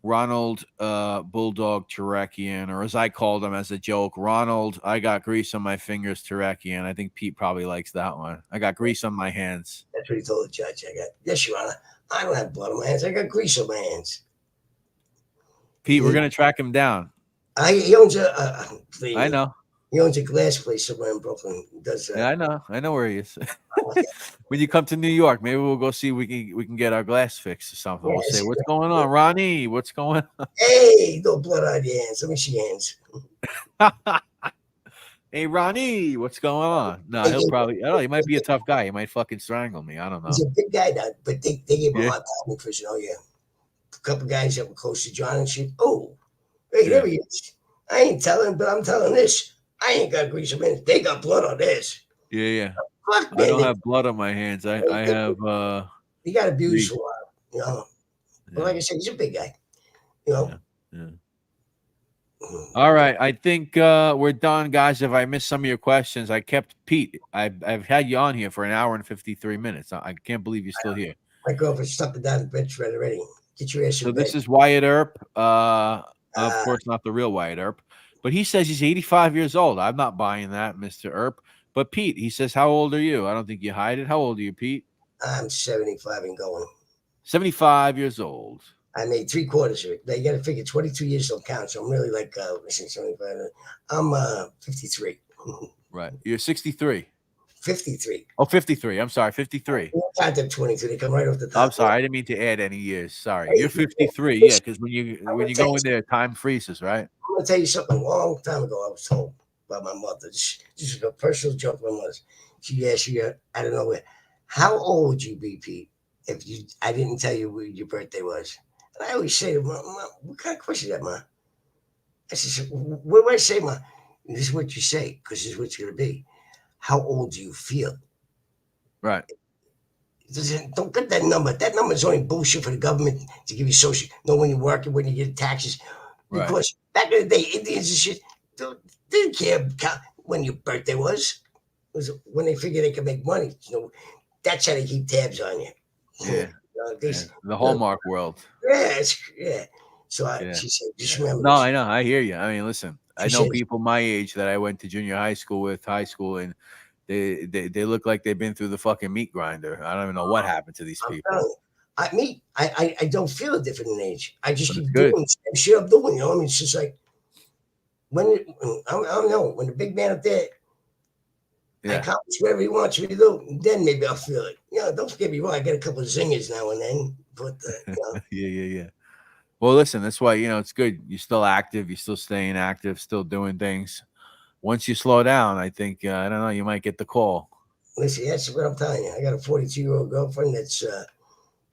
H: Ronald Bulldog Terekian, or as I called him as a joke, Ronald, I got grease on my fingers Terekian. I think Pete probably likes that one. I got grease on my hands.
I: That's what he told the judge. Yes, Your Honor. I don't have blood on my hands. I got grease on my hands.
H: Pete, we're going to track him down.
I: He owns
H: I know.
I: He owns a glass place somewhere in Brooklyn. Does
H: yeah, I know. I know where he is. When you come to New York, maybe we'll go see we can get our glass fixed or something. We'll say, what's going on, Ronnie? What's going on?
I: Hey, no blood on your hands. Let me see your hands.
H: Hey, Ronnie, what's going on? No, he'll probably. I don't know. He might be a tough guy. He might fucking strangle me. I don't know.
I: He's a big guy now, but they gave him a lot of time in prison. Oh yeah, a couple guys that were close to John and shit. Oh, hey, there he is. I ain't telling, but I'm telling this. I ain't got grease on my hands. They got blood on this.
H: Yeah.
I: Fuck,
H: I don't have blood on my hands. I have.
I: He got abused for a while, you know. But like I said, he's a big guy, you know.
H: Yeah. All right, I think we're done, guys. If I missed some of your questions, I kept Pete. I've had you on here for an hour and 53 minutes. I can't believe you're still here.
I: My girlfriend's stuck down the bench already. Get your ass.
H: So this is Wyatt Earp. Of course, not the real Wyatt Earp, but he says he's 85 years old. I'm not buying that, Mr. Earp. But Pete, he says, how old are you? I don't think you hide it. How old are you, Pete?
I: I'm 75 and going.
H: 75 years old.
I: I made 3/4 of it. They got to figure 22 years don't count. So I'm really like, 75. I'm 53.
H: Right. You're 63.
I: 53.
H: Oh, 53. I'm sorry. 53.
I: Count them 22. They come right off the top.
H: I'm sorry. I didn't mean to add any years. Sorry. You're 53. Yeah, because when you go in there, time freezes, right?
I: I'm going to tell you something. A long time ago, I was told by my mother. This is a personal joke my mother. She asked you, I don't know, how old would you be, Pete, if I didn't tell you when your birthday was? And I always say to Mom, what kind of question is that, Ma? I said, what do I say, Ma? This is what you say, because this is what it's going to be. How old do you feel?
H: Right.
I: Don't get that number. That number is only bullshit for the government to give you social. Know when you're working, when you get taxes. Because back in the day, Indians and shit didn't care when your birthday was. It was when they figured they could make money. You know, that's how they keep tabs on you.
H: Yeah. The Hallmark world.
I: Yeah. So she said, just remember.
H: No, I know. I hear you. I mean, listen, I know people my age that I went to junior high school with, and they look like they've been through the fucking meat grinder. I don't even know what happened to these people.
I: I don't feel different in age. I just keep doing the same shit I'm doing. You know, I mean, it's just like I don't know, when the big man up there accomplish whatever he wants me to do, then maybe I'll feel it. You know, don't get me wrong. I get a couple of zingers now and then, but
H: yeah. Well, listen, that's why it's good. You're still active. You're still staying active. Still doing things. Once you slow down, I think I don't know. You might get the call.
I: Listen, that's what I'm telling you. I got a 42-year-old girlfriend that's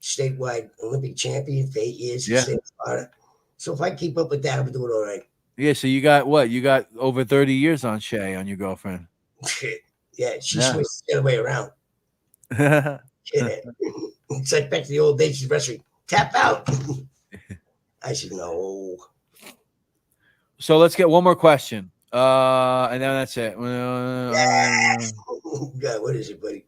I: statewide Olympic champion for 8 years in the state of Florida. So if I keep up with that, I'm doing all right.
H: Yeah. So you got what? You got over 30 years on Shay, on your girlfriend.
I: Yeah, she switched the other way around. It's like back to the old days of wrestling. Tap out. I said no. So
H: let's get one more question. And then that's it.
I: God, what is it, buddy?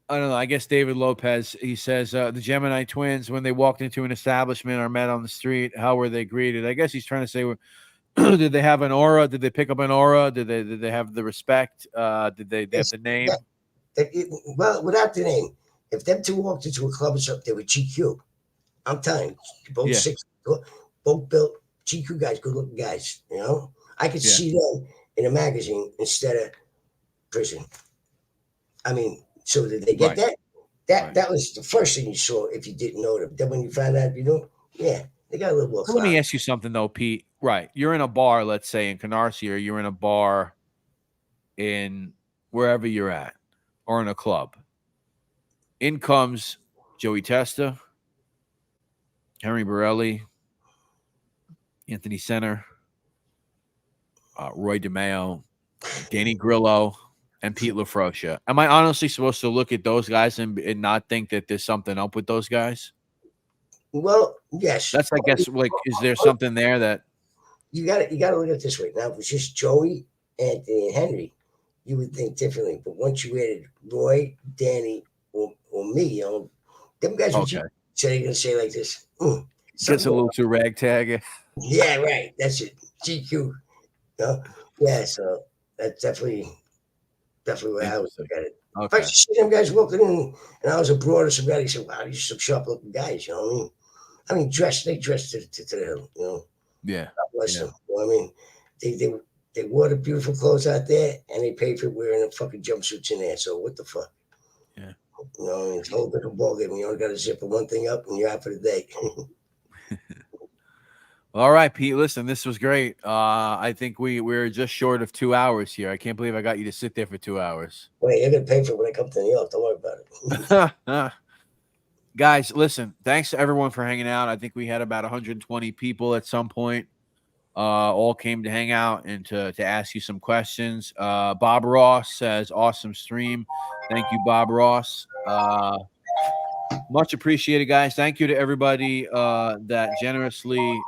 H: I don't know. I guess David Lopez, he says, the Gemini twins, when they walked into an establishment or met on the street, how were they greeted? I guess he's trying to say, did they have an aura? Did they pick up an aura? Did they have the respect? Did they have the name?
I: Well, without the name, if them two walked into a club or something, they were GQ. I'm telling you, both 6, both built GQ guys, good looking guys. You know, I could see them in a magazine instead of prison. I mean, so did they get that? That was the first thing you saw if you didn't know them. Then when you found out, they got a little more.
H: Let me ask you something though, Pete. Right, you're in a bar, let's say in Canarsie, or you're in a bar in wherever you're at, or in a club. In comes Joey Testa, Henry Barelli, Anthony Center, Roy DeMeo, Danny Grillo, and Pete Lafroscia. Am I honestly supposed to look at those guys and not think that there's something up with those guys?
I: Well, yes.
H: That's, I guess, like, is there something there that
I: you got to look at it this way? Now, if it was just Joey, Anthony, and Henry, you would think differently. But once you added Roy, Danny, or me, them guys would so they're gonna say like this.
H: Gets a little too ragtag.
I: Yeah, right. That's it. GQ. Yeah. So that's definitely where I would look at it.
H: Okay.
I: If I see them guys walking in, and I was abroad or some guy, he said, "Wow, these are some sharp looking guys." You know what I mean? I mean, they dressed to the hill. You know.
H: Yeah.
I: God bless them. You know what I mean? They wore the beautiful clothes out there, and they paid for wearing the fucking jumpsuits in there. So what the fuck?
H: Yeah.
I: You know, it's a whole different ballgame. You only got to zip one thing up, and you're out for the day.
H: All right, Pete. Listen, this was great. I think we're just short of 2 hours here. I can't believe I got you to sit there for 2 hours.
I: Wait, you're gonna pay for it when I come to New York. Don't worry about it.
H: Guys, listen. Thanks to everyone for hanging out. I think we had about 120 people at some point. All came to hang out and to ask you some questions. Bob Ross says, awesome stream. Thank you, Bob Ross. Much appreciated, guys. Thank you to everybody that generously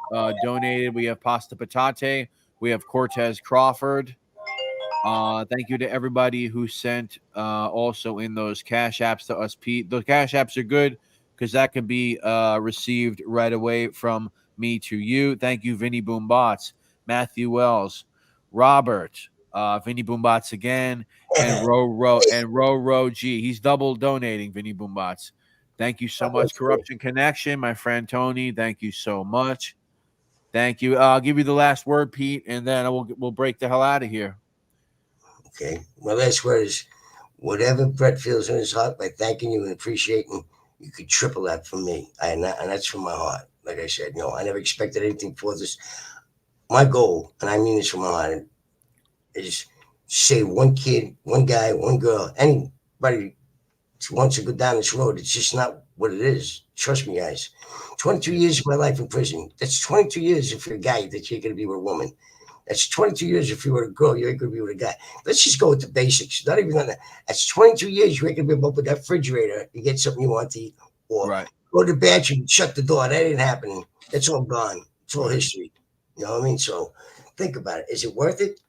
H: donated. We have Pasta Patate. We have Cortez Crawford. Thank you to everybody who sent also in those cash apps to us, Pete. Those cash apps are good because that can be received right away from me to you. Thank you, Vinny Boombots, Matthew Wells, Robert, Vinny Boombots again, and Ro G. He's double donating, Vinny Boombots. Thank you so much. Corruption Connection, my friend Tony. Thank you so much. Thank you. I'll give you the last word, Pete, and then we'll break the hell out of here.
I: Okay. My last word is whatever Brett feels in his heart by thanking you and appreciating, you could triple that from me. And that's from my heart. Like I said, I never expected anything for this. My goal, and I mean this from my heart, is save one kid, one guy, one girl, anybody who wants to go down this road. It's just not what it is. Trust me, guys. 22 years of my life in prison. That's 22 years if you're a guy that you're going to be with a woman. That's 22 years if you were a girl, you're going to be with a guy. Let's just go with the basics. Not even on that. That's 22 years you're going to be up with that refrigerator. You get something you want to eat. Or go to the bathroom, shut the door. That ain't happening. That's all gone. It's all history. You know what I mean? So think about it. Is it worth it?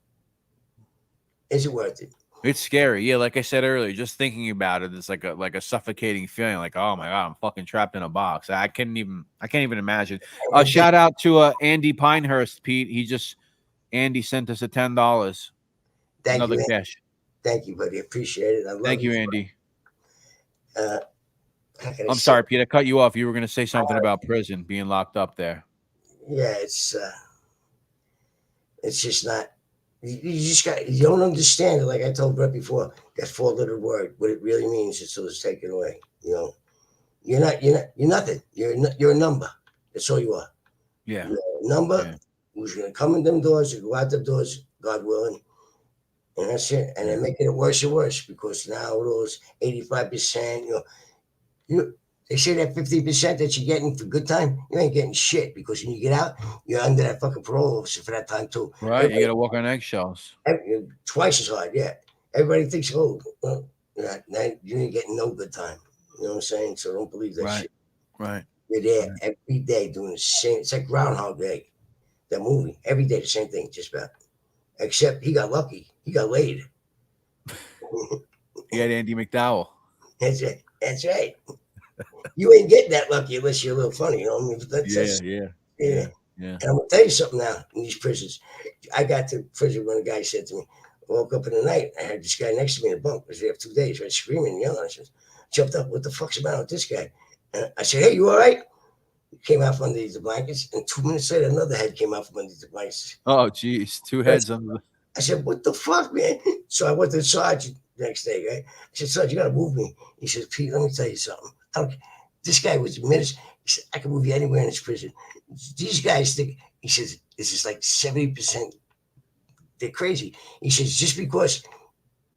I: Is it worth it?
H: It's scary. Yeah, like I said earlier, just thinking about it, it's like a suffocating feeling. Like, oh my god, I'm fucking trapped in a box. I can't even imagine. Shout out to Andy Pinehurst, Pete. Andy sent us a $10.
I: Thank
H: Another
I: you, Andy.
H: cash.
I: Thank you, buddy. Appreciate it. I love
H: Thank you, Andy.
I: How can I
H: I'm
I: say-
H: sorry, Pete. I cut you off. You were going to say something about prison being locked up there.
I: Yeah, it's just not. You don't understand it. Like I told Brett before, that four-letter word, what it really means until it's taken away. You know, you're nothing. You're a number. That's all you are.
H: Yeah.
I: You're a number who's gonna come in them doors and go out the doors, God willing. And that's it. And they're making it worse and worse because now those 85%, they say that 50% that you're getting for good time, you ain't getting shit because when you get out, you're under that fucking parole officer for that time too.
H: Right. You got to walk on eggshells.
I: Twice as hard, yeah. Everybody thinks, now you ain't getting no good time. You know what I'm saying? So don't believe that shit.
H: Right.
I: You're there every day doing the same. It's like Groundhog Day, that movie. Every day the same thing, just about. Except he got lucky. He got laid.
H: He had Andy McDowell.
I: That's it. That's right. You ain't getting that lucky unless you're a little funny, you know what I mean? Yeah. And I'm gonna tell you something now in these prisons. I got to prison when a guy said to me, I woke up in the night, I had this guy next to me in the bunk. I was there for 2 days, right, screaming and yelling. I said, jumped up, what the fuck's the matter with this guy? And I said, hey, you all right? He came out from underneath the blankets, and 2 minutes later, another head came out from underneath the blankets.
H: Oh, geez, 2 heads under the.
I: I said, what the fuck, man? So I went to the sergeant the next day, right? I said, Sergeant, you gotta move me. He says, Pete, let me tell you something. This guy was minutes. He said, I can move you anywhere in this prison. These guys think, he says, this is like 70%. They're crazy. He says, just because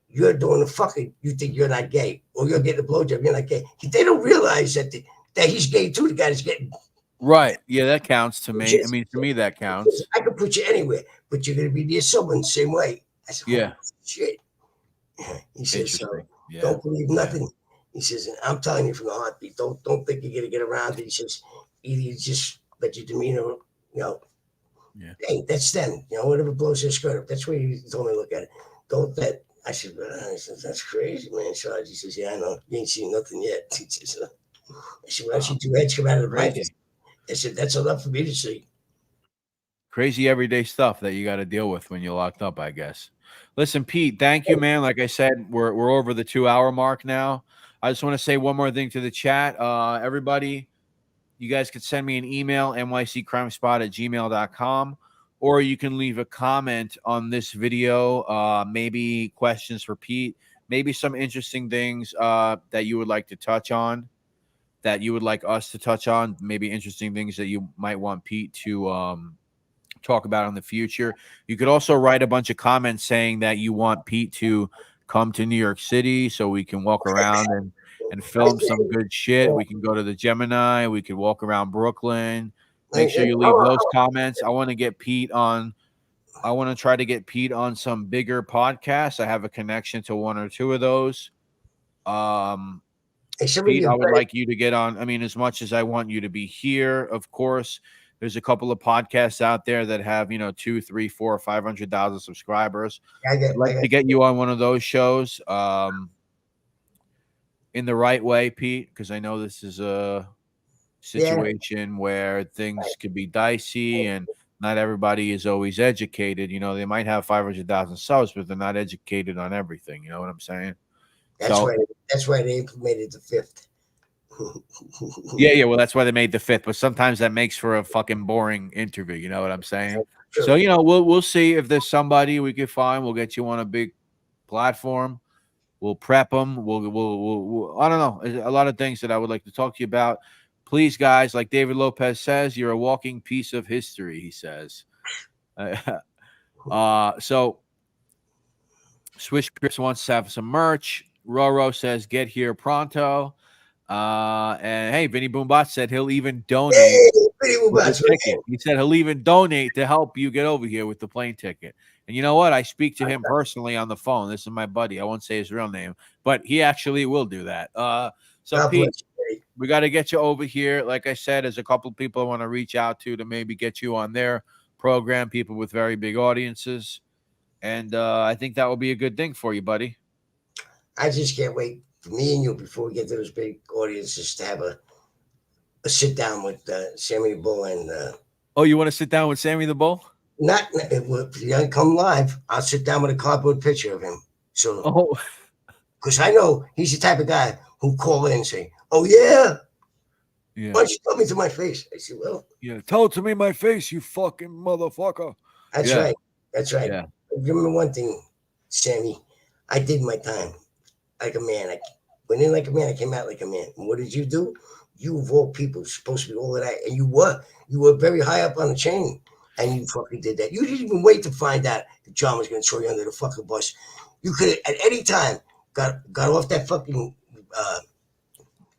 I: you're doing the fucking, you think you're not gay, or you're getting a blowjob, you're not gay. They don't realize that he's gay too, the guy that's getting.
H: Right. Yeah, that counts to me. I mean, to me, that counts.
I: I can put you anywhere, but you're going to be near someone the same way. I said,
H: yeah.
I: Shit. He says, so don't believe nothing. He says, and I'm telling you from the heartbeat, don't think you're going to get around it. He says, either you just let your demeanor, hey, that's them. Whatever blows their skirt up. That's where he told me to look at it. Don't that. I said, that's crazy, man. Sarge, he says, yeah, I know. You ain't seen nothing yet. He says, I said, when I see 2 heads come out of the blanket, I said, that's enough for me to see.
H: Crazy everyday stuff that you got to deal with when you're locked up, I guess. Listen, Pete, thank you, man. Like I said, we're over the 2-hour mark now. I just want to say one more thing to the chat. Everybody, you guys could send me an email, nyccrimespot@gmail.com, or you can leave a comment on this video, maybe questions for Pete, maybe some interesting things that you would like to touch on, that you would like us to touch on, maybe interesting things that you might want Pete to talk about in the future. You could also write a bunch of comments saying that you want Pete to come to New York City so we can walk around and film some good shit. We can go to the Gemini. We could walk around Brooklyn. Make sure you leave those comments. I want to get Pete on. I want to try to get Pete on some bigger podcasts. I have a connection to 1 or 2 of those. Pete, I would like you to get on. I mean, as much as I want you to be here, of course, there's a couple of podcasts out there that have, 2, 3, 4, 500,000 subscribers. I'd like to get you on one of those shows in the right way, Pete, because I know this is a situation where things could be dicey and not everybody is always educated. They might have 500,000 subs, but they're not educated on everything. You know what I'm saying?
I: That's why they implemented the 5th.
H: Yeah. Well, that's why they made the 5th, but sometimes that makes for a fucking boring interview. You know what I'm saying? Sure. So, we'll see if there's somebody we can find. We'll get you on a big platform. We'll prep them. We'll I don't know. There's a lot of things that I would like to talk to you about. Please, guys, like David Lopez says, you're a walking piece of history, he says. So Swish Chris wants to have some merch. Roro says, get here pronto. And hey, Vinny Boombot said he'll even donate. He said he'll even donate to help you get over here with the plane ticket. And you know what? I speak to him personally on the phone. This is my buddy. I won't say his real name, but he actually will do that. So Pete, we got to get you over here. Like I said, there's a couple of people I want to reach out to maybe get you on their program, people with very big audiences. And I think that will be a good thing for you, buddy.
I: I just can't wait for me and you before we get to those big audiences to have a sit down with Sammy the Bull and.
H: Oh, you want to sit down with Sammy the Bull?
I: Not if he doesn't come live, I'll sit down with a cardboard picture of him. So, because I know he's the type of guy who call in and say, "Oh yeah, why don't you tell me to my face?" I say, "Well,
H: yeah, tell it to me my face, you fucking motherfucker."
I: That's right. That's right. Yeah. Remember one thing, Sammy, I did my time like a man. I went in like a man. I came out like a man. And what did you do? You of all people supposed to be all of that, and you were very high up on the chain. And you fucking did that. You didn't even wait to find out that John was going to throw you under the fucking bus. You could have, at any time, got off that fucking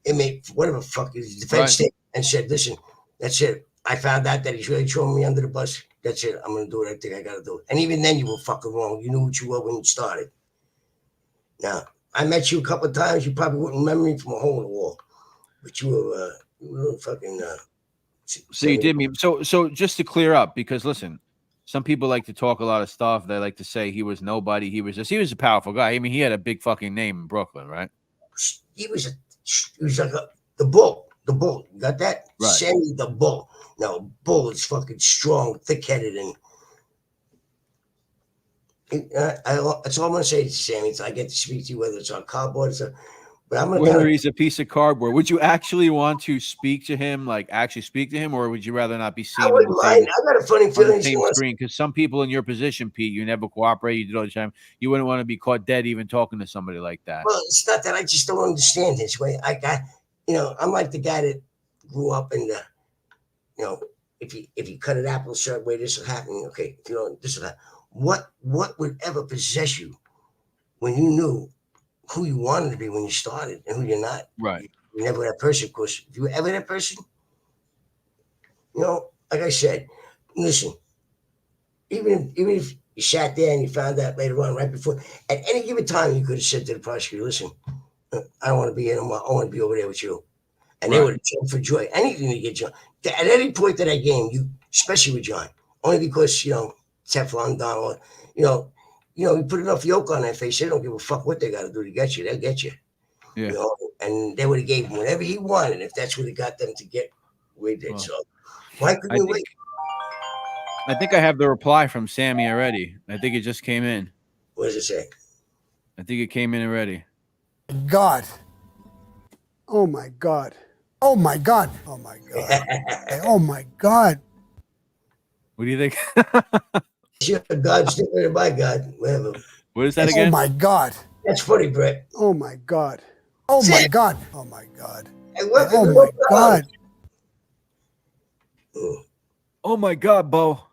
I: inmate, whatever the fuck is defense state, and said, "Listen, that's it. I found out that he's really throwing me under the bus. That's it. I'm going to do what I think I got to do." And even then, you were fucking wrong. You knew what you were when you started. Now, I met you a couple of times. You probably wouldn't remember me from a hole in the wall, but you were fucking.
H: So you did me. So just to clear up, because listen, some people like to talk a lot of stuff. They like to say he was nobody. He was a powerful guy. I mean, he had a big fucking name in Brooklyn, right?
I: He was like the Bull. The Bull. You got that?
H: Right.
I: Sammy the Bull. Now, Bull is fucking strong, thick-headed, and that's all I'm going to say to Sammy. Until I get to speak to you, whether it's on cardboard or but I'm
H: whether he's a piece of cardboard. Would you actually want to speak to him, or would you rather not be seen?
I: I wouldn't mind. I got a funny feeling.
H: Same screen, because some people in your position, Pete, you never cooperate. You did all the time. You wouldn't want to be caught dead even talking to somebody like that.
I: Well, it's not that I just don't understand his way. I'm like the guy that grew up in the, if you cut an apple a certain way, this will happen. Okay, this will happen. What would ever possess you when you knew who you wanted to be when you started and who you're not?
H: Right.
I: You're never that person. Of course, if you were ever that person, like I said, listen, even if you sat there and you found out later on, right before, at any given time, you could have said to the prosecutor, "Listen, I don't want to be here anymore. I want to be over there with you." And they would have jumped for joy. Anything to get John. At any point of that game, especially with John, only because, Teflon Don, you put enough yolk on their face, they don't give a fuck what they got to do to get you. They'll get you.
H: Yeah.
I: And they would have gave him whatever he wanted if that's what it got them to get where they did. So why couldn't you wait?
H: I think I have the reply from Sammy already. I think it just came in.
I: What does it say?
H: I think it came in already.
K: God. Oh my God. Oh my God. Oh my God. Oh my God.
H: What do you think?
I: Your God's different than my God. Whatever.
H: What is that again?
K: Oh my God.
I: That's funny, Brett.
K: Oh my God. Oh my God. Oh my God.
I: Hey,
K: oh my God.
H: Oh my God, Bo.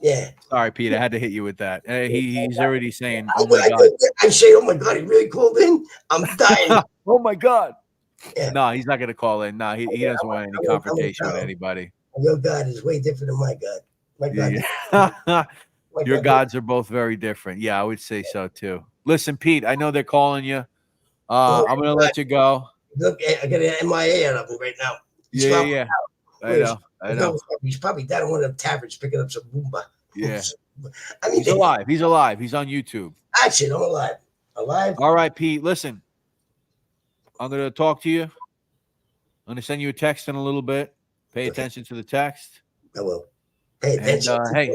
I: Yeah.
H: Sorry, Pete. I had to hit you with that. He's already saying, "Oh my God."
I: I say, "Oh my God," he really called in. I'm dying.
H: Oh my God.
I: Yeah.
H: No, he's not going to call in. No, he doesn't want any confrontation with anybody.
I: Your God is way different than my God. My God.
H: Yeah. Your gods are both very different. Yeah, I would say so too. Listen, Pete, I know they're calling you. I'm going to let you go.
I: Look, I got an MIA out of him right now.
H: Yeah. I know.
I: He's probably down in one of them taverns picking up some boomba.
H: Yeah.
I: I mean,
H: he's alive. He's alive. He's on YouTube.
I: That's it. I'm alive. Alive.
H: All right, Pete. Listen, I'm going to talk to you. I'm going to send you a text in a little bit. Pay attention to the text.
I: I will. Pay attention.
H: And, hey.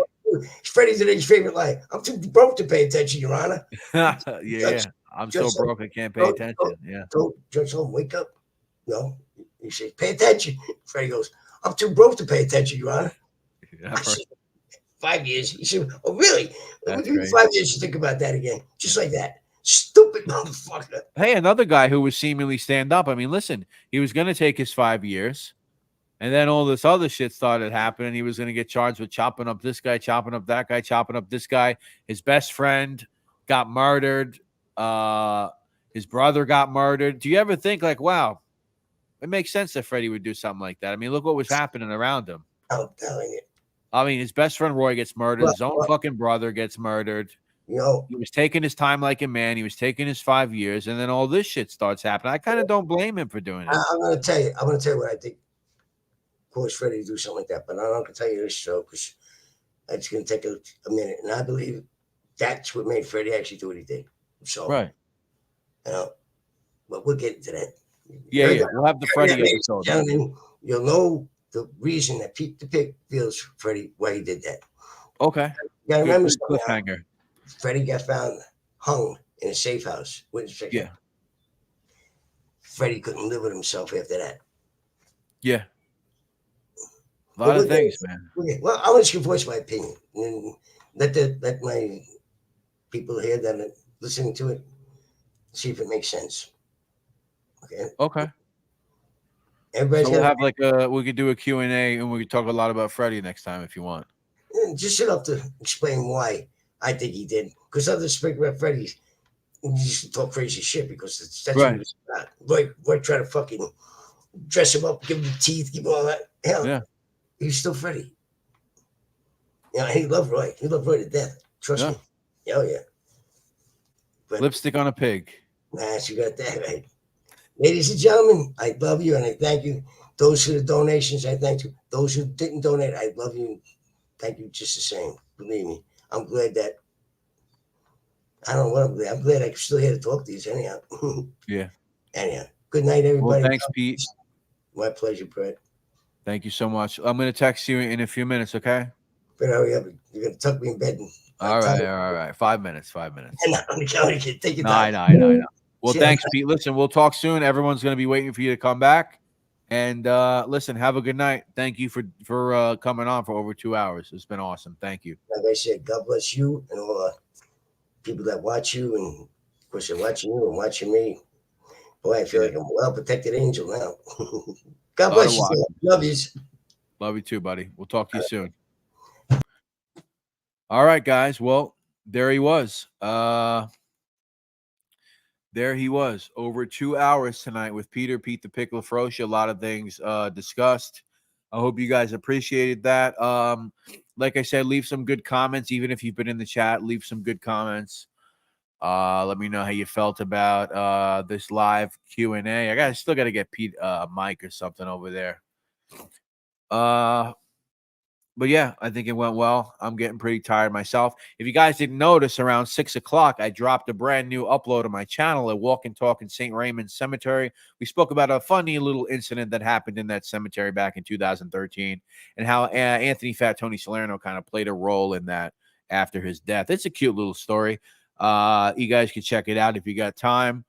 I: Freddy today's favorite line. I'm too broke to pay attention, Your Honor.
H: Yeah. I'm so broke I can't pay attention. Yeah.
I: Judge Holmes, wake up. No. He says, "Pay attention." Freddy goes, "I'm too broke to pay attention, Your Honor."
H: Yeah,
I: I said, 5 years. He said, "Oh, really? We'll give you 5 years to think about that again." Just like that. Stupid motherfucker.
H: Hey, another guy who was seemingly stand up. I mean, listen, he was going to take his 5 years, and then all this other shit started happening. He was going to get charged with chopping up this guy, chopping up that guy, chopping up this guy. His best friend got murdered. His brother got murdered. Do you ever think like, wow, it makes sense that Freddy would do something like that? I mean, look what was happening around him.
I: I'm telling you.
H: I mean, his best friend Roy gets murdered. His own fucking brother gets murdered. He was taking his time like a man. He was taking his 5 years, and then all this shit starts happening. I kind of don't blame him for doing it.
I: I'm going to tell you. I'm going to tell you what I think. Of course, Freddy to do something like that, but I'm not going to tell you this show because it's going to take a minute. And I believe that's what made Freddy actually do what he did. So,
H: Right.
I: You know, but we'll get into that.
H: Yeah. We'll have the Freddy episode.
I: Gentlemen, you'll know the reason that Pete the Pig feels Freddy why he did that.
H: Okay.
I: You gotta remember something.
H: Cliffhanger.
I: Freddy got found hung in a safe house.
H: Yeah.
I: Freddy couldn't live with himself after that.
H: Yeah. A lot of things, man.
I: Okay. Well, I want to voice my opinion. And let my people here that are listening to it see if it makes sense. Okay. Everybody's
H: so we'll have we could do a Q&A and we could talk a lot about Freddy next time if you want.
I: Just sit up to explain why I think he did. Because others speak about Freddy, you just talk crazy shit because that's what he was about. Roy try to fucking dress him up, give him the teeth, give him all that. Hell, yeah. He's still Freddy. You know, he loved Roy. He loved Roy to death. Trust me. Oh, yeah. But,
H: lipstick on a pig.
I: Nice, you got that right. Ladies and gentlemen, I love you and I thank you. Those for the donations, I thank you. Those who didn't donate, I love you. Thank you just the same. Believe me. I'm glad that I don't know what I'm glad. I'm glad I'm still here to talk to you anyhow.
H: Yeah.
I: Anyhow. Good night, everybody.
H: Well, thanks, Pete.
I: My pleasure, Brett.
H: Thank you so much. I'm going to text you in a few minutes, okay?
I: But hurry up. You're going to tuck me in bed.
H: All right. 5 minutes.
I: Take your time.
H: I know. Well, thanks, Pete. Listen, we'll talk soon. Everyone's going to be waiting for you to come back. And listen, have a good night. Thank you for coming on for over 2 hours. It's been awesome. Thank you.
I: Like I said, God bless you and all the people that watch you. And, of course, they're watching you and watching me. Boy, I feel like I'm a well-protected angel now. God bless you. Love you.
H: Love you too, buddy. We'll talk to you soon. All right, guys. Well, there he was. There he was. Over 2 hours tonight with Pete the Pick Lafroscia. A lot of things discussed. I hope you guys appreciated that. Like I said, leave some good comments. Even if you've been in the chat, leave some good comments. Let me know how you felt about this live Q&A. I still got to get Pete a mic or something over there. But yeah, I think it went well. I'm getting pretty tired myself. If you guys didn't notice, around 6 o'clock, I dropped a brand new upload on my channel at Walk and Talk in St. Raymond Cemetery. We spoke about a funny little incident that happened in that cemetery back in 2013 and how Anthony Fat Tony Salerno kind of played a role in that after his death. It's a cute little story. You guys can check it out if you got time.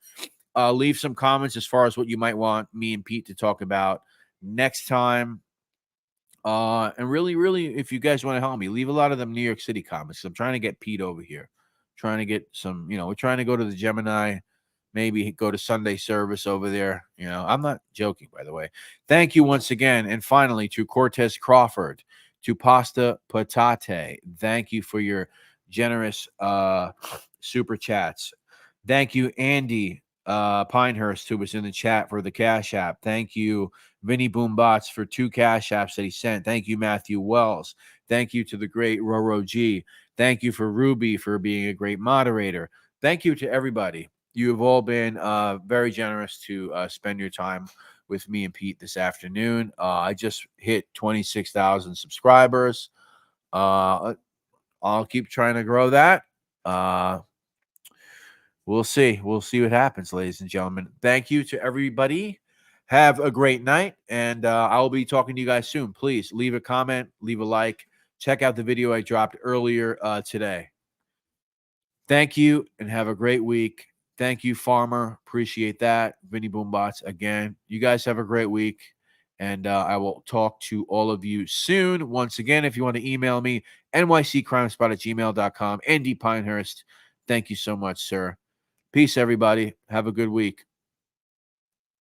H: Leave some comments as far as what you might want me and Pete to talk about next time. And really, if you guys want to help me, leave a lot of them New York City comments. I'm trying to get Pete over here. Trying to get some, we're trying to go to the Gemini, maybe go to Sunday service over there. I'm not joking, by the way. Thank you once again. And finally, to Cortez Crawford, to Pasta Patate. Thank you for your generous super chats. Thank you, Andy Pinehurst, who was in the chat for the Cash App. Thank you, Vinny Boombots, for 2 Cash Apps that he sent. Thank you, Matthew Wells. Thank you to the great Roro G. Thank you for Ruby for being a great moderator. Thank you to everybody. You have all been very generous to spend your time with me and Pete this afternoon. I just hit 26,000 subscribers. I'll keep trying to grow that. We'll see. We'll see what happens, ladies and gentlemen. Thank you to everybody. Have a great night, and I'll be talking to you guys soon. Please leave a comment, leave a like. Check out the video I dropped earlier today. Thank you, and have a great week. Thank you, Farmer. Appreciate that. Vinny Boombots, again. You guys have a great week, and I will talk to all of you soon. Once again, if you want to email me, nyccrimespot@gmail.com. Andy Pinehurst, thank you so much, sir. Peace, everybody. Have a good week.